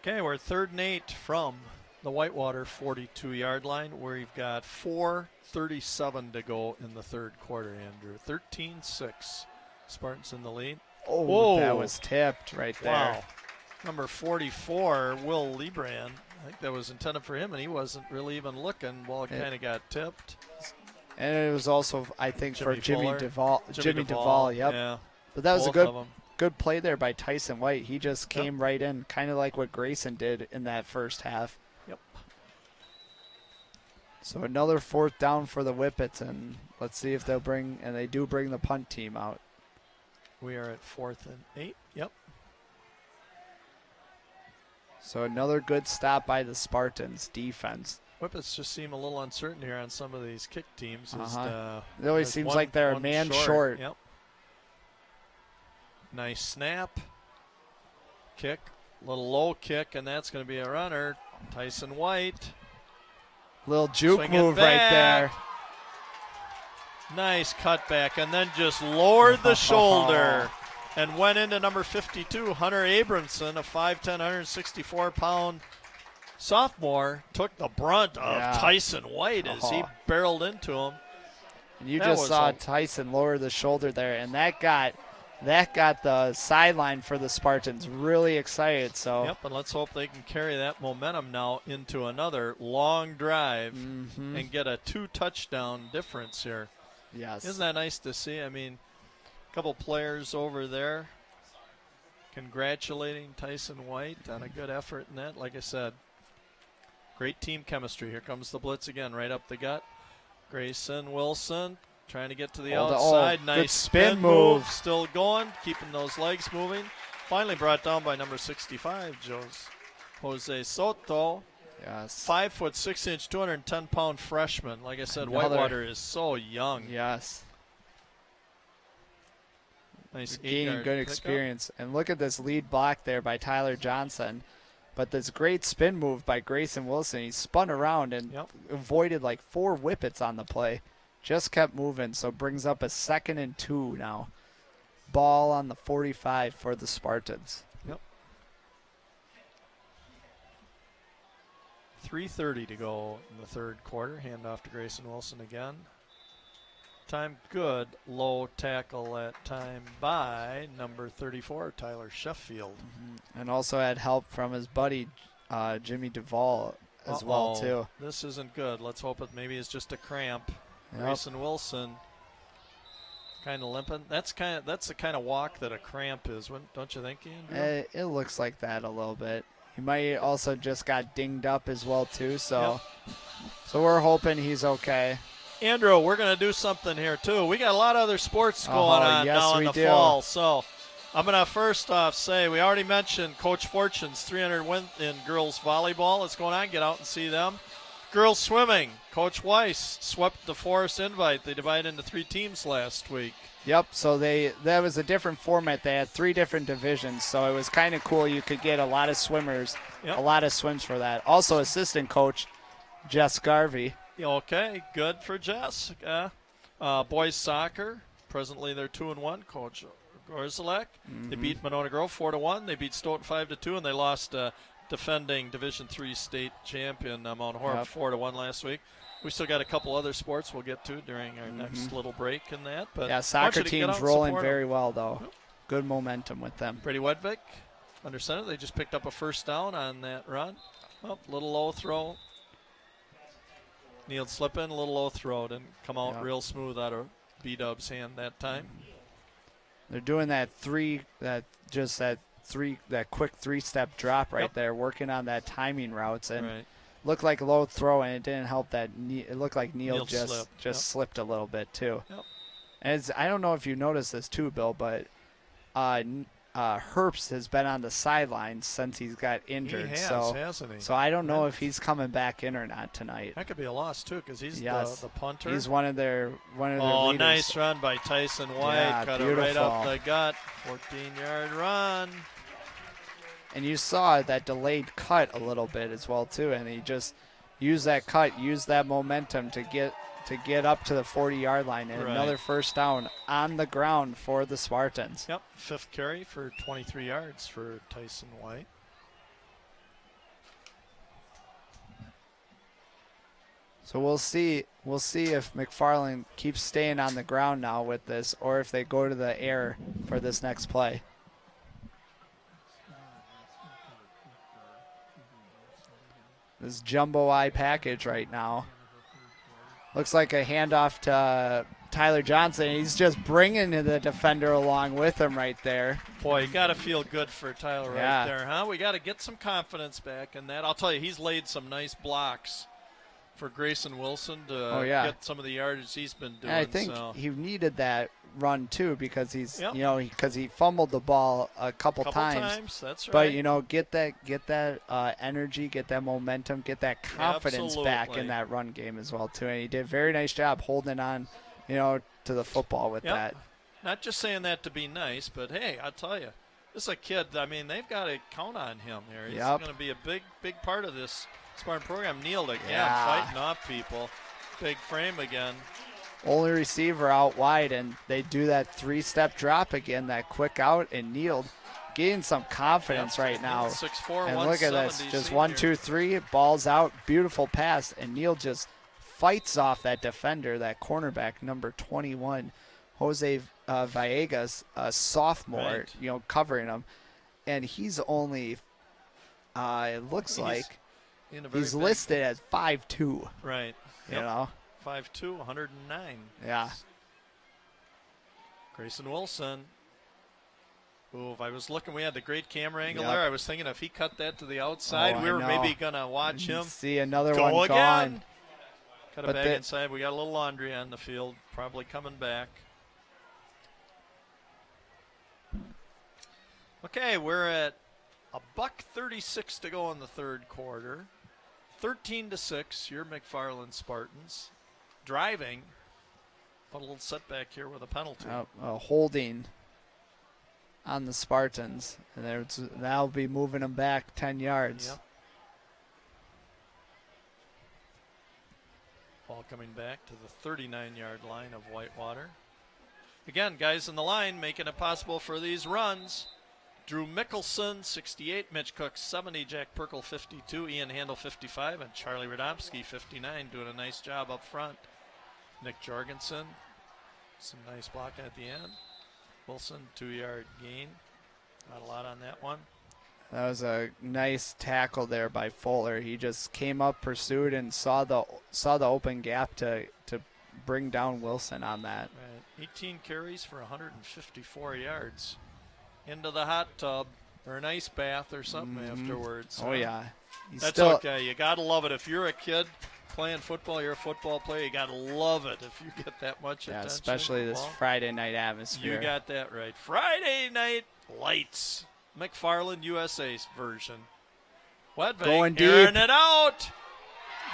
Okay, we're 3rd and 8 from the Whitewater 42-yard line, where you've got 4:37 to go in the third quarter, Andrew. 13-6. Spartans in the lead. Oh, whoa. That was tipped right there. Wow. Number 44, Will Liebrand. I think that was intended for him, and he wasn't really even looking. Well, it kind of got tipped. And it was also, I think, for Jimmy Duvall. Jimmy Duvall, yep. Yeah. But that was a good play there by Tyson White. He just came right in, kind of like what Grayson did in that first half. Yep. So another 4th down for the Whippets, and let's see if they'll bring, and they do bring the punt team out. We are at 4th and 8. Yep. So another good stop by the Spartans defense. Whippets just seem a little uncertain here on some of these kick teams. It always seems like they're a man short. Yep. Nice snap. Kick. Little low kick, and that's going to be a runner. Tyson White. Little juke move right there. Nice cutback, and then just lowered the shoulder and went into number 52, Hunter Abramson, a 5'10", 164-pound sophomore, took the brunt of Tyson White as he barreled into him. And you just saw Tyson lower the shoulder there, and that got the sideline for the Spartans really excited. So yep, and let's hope they can carry that momentum now into another long drive and get a 2-touchdown difference here. Yes. Isn't that nice to see? I mean, a couple players over there congratulating Tyson White on a good effort in that. Like I said, great team chemistry. Here comes the blitz again, right up the gut. Grayson Wilson trying to get to the outside. Nice spin move. Still going, keeping those legs moving. Finally brought down by number 65, Jose Soto. Yes. 5'6", 210-pound freshman. Like I said, Whitewater is so young. Yes. Nice gaining good experience. And look at this lead block there by Tyler Johnson. But this great spin move by Grayson Wilson. He spun around and avoided like 4 Whippets on the play. Just kept moving, so brings up a 2nd and 2 now. Ball on the 45 for the Spartans. Yep. 3:30 to go in the third quarter. Hand off to Grayson Wilson again. Time good. Low tackle that time by number 34, Tyler Sheffield. And also had help from his buddy, Jimmy Duvall, as well, too. This isn't good. Let's hope it maybe is just a cramp. Yep. Grayson Wilson kind of limping. That's the kind of walk that a cramp is, don't you think, Andrew? It looks like that a little bit. He might also just got dinged up as well, too. So we're hoping he's okay. Andrew, we're going to do something here, too. We got a lot of other sports going on now in the fall. So I'm going to first off say we already mentioned Coach Fortune's 300 win in girls volleyball. It's going on. Get out and see them. Girls swimming. Coach Weiss swept the Forest Invite. They divided into 3 teams last week. Yep, so that was a different format. They had 3 different divisions, so it was kind of cool. You could get a lot of swimmers, a lot of swims for that. Also, assistant coach Jess Garvey. Okay, good for Jess. Boys soccer, presently they're 2-1. Coach Gorzalek. They beat Monona Grove 4-1. They beat Stoughton 5-2, and they lost defending Division III state champion Mount Horeb 4-1 last week. We still got a couple other sports we'll get to during our next little break in that. But yeah, soccer team's rolling very well, though. Yep. Good momentum with them. Brady Wedvik, under center. They just picked up a first down on that run. Little low throw. Neil slipping, a little low throw. Didn't come out real smooth out of B-Dub's hand that time. They're doing that quick 3-step drop right there, working on that timing routes. And looked like a low throw, and it didn't help that. It looked like Neil just slipped a little bit, too. Yep. And I don't know if you noticed this, too, Bill, but Herbst has been on the sidelines since he's got injured. He has, hasn't he? So I don't know if he's coming back in or not tonight. That could be a loss, too, because he's the punter. He's one of their leaders. Nice run by Tyson White. Yeah, cut beautiful. It right up the gut. 14-yard run. And you saw that delayed cut a little bit as well, too, and he just used that cut, used that momentum to get up to the 40-yard line, and another first down on the ground for the Spartans. Yep, 5th carry for 23 yards for Tyson White. So we'll see if McFarland keeps staying on the ground now with this, or if they go to the air for this next play. This jumbo eye package right now. Looks like a handoff to Tyler Johnson. He's just bringing the defender along with him right there. Boy, you got to feel good for Tyler right there, huh? We got to get some confidence back in that. I'll tell you, he's laid some nice blocks for Grayson Wilson to get some of the yardage he's been doing. And I think he needed that run too, because because he fumbled the ball a couple times. That's right. But get that energy, get that momentum, get that confidence back in that run game as well too. And he did a very nice job holding on, to the football with that. Not just saying that to be nice, but hey, I'll tell you, this is a kid. I mean, they've got to count on him here. He's going to be a big part of this Spartan program. Neil again, fighting off people, big frame again. Only receiver out wide, and they do that 3-step drop again, that quick out, and Neil getting some confidence right now. 6'4", and look at this, just 1, 2, 3, balls out, beautiful pass, and Neil just fights off that defender, that cornerback, number 21, Jose Villegas, a sophomore, covering him, and he's only, it looks like, he's listed as 5'2". Right. You know. 5'2", 109. Yeah. Grayson Wilson. Ooh, if I was looking, we had the great camera angle there. I was thinking if he cut that to the outside, we were maybe going to watch him. See another one again. Gone. Cut it back inside. We got a little laundry on the field, probably coming back. Okay, we're at $1:36 to go in the third quarter. 13-6, your McFarland Spartans. Driving, but a little setback here with a penalty. Holding on the Spartans, and that'll be moving them back 10 yards. Yep. Ball coming back to the 39-yard line of Whitewater. Again, guys in the line making it possible for these runs. Drew Mickelson, 68. Mitch Cook, 70. Jack Perkle, 52. Ian Handel, 55. And Charlie Radomski, 59, doing a nice job up front. Nick Jorgensen, some nice block at the end. Wilson, 2-yard gain. Not a lot on that one. That was a nice tackle there by Fuller. He just came up, pursued, and saw the open gap to bring down Wilson on that. Right. 18 carries for 154 yards. Into the hot tub or an ice bath or something afterwards. Oh, yeah. That's okay. You got to love it. If you're a kid playing football, you're a football player, you got to love it if you get that much attention. Especially this Friday night atmosphere. You got that right. Friday Night Lights. McFarland USA's version. Wedvig going deep. airing it out.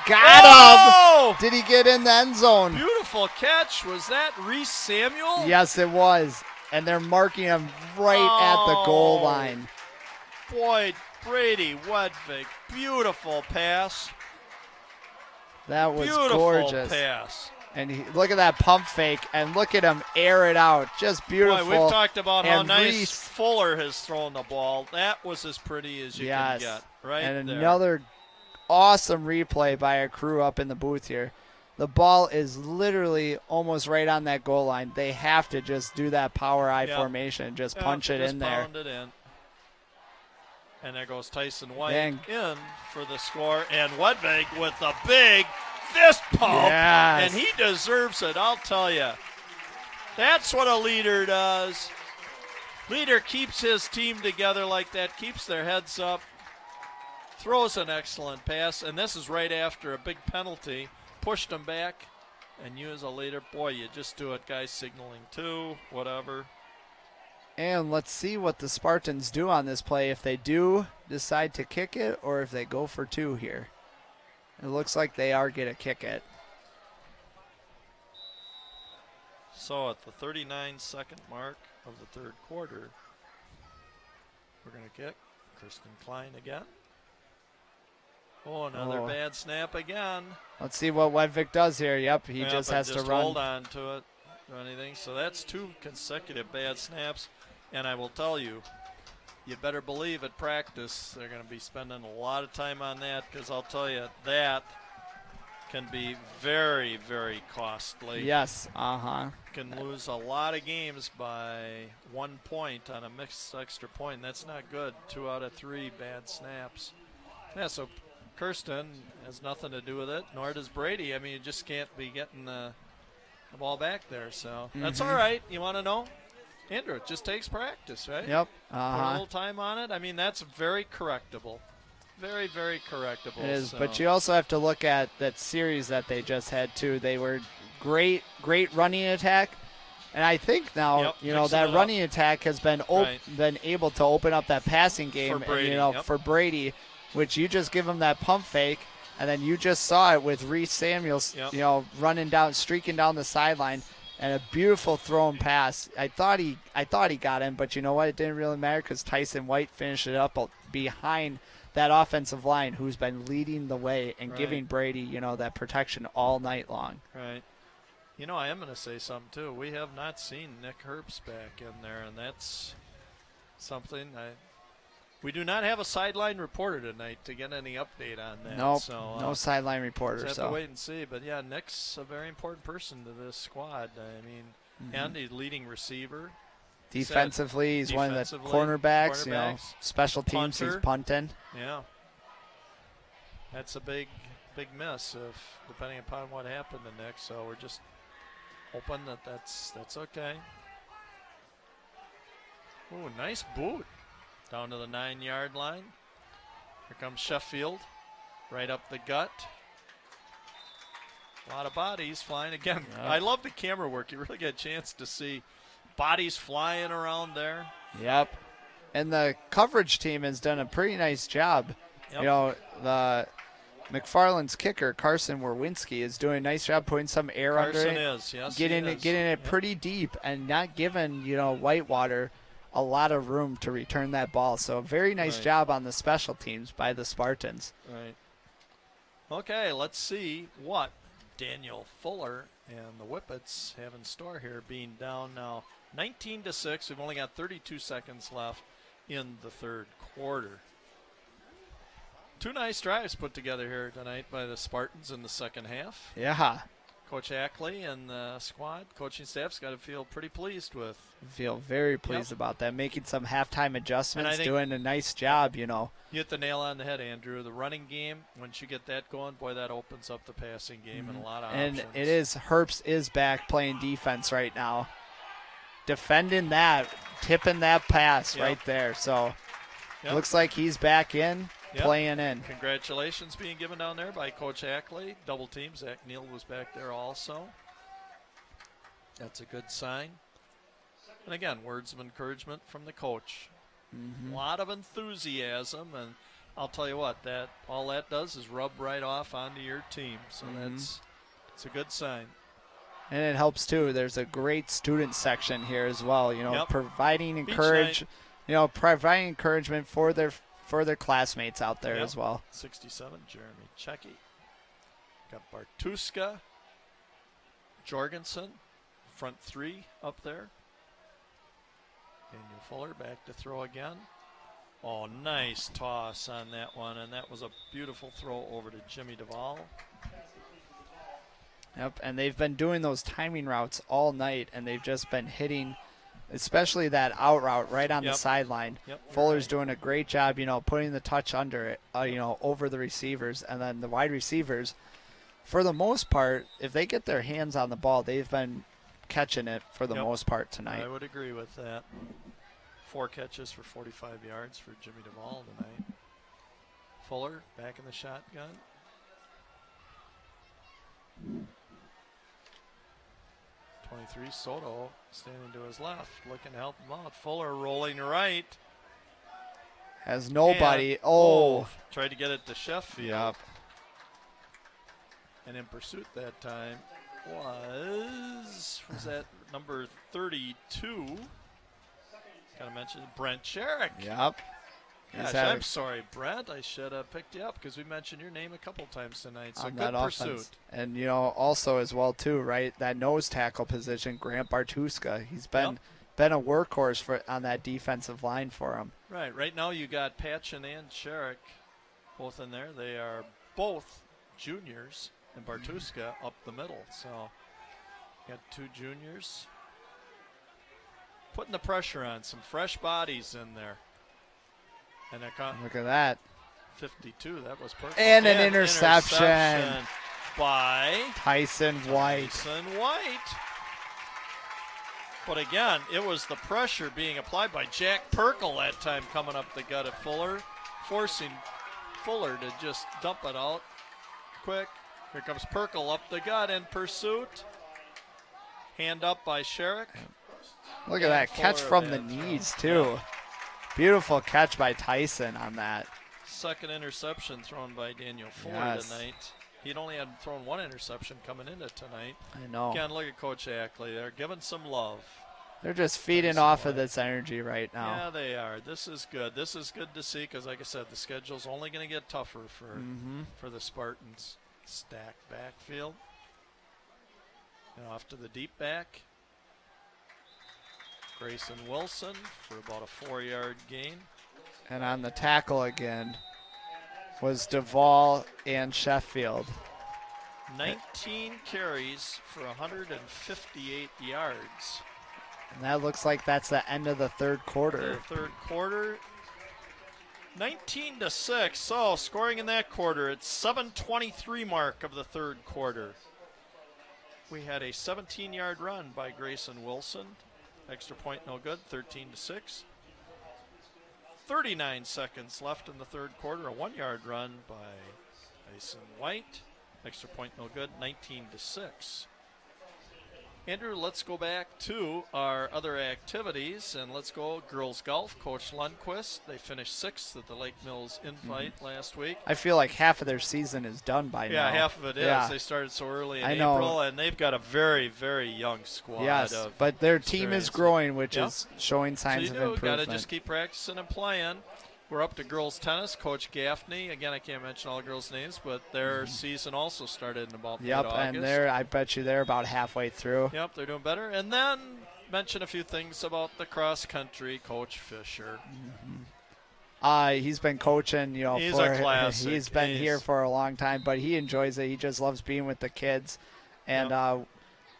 Got him! Did he get in the end zone? Beautiful catch. Was that Reese Samuel? Yes, it was. And they're marking him right at the goal line. Boy, Brady Wedvig. Beautiful pass. That was Beautiful gorgeous. Pass. And look at that pump fake, and look at him air it out. Just beautiful. Boy, we've talked about how and nice Reese, Fuller has thrown the ball. That was as pretty as you can get. Right and there. another awesome replay by our crew up in the booth here. The ball is literally almost right on that goal line. They have to just do that power I formation and just punch it in there. Pound it in. And there goes Tyson White Dang. in for the score. And Wedvig with the big fist pump. Yes. And he deserves it, I'll tell you. That's what a leader does. Leader keeps his team together like that, keeps their heads up, throws an excellent pass, and this is right after a big penalty. Pushed him back, and you as a leader, boy, you just do it, guys signaling two, whatever. And let's see what the Spartans do on this play, if they do decide to kick it or if they go for two here. It looks like they are going to kick it. So at the 39-second mark of the third quarter, we're going to kick. Kristen Klein again. Oh, another bad snap again. Let's see what Wedvig does here. Yep, he just has to run. Hold on to it or anything. So that's two consecutive bad snaps. And I will tell you, you better believe at practice they're going to be spending a lot of time on that, because I'll tell you, that can be very, very costly. Yes, Can lose a lot of games by 1 point on a mixed extra point. That's not good. 2 out of 3 bad snaps. Yeah, so Kirsten has nothing to do with it, nor does Brady. I mean, you just can't be getting the ball back there. So that's all right. You want to know? Andrew, it just takes practice, right? Yep. Put a little time on it. I mean, that's very correctable. Very, very correctable. It is, so. but you also have to look at that series that they just had, too. They were great running attack. And I think now, that running attack has been been able to open up that passing game for Brady, for Brady, which you just give him that pump fake, and then you just saw it with Reese Samuels, running down, streaking down the sideline, and a beautiful thrown pass. I thought he got him, but you know what? It didn't really matter because Tyson White finished it up behind that offensive line, who's been leading the way and giving Brady, that protection all night long. Right. I am going to say something, too. We have not seen Nick Herbst back in there, and that's something. We do not have a sideline reporter tonight to get any update on that. Nope, so, no sideline reporter. We'll have to wait and see. But, yeah, Nick's a very important person to this squad. I mean, and he's leading receiver. Defensively, he's one of the cornerbacks. Special teams, he's punting. Yeah. That's a big miss, depending upon what happened to Nick. So we're just hoping that's okay. Ooh, nice boot. Down to the 9-yard line. Here comes Sheffield. Right up the gut. A lot of bodies flying again. Yep. I love the camera work. You really get a chance to see bodies flying around there. Yep. And the coverage team has done a pretty nice job. Yep. The McFarland's kicker, Carson Werwinski, is doing a nice job putting some air under it. Getting it pretty deep and not giving, Whitewater a lot of room to return that ball. So a very nice job on the special teams by the Spartans. Right. Okay, let's see what Daniel Fuller and the Whippets have in store here, being down now 19-6. We've only got 32 seconds left. in the third quarter. Two nice drives put together here tonight by the Spartans in the second half. Yeah. Coach Ackley and the squad, coaching staff's got to feel pretty pleased with. Feel very pleased about that, making some halftime adjustments, doing a nice job, You hit the nail on the head, Andrew. The running game, once you get that going, boy, that opens up the passing game and a lot of options. And it is, Herbst is back playing defense right now. Defending that, tipping that pass right there. So looks like he's back in, playing in. Congratulations being given down there by Coach Ackley. Double team. Zach Neal was back there also. That's a good sign. And again, words of encouragement from the coach. A lot of enthusiasm, and I'll tell you what, that all that does is rub right off onto your team. So it's a good sign. And it helps too. There's a great student section here as well. Providing providing encouragement for their classmates out there as well. 67, Jeremy Checky. Got Bartuska, Jorgensen, front three up there. Daniel Fuller back to throw again. Oh, nice toss on that one, and that was a beautiful throw over to Jimmy Duvall. Yep, and they've been doing those timing routes all night, and they've just been hitting, especially that out route right on the sideline. Fuller's doing a great job, putting the touch under it, over the receivers, and then the wide receivers, for the most part, if they get their hands on the ball, they've been catching it for the most part tonight. I would agree with that. 4 catches for 45 yards for Jimmy Duvall tonight. Fuller back in the shotgun. '23 Soto standing to his left, looking to help him out. Fuller rolling right. Has nobody. Tried to get it to Sheffield. Yep. And in pursuit that time was that number 32? Got to mention Brent Sherrick. Yep. Gosh, I'm sorry, Brent. I should have picked you up because we mentioned your name a couple times tonight. So good pursuit. And, also as well, too, right, that nose tackle position, Grant Bartuska. He's been a workhorse on that defensive line for him. Right now you got Patchen and Sherrick both in there. They are both juniors, and Bartuska up the middle. So got 2 juniors. Putting the pressure on, some fresh bodies in there. And look at that. 52, that was perfect. And an interception by Tyson White. But again, it was the pressure being applied by Jack Perkle that time coming up the gut at Fuller, forcing Fuller to just dump it out quick. Here comes Perkle up the gut in pursuit. Hand up by Sherrick. Look at that catch from the knees, too. Beautiful catch by Tyson on that. Second interception thrown by Daniel Fuller tonight. He'd only had thrown 1 interception coming into tonight. I know. Again, look at Coach Ackley. They're giving some love. They're just feeding off of this energy right now. Yeah, they are. This is good. This is good to see because, like I said, the schedule's only going to get tougher for the Spartans. Stacked backfield. And off to the deep back. Grayson Wilson for about a 4-yard gain. And on the tackle again was Duvall and Sheffield. 19 carries for 158 yards. And that looks like that's the end of the third quarter. The third quarter, 19-6. So scoring in that quarter, it's 7:23 mark of the third quarter. We had a 17-yard run by Grayson Wilson. Extra point no good, 13-6. 39 seconds left in the third quarter. A 1-yard run by Tyson White. Extra point no good, 19-6. Andrew, let's go back to our other activities, and let's go girls golf. Coach Lundquist, they finished 6th at the Lake Mills Invite last week. I feel like half of their season is done by now. Yeah, half of it is. They started so early in April, and they've got a very, very young squad. Yes, but their team is growing, which is showing signs of improvement. Got to just keep practicing and playing. We're up to girls tennis. Coach Gaffney, again, I can't mention all the girls' names, but their season also started in about mid-August. And I bet you they're about halfway through. Yep, they're doing better. And then mention a few things about the cross country, Coach Fisher. He's been coaching, He's a classic. He's been here for a long time, but he enjoys it. He just loves being with the kids. And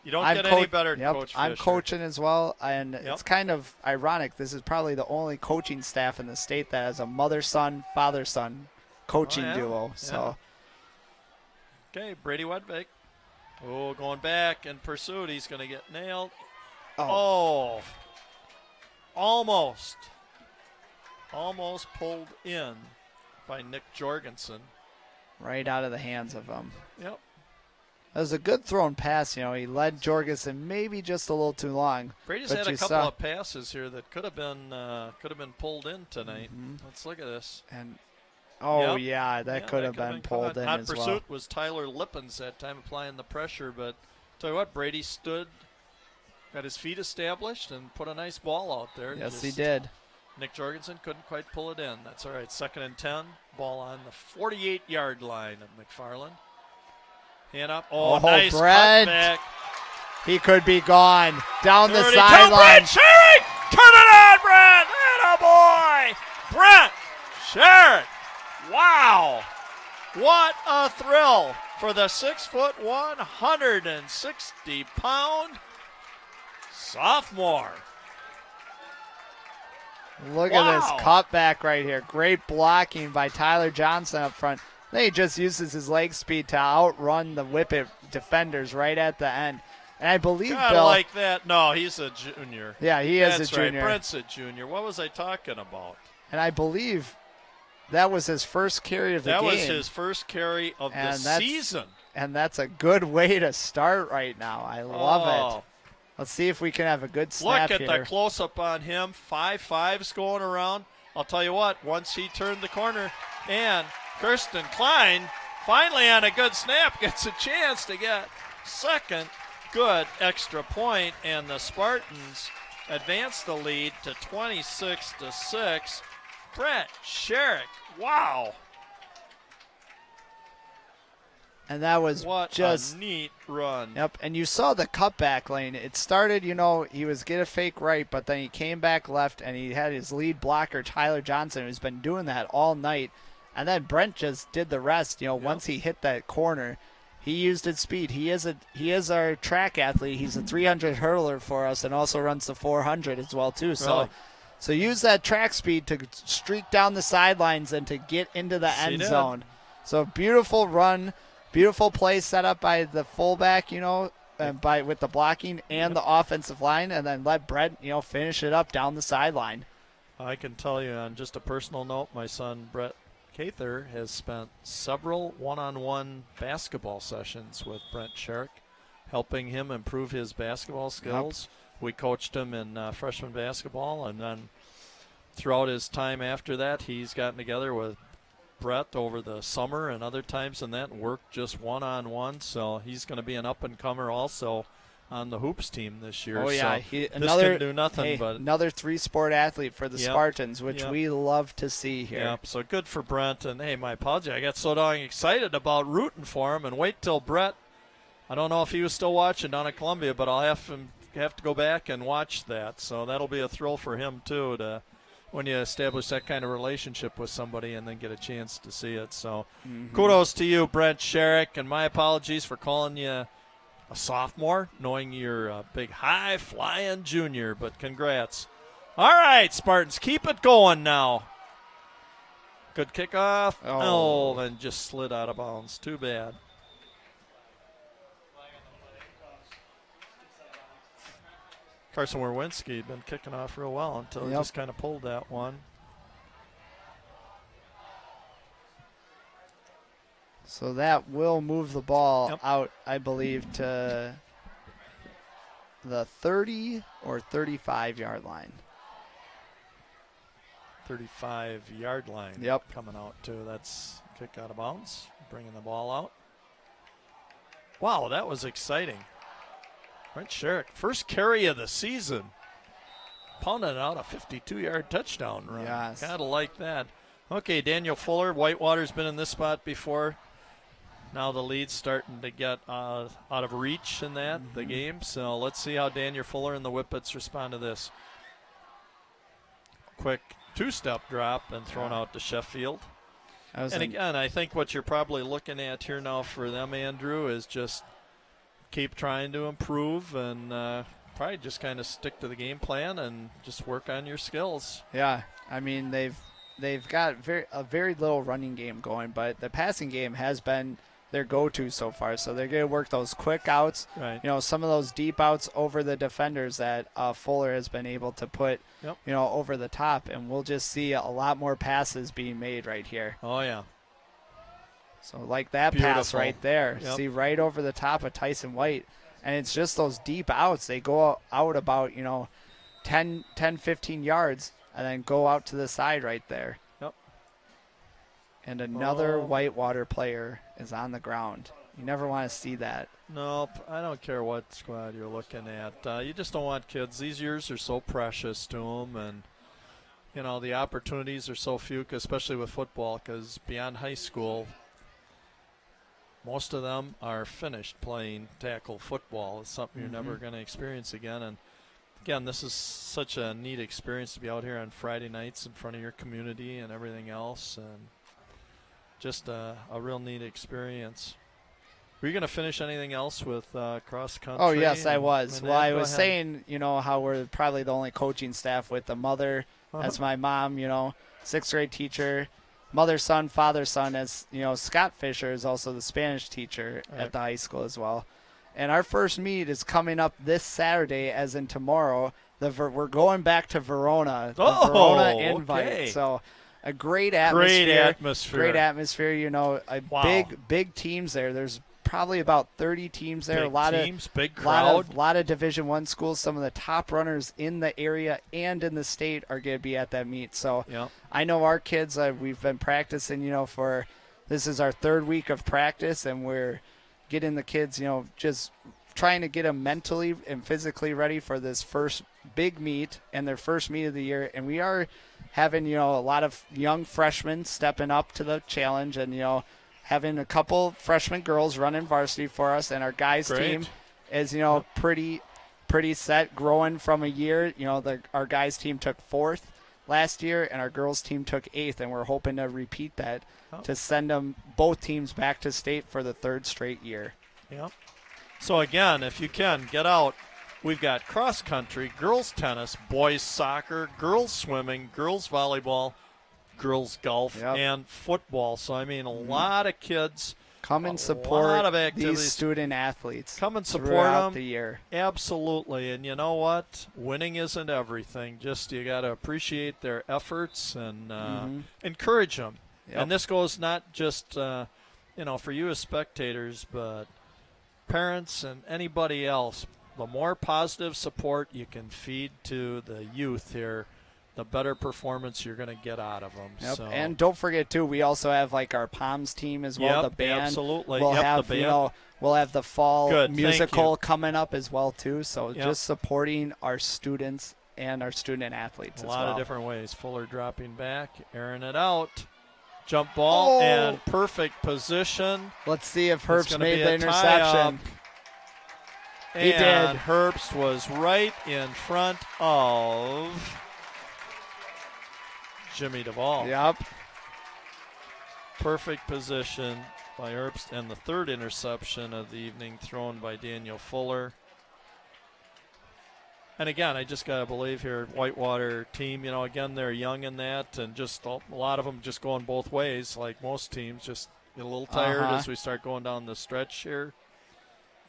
you don't get any better than Coach Fisher. I'm coaching as well, and it's kind of ironic. This is probably the only coaching staff in the state that has a mother-son, father-son coaching duo. So, okay, Brady Wedvig. Oh, going back in pursuit. He's going to get nailed. Oh, almost pulled in by Nick Jorgensen. Right out of the hands of him. Yep. That was a good thrown pass. He led Jorgensen maybe just a little too long. Brady's had a couple of passes here that could have been pulled in tonight. Let's look at this. And that could have been pulled in as well. Hot pursuit was Tyler Lippens that time applying the pressure, but tell you what, Brady stood, got his feet established, and put a nice ball out there. Yes, he did. Nick Jorgensen couldn't quite pull it in. That's all right. 2nd and 10. Ball on the 48-yard line of McFarland. Hand up. Oh, nice Brent. cutback. He could be gone. Down the 32, sideline. Brent Sherrick! Turn it on, Brent! Attaboy! Brent Sherrick! Wow! What a thrill for the 6'1", 160-pound sophomore. Look at this cutback right here. Great blocking by Tyler Johnson up front. Then he just uses his leg speed to outrun the Whippet defenders right at the end. And I believe Bill, like that. No, he's a junior. Yeah, he is That's a junior. Right. Brent's a junior. What was I talking about? And I believe that was his first carry of the game. That was his first carry of the season. And that's a good way to start right now. I love it. Let's see if we can have a good snap here. Look at here. the close-up on him. 5.5's going around. I'll tell you what, once he turned the corner, and Kirsten Klein, finally on a good snap, gets a chance to get second good extra point, and the Spartans advance the lead to 26-6. Brent Sherrick, wow. And that was just a neat run. Yep, and you saw the cutback lane. It started, he was get a fake right, but then he came back left, and he had his lead blocker, Tyler Johnson, who's been doing that all night. And then Brent just did the rest. Once he hit that corner, he used his speed. He is our track athlete. He's a 300 hurdler for us, and also runs the 400 as well too. So use that track speed to streak down the sidelines and to get into the end zone. So beautiful run. Beautiful play set up by the fullback, and with the blocking and the offensive line, and then let Brent, finish it up down the sideline. I can tell you on just a personal note, my son Brett Cather has spent several one-on-one basketball sessions with Brent Sherrick, helping him improve his basketball skills. Yep. We coached him in freshman basketball, and then throughout his time after that, he's gotten together with Brett over the summer and other times and that worked just one-on-one, so he's going to be an up-and-comer also on the hoops team this year. Oh, yeah. So this can do nothing but another three-sport athlete for the Spartans, which we love to see here. Yep, so good for Brent. And, hey, my apology, I got so dang excited about rooting for him, and wait till Brett, I don't know if he was still watching down at Columbia, but I'll have to go back and watch that. So that'll be a thrill for him, too, when you establish that kind of relationship with somebody and then get a chance to see it. So kudos to you, Brent Sherrick, and my apologies for calling you a sophomore, knowing you're a big high-flying junior, but congrats. All right, Spartans, keep it going now. Good kickoff. Oh, and just slid out of bounds. Too bad. Carson Werwinski had been kicking off real well until he just kind of pulled that one. So that will move the ball out, I believe, to the 30 or 35-yard line. 35-yard line coming out, too. That's kick out of bounds, bringing the ball out. Wow, that was exciting. Brent Sherrick, first carry of the season, pounding out a 52-yard touchdown run. Yes. Gotta like that. Okay, Daniel Fuller, Whitewater's been in this spot before. Now the lead's starting to get out of reach in the game. So let's see how Daniel Fuller and the Whippets respond to this. Quick two-step drop and thrown out to Sheffield. And again, I think what you're probably looking at here now for them, Andrew, is just keep trying to improve and probably just kind of stick to the game plan and just work on your skills. Yeah, I mean they've got a very little running game going, but the passing game has been their go-to so far. So they're going to work those quick outs, right. Some of those deep outs over the defenders that Fuller has been able to put, over the top, and we'll just see a lot more passes being made right here. Oh yeah. So like that Beautiful. Pass right there, see right over the top of Tyson White, and it's just those deep outs. They go out about 10, 15 yards, and then go out to the side right there. And another Whitewater player is on the ground. You never want to see that. Nope, I don't care what squad you're looking at. You just don't want kids. These years are so precious to them, and the opportunities are so few, especially with football, because beyond high school, most of them are finished playing tackle football. It's something you're never going to experience again. And again, this is such a neat experience to be out here on Friday nights in front of your community and everything else, and just a real neat experience. Were you going to finish anything else with cross country? Oh, yes, I was. Well, I was ahead. saying, how we're probably the only coaching staff with the mother as my mom, 6th grade teacher, mother, son, father, son, as, Scott Fisher is also the Spanish teacher at the high school as well. And our first meet is coming up this Saturday, as in tomorrow. We're going back to Verona, the Verona invite. Okay. So a great atmosphere. Great atmosphere. Big teams there. There's probably about 30 teams there. Big crowd. Lot of Division I schools. Some of the top runners in the area and in the state are going to be at that meet. So I know our kids, we've been practicing, this is our 3rd week of practice, and we're getting the kids, just trying to get them mentally and physically ready for this first big meet and their first meet of the year. And we are having, a lot of young freshmen stepping up to the challenge, and, having a couple freshman girls running varsity for us. And our guys team is, pretty set, growing from a year. Our guys team took 4th last year, and our girls team took 8th, and we're hoping to repeat that to send them both teams back to state for the 3rd straight year. Yep. So again, if you can get out, we've got cross country, girls tennis, boys soccer, girls swimming, girls volleyball, girls golf, and football. So I mean, a lot of kids come and support these student athletes. Come and support throughout them the year. Absolutely. And you know what? Winning isn't everything. Just you got to appreciate their efforts and encourage them. Yep. And this goes not just for you as spectators, but parents and anybody else. The more positive support you can feed to the youth here, the better performance you're going to get out of them. Yep. So. And don't forget too, we also have like our POMS team as well. The band. Absolutely. We'll have the band. We'll have the fall musical Thank you. coming up as well too. So just supporting our students and our student athletes a as lot well. of different ways. Fuller dropping back, airing it out. Jump ball and perfect position. Let's see if Herbst made be the a interception. He and did. Herbst was right in front of Jimmy Duvall. Yep. Perfect position by Herbst, and the 3rd interception of the evening thrown by Daniel Fuller. And again, I just got to believe here, Whitewater team, again, they're young in that, and just a lot of them just going both ways, like most teams, just get a little tired as we start going down the stretch here.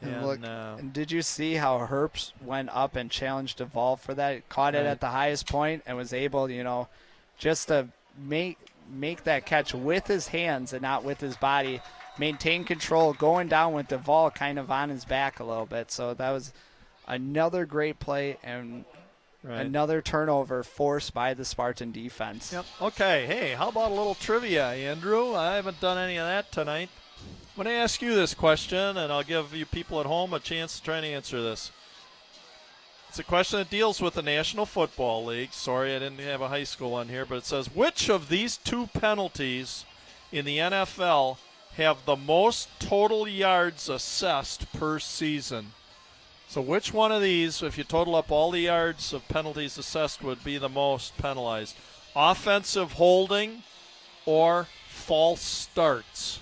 And did you see how Herbst went up and challenged Duvall for that? Caught it at the highest point and was able, just to make that catch with his hands and not with his body, maintain control, going down with Duvall kind of on his back a little bit. So that was another great play and another turnover forced by the Spartan defense. Yep. Okay, hey, how about a little trivia, Andrew? I haven't done any of that tonight. I'm going to ask you this question, and I'll give you people at home a chance to try and answer this. It's a question that deals with the National Football League. Sorry, I didn't have a high school one here, but it says, which of these 2 penalties in the NFL have the most total yards assessed per season. So which one of these, if you total up all the yards of penalties assessed, would be the most penalized? Offensive holding or false starts?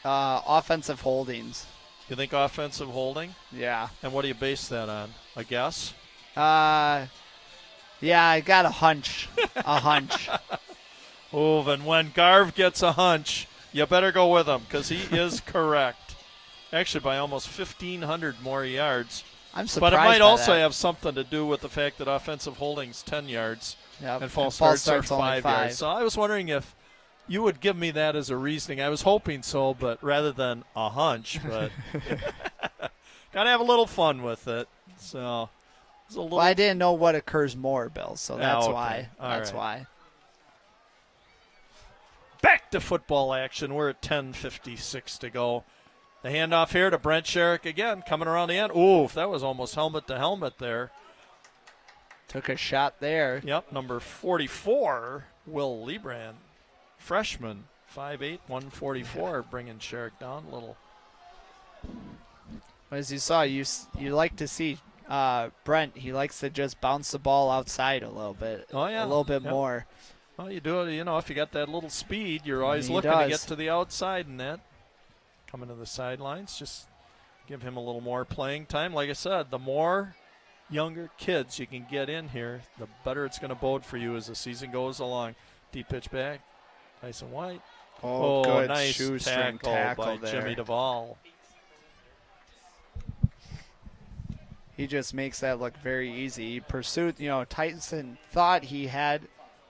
Offensive holdings. You think offensive holding? Yeah. And what do you base that on? A guess? Yeah, I got a hunch. A hunch. Oh, and when Garv gets a hunch, you better go with him because he is correct. Actually, by almost 1,500 more yards. I'm surprised. But it might by also that. have something to do with the fact that offensive holding's 10 yards Yep. and false false starts are only 5 yards. So I was wondering if you would give me that as a reasoning. I was hoping so, but rather than a hunch. But got to have a little fun with it. So it's a little. Well, I didn't know what occurs more, Bill, so that's okay. why. All That's right. why. Back to football action. We're at 10:56 to go. The handoff here to Brent Sherrick again, coming around the end. Ooh, that was almost helmet to helmet there. Took a shot there. Yep, number 44, Will Liebrand, freshman, 5'8", 144, bringing Sherrick down a little. As you saw, you like to see Brent. He likes to just bounce the ball outside a little bit. Oh, yeah. A little bit Yep. more. Well, you do it, if you got that little speed, you're always He looking to does. get to the outside in that. Coming to the sidelines, just give him a little more playing time. Like I said, the more younger kids you can get in here, the better it's going to bode for you as the season goes along. Deep pitch back, Tyson White. Oh, good nice shoestring tackle by there. Jimmy Duvall. He just makes that look very easy. He pursued, Tyson thought he had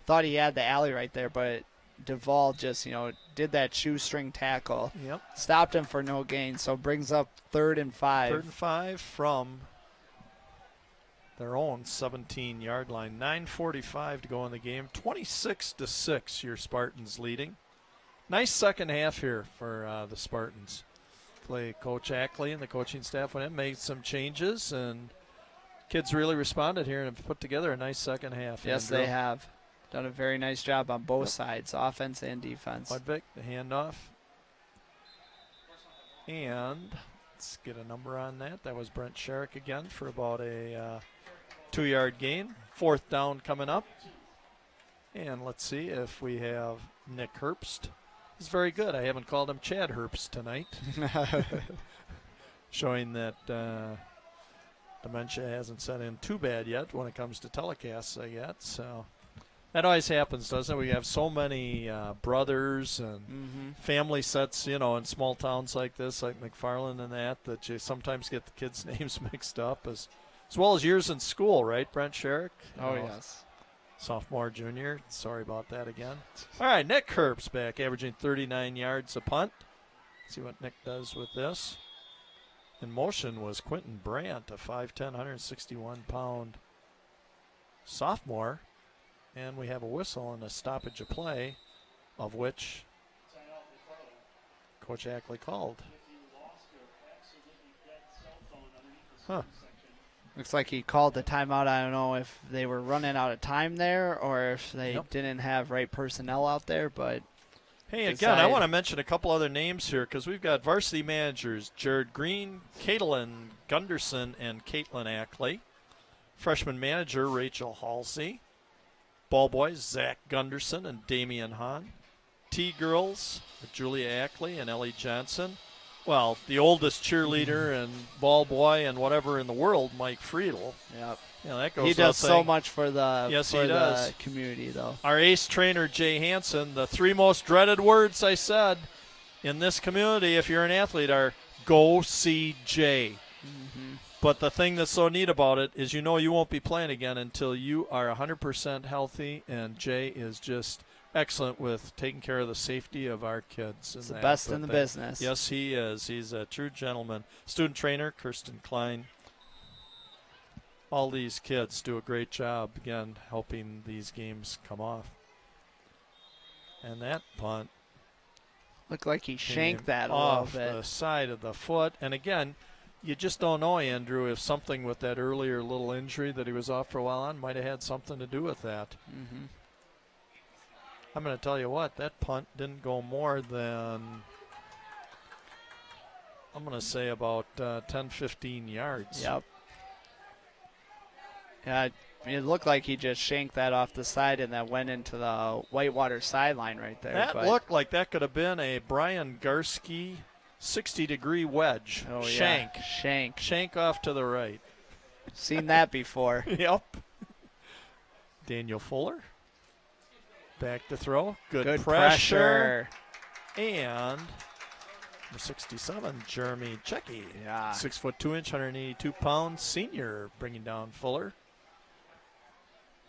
the alley right there, but Duvall just, did that shoestring tackle. Yep. Stopped him for no gain, so brings up 3rd and 5. 3rd and 5 from their own 17-yard line. 9:45 to go in the game. 26-6, your Spartans leading. Nice second half here for the Spartans. Coach Ackley and the coaching staff went in, made some changes, and kids really responded here and have put together a nice second half. Yes, Andrew. they have. Done a very nice job on both sides, offense and defense. Ludwig, the handoff. And let's get a number on that. That was Brent Sherrick again for about a 2-yard gain. 4th down coming up. And let's see if we have Nick Herbst. He's very good. I haven't called him Chad Herbst tonight. Showing that dementia hasn't set in too bad yet when it comes to telecasts yet. So that always happens, doesn't it? We have so many brothers and family sets, in small towns like this, like McFarland and that you sometimes get the kids' names mixed up, as well as years in school, right, Brent Sherrick? Oh, yes. Sophomore, junior. Sorry about that again. All right, Nick Herbst back, averaging 39 yards a punt. See what Nick does with this. In motion was Quentin Brandt, a 5'10", 161-pound sophomore. And we have a whistle and a stoppage of play, of which Coach Ackley called. Huh. Looks like he called the timeout. I don't know if they were running out of time there or if they didn't have right personnel out there, but hey, again, I want to mention a couple other names here because we've got varsity managers Jared Green, Caitlin Gunderson, and Caitlin Ackley. Freshman manager Rachel Halsey. Ball boys Zach Gunderson and Damian Hahn. T-girls Julia Ackley and Ellie Johnson. Well, the oldest cheerleader and ball boy and whatever in the world, Mike Friedel. Yep. That goes he does so much for the does. Community, though. Our ace trainer, Jay Hansen, the 3 most dreaded words I said in this community if you're an athlete are go see Jay. But the thing that's so neat about it is you won't be playing again until you are 100% healthy, and Jay is just excellent with taking care of the safety of our kids. He's the best in the business. Yes, he is. He's a true gentleman. Student trainer, Kirsten Klein. All these kids do a great job, again, helping these games come off. And that punt looked like he shanked that a off little bit. the side of the foot. And again, you just don't know, Andrew, if something with that earlier little injury that he was off for a while on might have had something to do with that. Mm-hmm. I'm going to tell you what, that punt didn't go more than I'm going to say about 10, 15 yards. Yep. Yeah, it looked like he just shanked that off the side and that went into the Whitewater sideline right there. That looked like that could have been a Brian Garski 60-degree wedge. Oh, Shank. Yeah. Shank. Shank off to the right. Seen that before. Yep. Daniel Fuller. Back to throw. Good pressure. And number 67, Jeremy Checky. Yeah. 6'2", 182 pounds, senior, bringing down Fuller.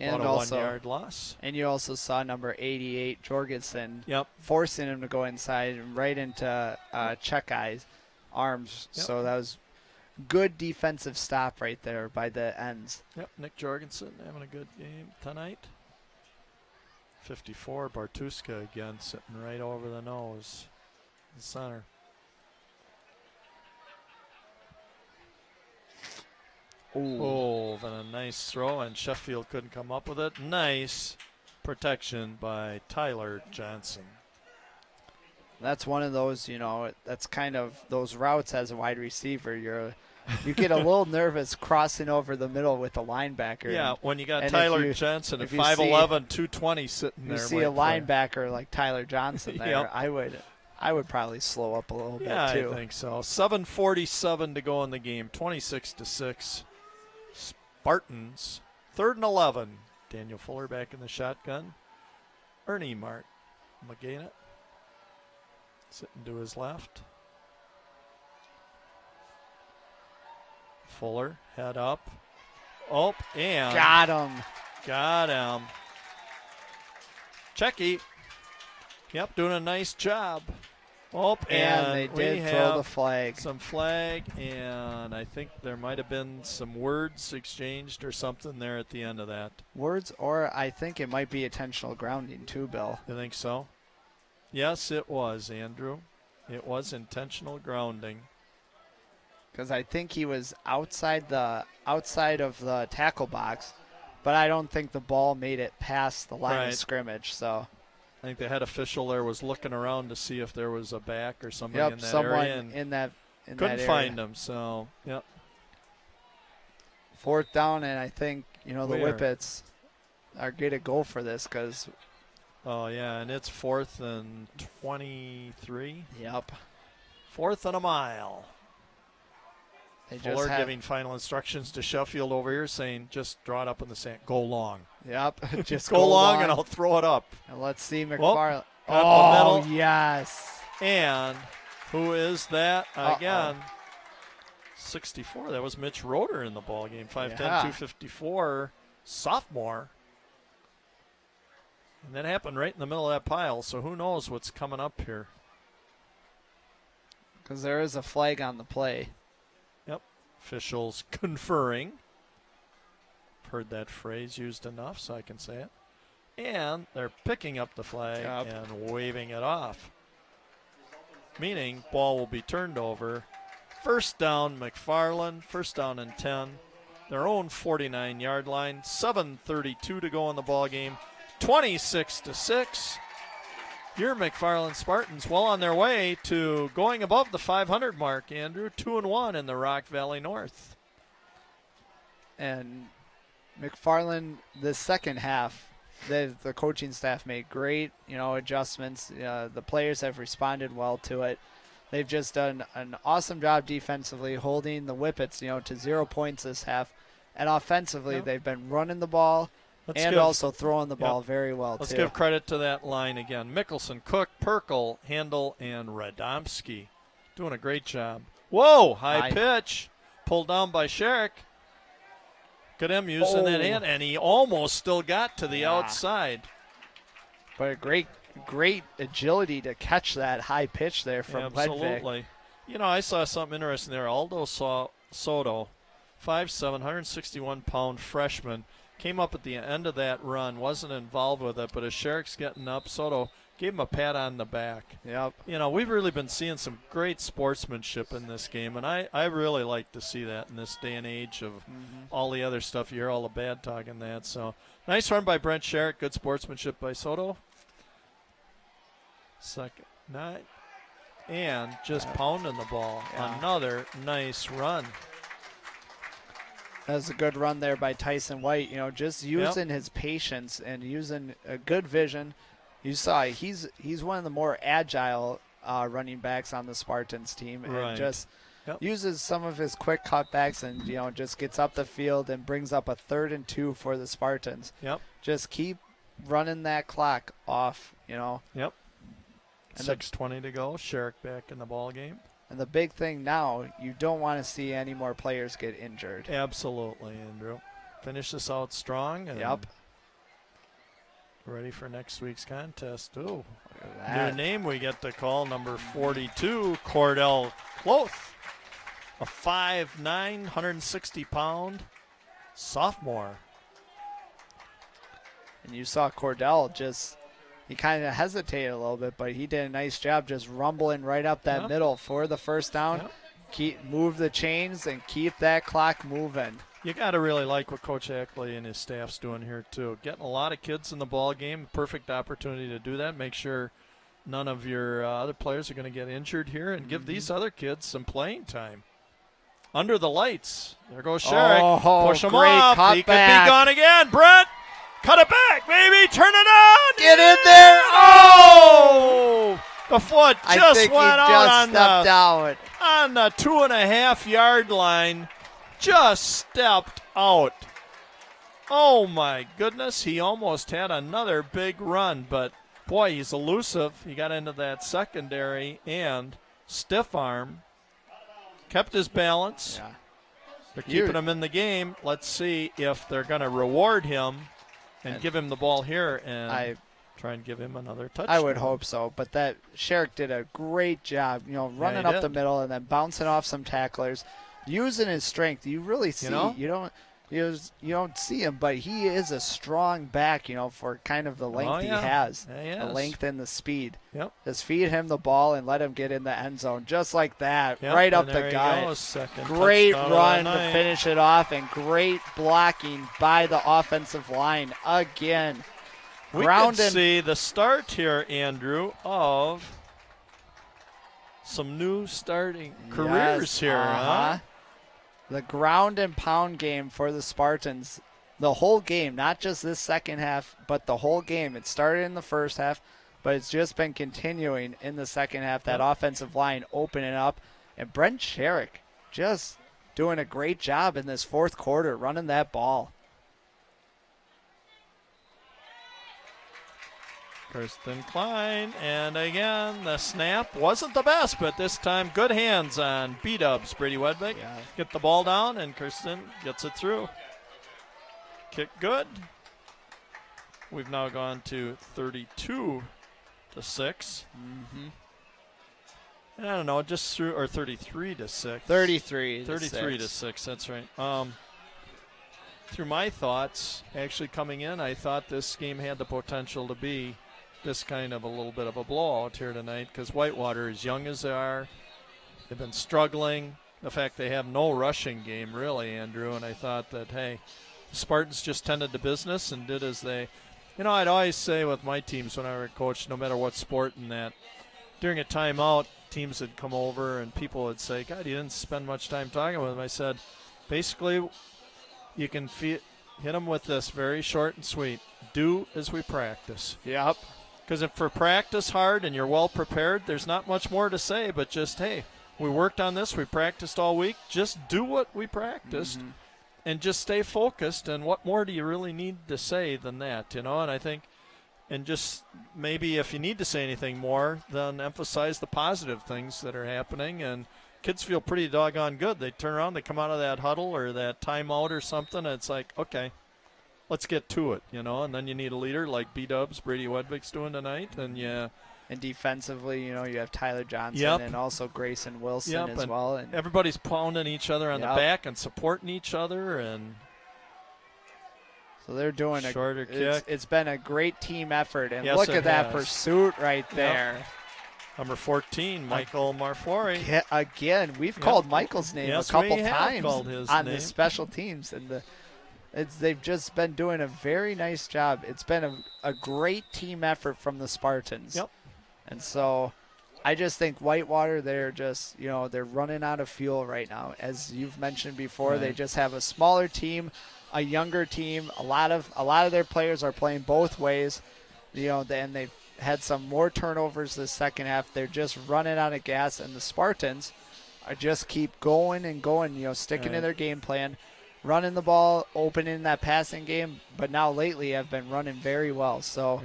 And About a also 1 yard loss. And you also saw number 88, Jorgensen, Yep. forcing him to go inside and right into Checkey's arms. Yep. So that was good defensive stop right there by the ends. Yep. Nick Jorgensen having a good game tonight. 54, Bartuska again sitting right over the nose. The center. Oh, then a nice throw, and Sheffield couldn't come up with it. Nice protection by Tyler Johnson. That's one of those, that's kind of those routes as a wide receiver. You get a little nervous crossing over the middle with the linebacker. Yeah, when you got and Tyler Johnson at 5'11", 220 sitting there. You see a linebacker like Tyler Johnson there, Yep. I would probably slow up a little bit too. I think so. 7:47 to go in the game, 26-6. Spartans, 3rd and 11. Daniel Fuller back in the shotgun. Ernie Magana sitting to his left. Fuller, head up. Oh, and Got him. got him. Checky. Yep, doing a nice job. Oh, And they we did throw the have flag. some flag, and I think there might have been some words exchanged or something there at the end of that. Words, or I think it might be intentional grounding too, Bill. You think so? Yes, it was, Andrew. It was intentional grounding. Because I think he was outside of the tackle box, but I don't think the ball made it past the line Right. of scrimmage. So I think the head official there was looking around to see if there was a back or somebody in that someone area. And in that couldn't area. find him, so, yep. 4th down, and I think the We are. Whippets are good to go for this because. Oh, yeah, and it's 4th and 23. Yep. 4th and a mile. They Fuller giving final instructions to Sheffield over here, saying just draw it up in the sand. Go long. Yep. Just Go long and I'll throw it up. And let's see Whoop. McFarland. Up the middle. Yes. And who is that Uh-oh. again? 64. That was Mitch Roeder in the ball game. 5'10", Yeah. 254, sophomore. And that happened right in the middle of that pile, so who knows what's coming up here. Because there is a flag on the play. Yep. Officials conferring. I've heard that phrase used enough so I can say it. And they're picking up the flag Yep. and waving it off. Meaning ball will be turned over. First down, McFarland. First down and 10. Their own 49-yard line. 7:32 to go in the ball game. 26-6. Your McFarland Spartans well on their way to going above the 500 mark, Andrew. 2-1 in the Rock Valley North. And McFarland, the second half, the coaching staff made great, adjustments. The players have responded well to it. They've just done an awesome job defensively, holding the Whippets, to 0 points this half. And offensively, Yep. they've been running the ball and also throwing the ball very well, Let's too. give credit to that line again. Mickelson, Cook, Perkel, Handel, and Radomski doing a great job. Whoa, high pitch. Pulled down by Sherrick. Look at him using that hand, and he almost still got to the outside. But a great agility to catch that high pitch there from Ledvik. Absolutely. I saw something interesting there. Aldo Soto, 5'7", 161-pound freshman, came up at the end of that run, wasn't involved with it, but as Sherrick's getting up, Soto gave him a pat on the back. Yep. We've really been seeing some great sportsmanship in this game, and I really like to see that in this day and age of all the other stuff. You hear all the bad talk in that. So nice run by Brent Sherrick. Good sportsmanship by Soto. Second. and just pounding the ball. Yeah. Another nice run. That was a good run there by Tyson White. Just using his patience and using a good vision. You saw he's one of the more agile running backs on the Spartans team, and just uses some of his quick cutbacks and just gets up the field and brings up a 3rd and 2 for the Spartans. Yep. Just keep running that clock off. Yep. And 6:20 to go. Sherrick back in the ball game. And the big thing now, you don't want to see any more players get injured. Absolutely, Andrew. Finish this out strong. And ready for next week's contest. Ooh, new name we get to call, number 42, Cordell Cloth. A 5'9", 160-pound sophomore. And you saw Cordell he kind of hesitated a little bit, but he did a nice job just rumbling right up that middle for the first down. Move the chains and keep that clock moving. You got to really like what Coach Ackley and his staff's doing here, too. Getting a lot of kids in the ball game, perfect opportunity to do that. Make sure none of your other players are going to get injured here, and give these other kids some playing time. Under the lights. There goes Sherrick. Push him off. He could be gone again. Brent, cut it back, baby. Turn it on. Get in there. Oh! The foot just went out on the 2.5-yard line. Just stepped out. Oh, my goodness. He almost had another big run, but, boy, he's elusive. He got into that secondary and stiff arm. Kept his balance. Yeah. They're keeping him in the game. Let's see if they're going to reward him and give him the ball here and try and give him another touchdown. I would hope so, but that Sherrick did a great job, running up the middle and then bouncing off some tacklers, using his strength. You really see, you don't see him, but he is a strong back, for kind of the length he has, the length and the speed. Yep. Just feed him the ball and let him get in the end zone, just like that, right up the gut. Great run to finish it off, and great blocking by the offensive line again. We can see the start here, Andrew, of some new starting careers here, huh? The ground and pound game for the Spartans, the whole game, not just this second half, but the whole game. It started in the first half, but it's just been continuing in the second half. That offensive line opening up, and Brent Sherrick just doing a great job in this fourth quarter, running that ball. Kirsten Klein, and again, the snap wasn't the best, but this time good hands on B-Dubs. Brady Wedvig get the ball down, and Kirsten gets it through. Kick good. We've now gone to 32-6. And I don't know, just through, or 33-6. 33-6, that's right. Through my thoughts, actually coming in, I thought this game had the potential to be this kind of a little bit of a blowout here tonight, because Whitewater, as young as they are, they've been struggling. The fact they have no rushing game, really, Andrew, and I thought that, hey, the Spartans just tended to business and did as they, I'd always say with my teams when I were a coach, no matter what sport and that, during a timeout, teams would come over and people would say, God, you didn't spend much time talking with them. I said, basically, you can hit them with this very short and sweet. Do as we practice. Yep. Because if for practice hard and you're well prepared, there's not much more to say, but just, hey, we worked on this, we practiced all week. Just do what we practiced and just stay focused. And what more do you really need to say than that, And I think, and just maybe if you need to say anything more, then emphasize the positive things that are happening. And kids feel pretty doggone good. They turn around, they come out of that huddle or that timeout or something, and it's like, okay, let's get to it, and then you need a leader like B-Dubs, Brady Wedvig's doing tonight, and And defensively, you have Tyler Johnson and also Grayson Wilson as well. And everybody's pounding each other on the back and supporting each other, and so they're doing shorter kick. It's been a great team effort, and look at that pursuit right there. Number 14, Michael Marflori. Again, we've called Michael's name a couple times on the special teams, and they've just been doing a very nice job. It's been a great team effort from the Spartans. Yep. And so I just think Whitewater, they're just, they're running out of fuel right now. As you've mentioned before, they just have a smaller team, a younger team. A lot of their players are playing both ways, and they've had some more turnovers this second half. They're just running out of gas, and the Spartans are just keep going and going, sticking to their game plan, running the ball, opening that passing game, but now lately have been running very well. So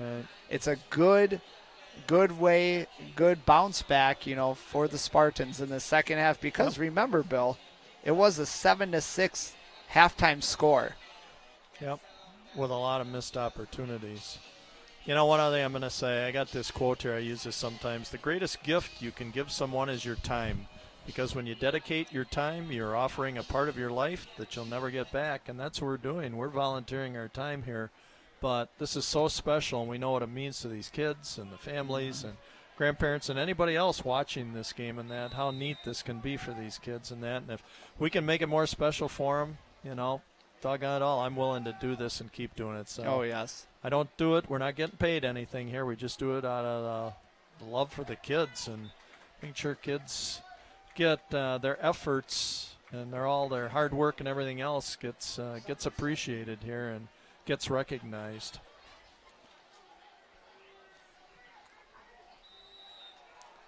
it's a good way, good bounce back, for the Spartans in the second half, because remember, Bill, it was a 7-6 halftime score. Yep, with a lot of missed opportunities. One other thing I'm going to say, I got this quote here, I use this sometimes. The greatest gift you can give someone is your time, because when you dedicate your time, you're offering a part of your life that you'll never get back, and that's what we're doing. We're volunteering our time here. But this is so special, and we know what it means to these kids and the families and grandparents and anybody else watching this game, and that how neat this can be for these kids and that. And if we can make it more special for them, doggone it all, I'm willing to do this and keep doing it. So yes. I don't do it. We're not getting paid anything here. We just do it out of the love for the kids and making sure kids get their efforts and all their hard work and everything else gets appreciated here and gets recognized.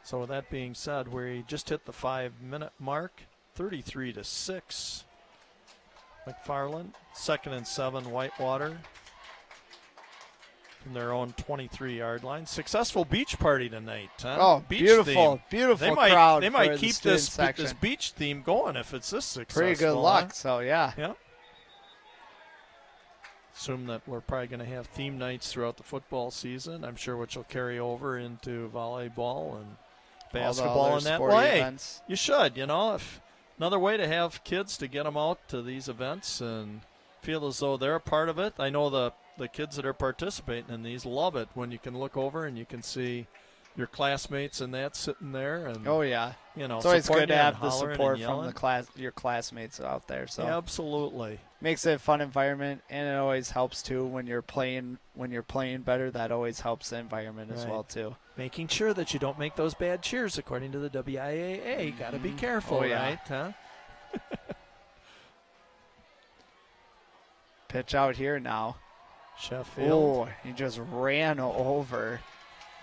So with that being said, we just hit the 5-minute mark, 33-6. McFarland, 2nd and 7, Whitewater from their own 23-yard line. Successful beach party tonight, huh? Oh, beach beautiful, theme. beautiful crowd. They might for keep the this beach theme going if it's this successful. Pretty good luck. So yeah. Yeah. Assume that we're probably going to have theme nights throughout the football season, I'm sure, which will carry over into volleyball and basketball in that way. Events. You should, if another way to have kids to get them out to these events and feel as though they're a part of it. I know the kids that are participating in these love it when you can look over and you can see your classmates and that sitting there. And it's always good to have the support from your classmates out there. So absolutely makes it a fun environment, and it always helps too when you're playing better. That always helps the environment as well too. Making sure that you don't make those bad cheers according to the WIAA. You got to be careful, right? Huh? Pitch out here now. Sheffield. Oh, he just ran over.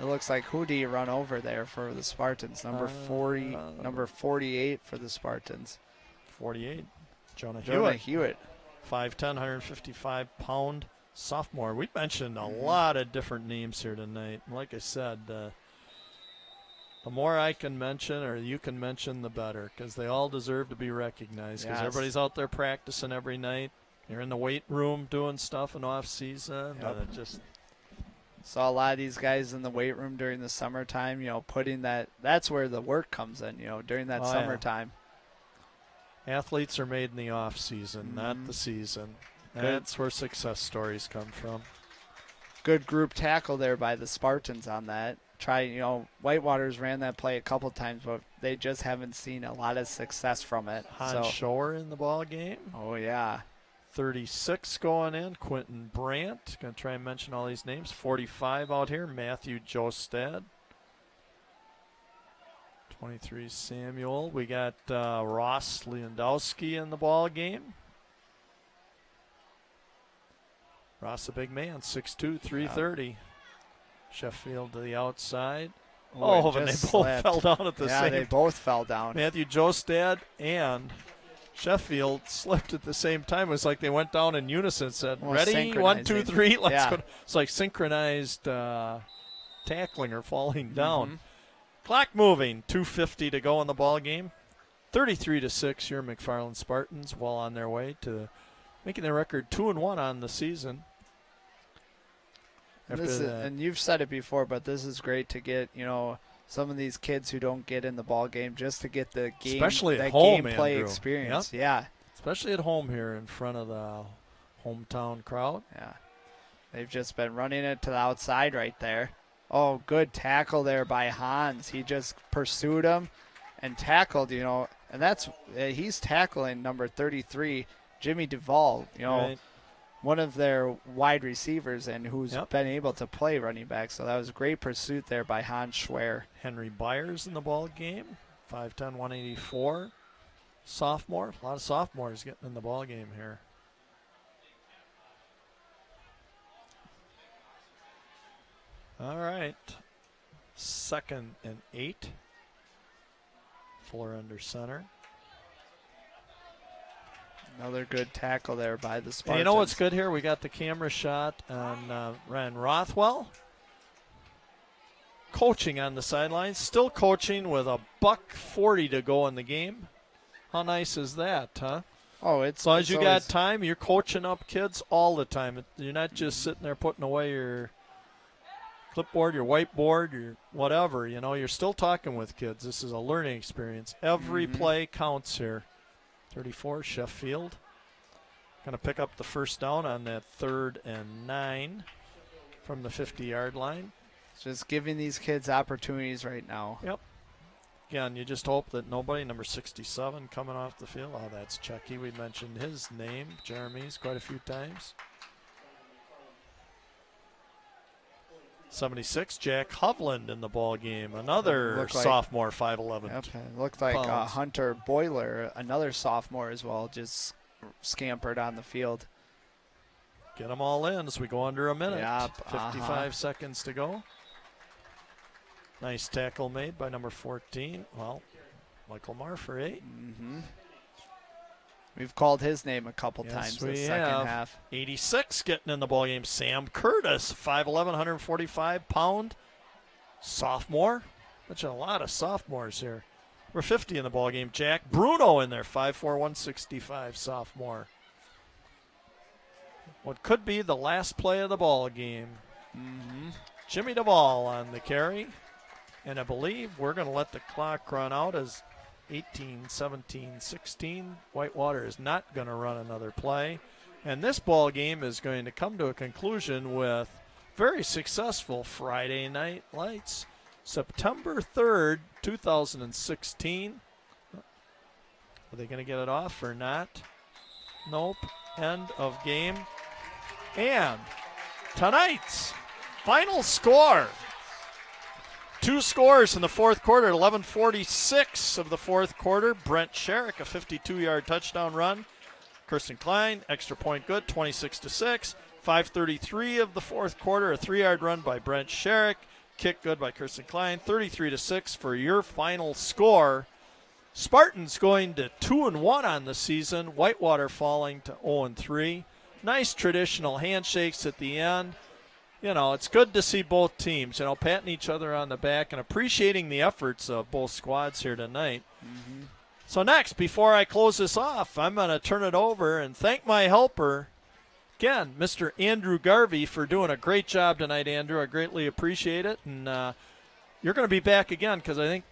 It looks like who do you run over there for the Spartans? Number 48 for the Spartans. 48. Jonah Hewitt. 5'10", 155-pound sophomore. We mentioned a lot of different names here tonight. Like I said, the more I can mention or you can mention, the better, because they all deserve to be recognized, because everybody's out there practicing every night. You're in the weight room doing stuff in off season. Yep. Just saw a lot of these guys in the weight room during the summertime, putting that's where the work comes in, during that summertime. Athletes are made in the off season, not the season. That's where success stories come from. Good group tackle there by the Spartans on that. Whitewater's ran that play a couple times, but they just haven't seen a lot of success from it. Han Shore in the ball game. Oh, yeah. 36 going in, Quentin Brandt. Going to try and mention all these names. 45 out here, Matthew Jostad. 23 Samuel. We got Ross Lewandowski in the ball game. Ross, a big man, 6'2", 330. Sheffield to the outside. And they both fell down at the same time. Yeah, they both fell down. Matthew Jostad and Sheffield slipped at the same time. It was like they went down in unison, said, ready, 1, 2, 3, let's go. It's like synchronized tackling or falling down. Clock moving, 2:50 to go in the ball game. 33-6, your McFarland Spartans, well on their way to making their record 2-1 on the season. And you've said it before, but this is great to get, some of these kids who don't get in the ball game just to get the game, especially at home, gameplay Andrew. experience. Yep. Yeah. Especially at home here in front of the hometown crowd. Yeah. They've just been running it to the outside right there. Oh, good tackle there by Hans. He just pursued him and tackled, and that's he's tackling number 33, Jimmy Duvall. Right. one of their wide receivers and who's Yep. been able to play running back. So that was a great pursuit there by Hans Schwer. Henry Byers in the ball game, 5'10", 184. Sophomore. A lot of sophomores getting in the ball game here. All right. 2nd and 8. Fuller under center. Another good tackle there by the Spartans. And you know what's good here? We got the camera shot on Ryan Rothwell. Coaching on the sidelines. Still coaching with a $140 to go in the game. How nice is that, huh? Oh, it's As long as you always- got time, you're coaching up kids all the time. You're not just sitting there putting away your clipboard, your whiteboard, your whatever. You know, you're still talking with kids. This is a learning experience. Every play counts here. 34, Sheffield. Going to pick up the first down on that 3rd and 9 from the 50-yard line. Just giving these kids opportunities right now. Yep. Again, you just hope that nobody, number 67, coming off the field. Oh, that's Chucky. We mentioned his name, Jeremy's, quite a few times. 76, Jack Hovland in the ball game. Another Looked like- sophomore, 5'11". Yep, it looked like pounds. Hunter Boyler, another sophomore as well, just scampered on the field. Get them all in as we go under a minute. Yep, 55 seconds to go. Nice tackle made by number 14. Well, Michael Marfer, 8. We've called his name a couple Yes, times we this second have. half. 86 getting in the ballgame. Sam Curtis, 5'11", 145-pound sophomore. Which a lot of sophomores here. We're 50 in the ballgame. Jack Bruno in there, 5'4", 165 sophomore. What could be the last play of the ball game. Jimmy Duvall on the carry. And I believe we're going to let the clock run out as 18, 17, 16. Whitewater is not going to run another play. And this ball game is going to come to a conclusion with very successful Friday Night Lights. September 3rd, 2016. Are they going to get it off or not? Nope. End of game. And tonight's final score. 2 scores in the fourth quarter, 11:46 of the fourth quarter. Brent Sherrick, a 52-yard touchdown run. Kirsten Klein, extra point good, 26-6. 5:33 of the fourth quarter, a 3-yard run by Brent Sherrick. Kick good by Kirsten Klein, 33-6 for your final score. Spartans going to 2-1 on the season. Whitewater falling to 0-3. Nice traditional handshakes at the end. You know, it's good to see both teams, patting each other on the back and appreciating the efforts of both squads here tonight. So next, before I close this off, I'm going to turn it over and thank my helper, again, Mr. Andrew Garvey, for doing a great job tonight, Andrew. I greatly appreciate it. And you're going to be back again because I think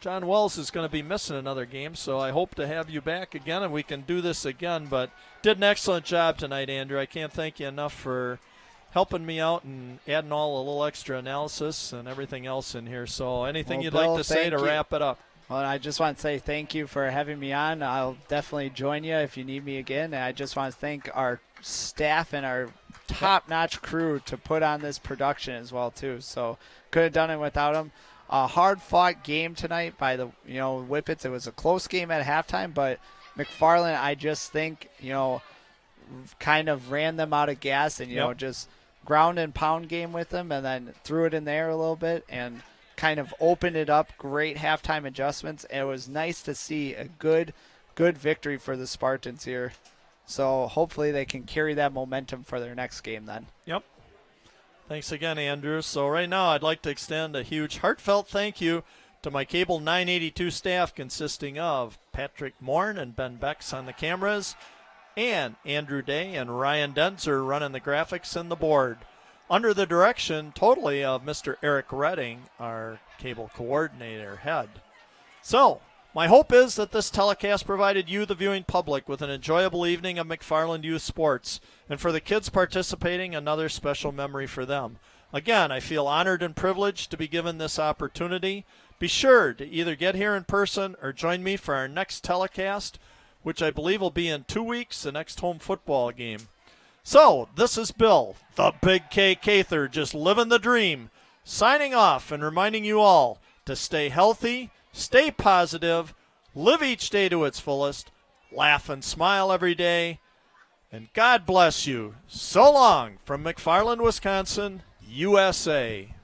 John Wells is going to be missing another game, so I hope to have you back again and we can do this again. But did an excellent job tonight, Andrew. I can't thank you enough for helping me out and adding all a little extra analysis and everything else in here. So anything Well, you'd Bill, like to say to thank you. wrap it up? Well, I just want to say thank you for having me on. I'll definitely join you if you need me again. And I just want to thank our staff and our top-notch crew to put on this production as well, too. So could have done it without them. A hard-fought game tonight by the Whippets. It was a close game at halftime, but McFarland, I just think, kind of ran them out of gas and, just ground and pound game with them and then threw it in there a little bit and kind of opened it up. Great halftime adjustments. And it was nice to see a good victory for the Spartans here. So hopefully they can carry that momentum for their next game then. Yep. Thanks again, Andrew. So right now I'd like to extend a huge heartfelt thank you to my Cable 982 staff consisting of Patrick Morn and Ben Becks on the cameras and Andrew Day and Ryan Denzer running the graphics and the board under the direction totally of Mr. Eric Redding, our cable coordinator head. So my hope is that this telecast provided you, the viewing public, with an enjoyable evening of McFarland Youth Sports, and for the kids participating, another special memory for them. Again, I feel honored and privileged to be given this opportunity. Be sure to either get here in person or join me for our next telecast, which I believe will be in 2 weeks, the next home football game. So, this is Bill, the Big K Cather, just living the dream, signing off and reminding you all to stay healthy, stay positive, live each day to its fullest, laugh and smile every day, and God bless you. So long from McFarland, Wisconsin, USA.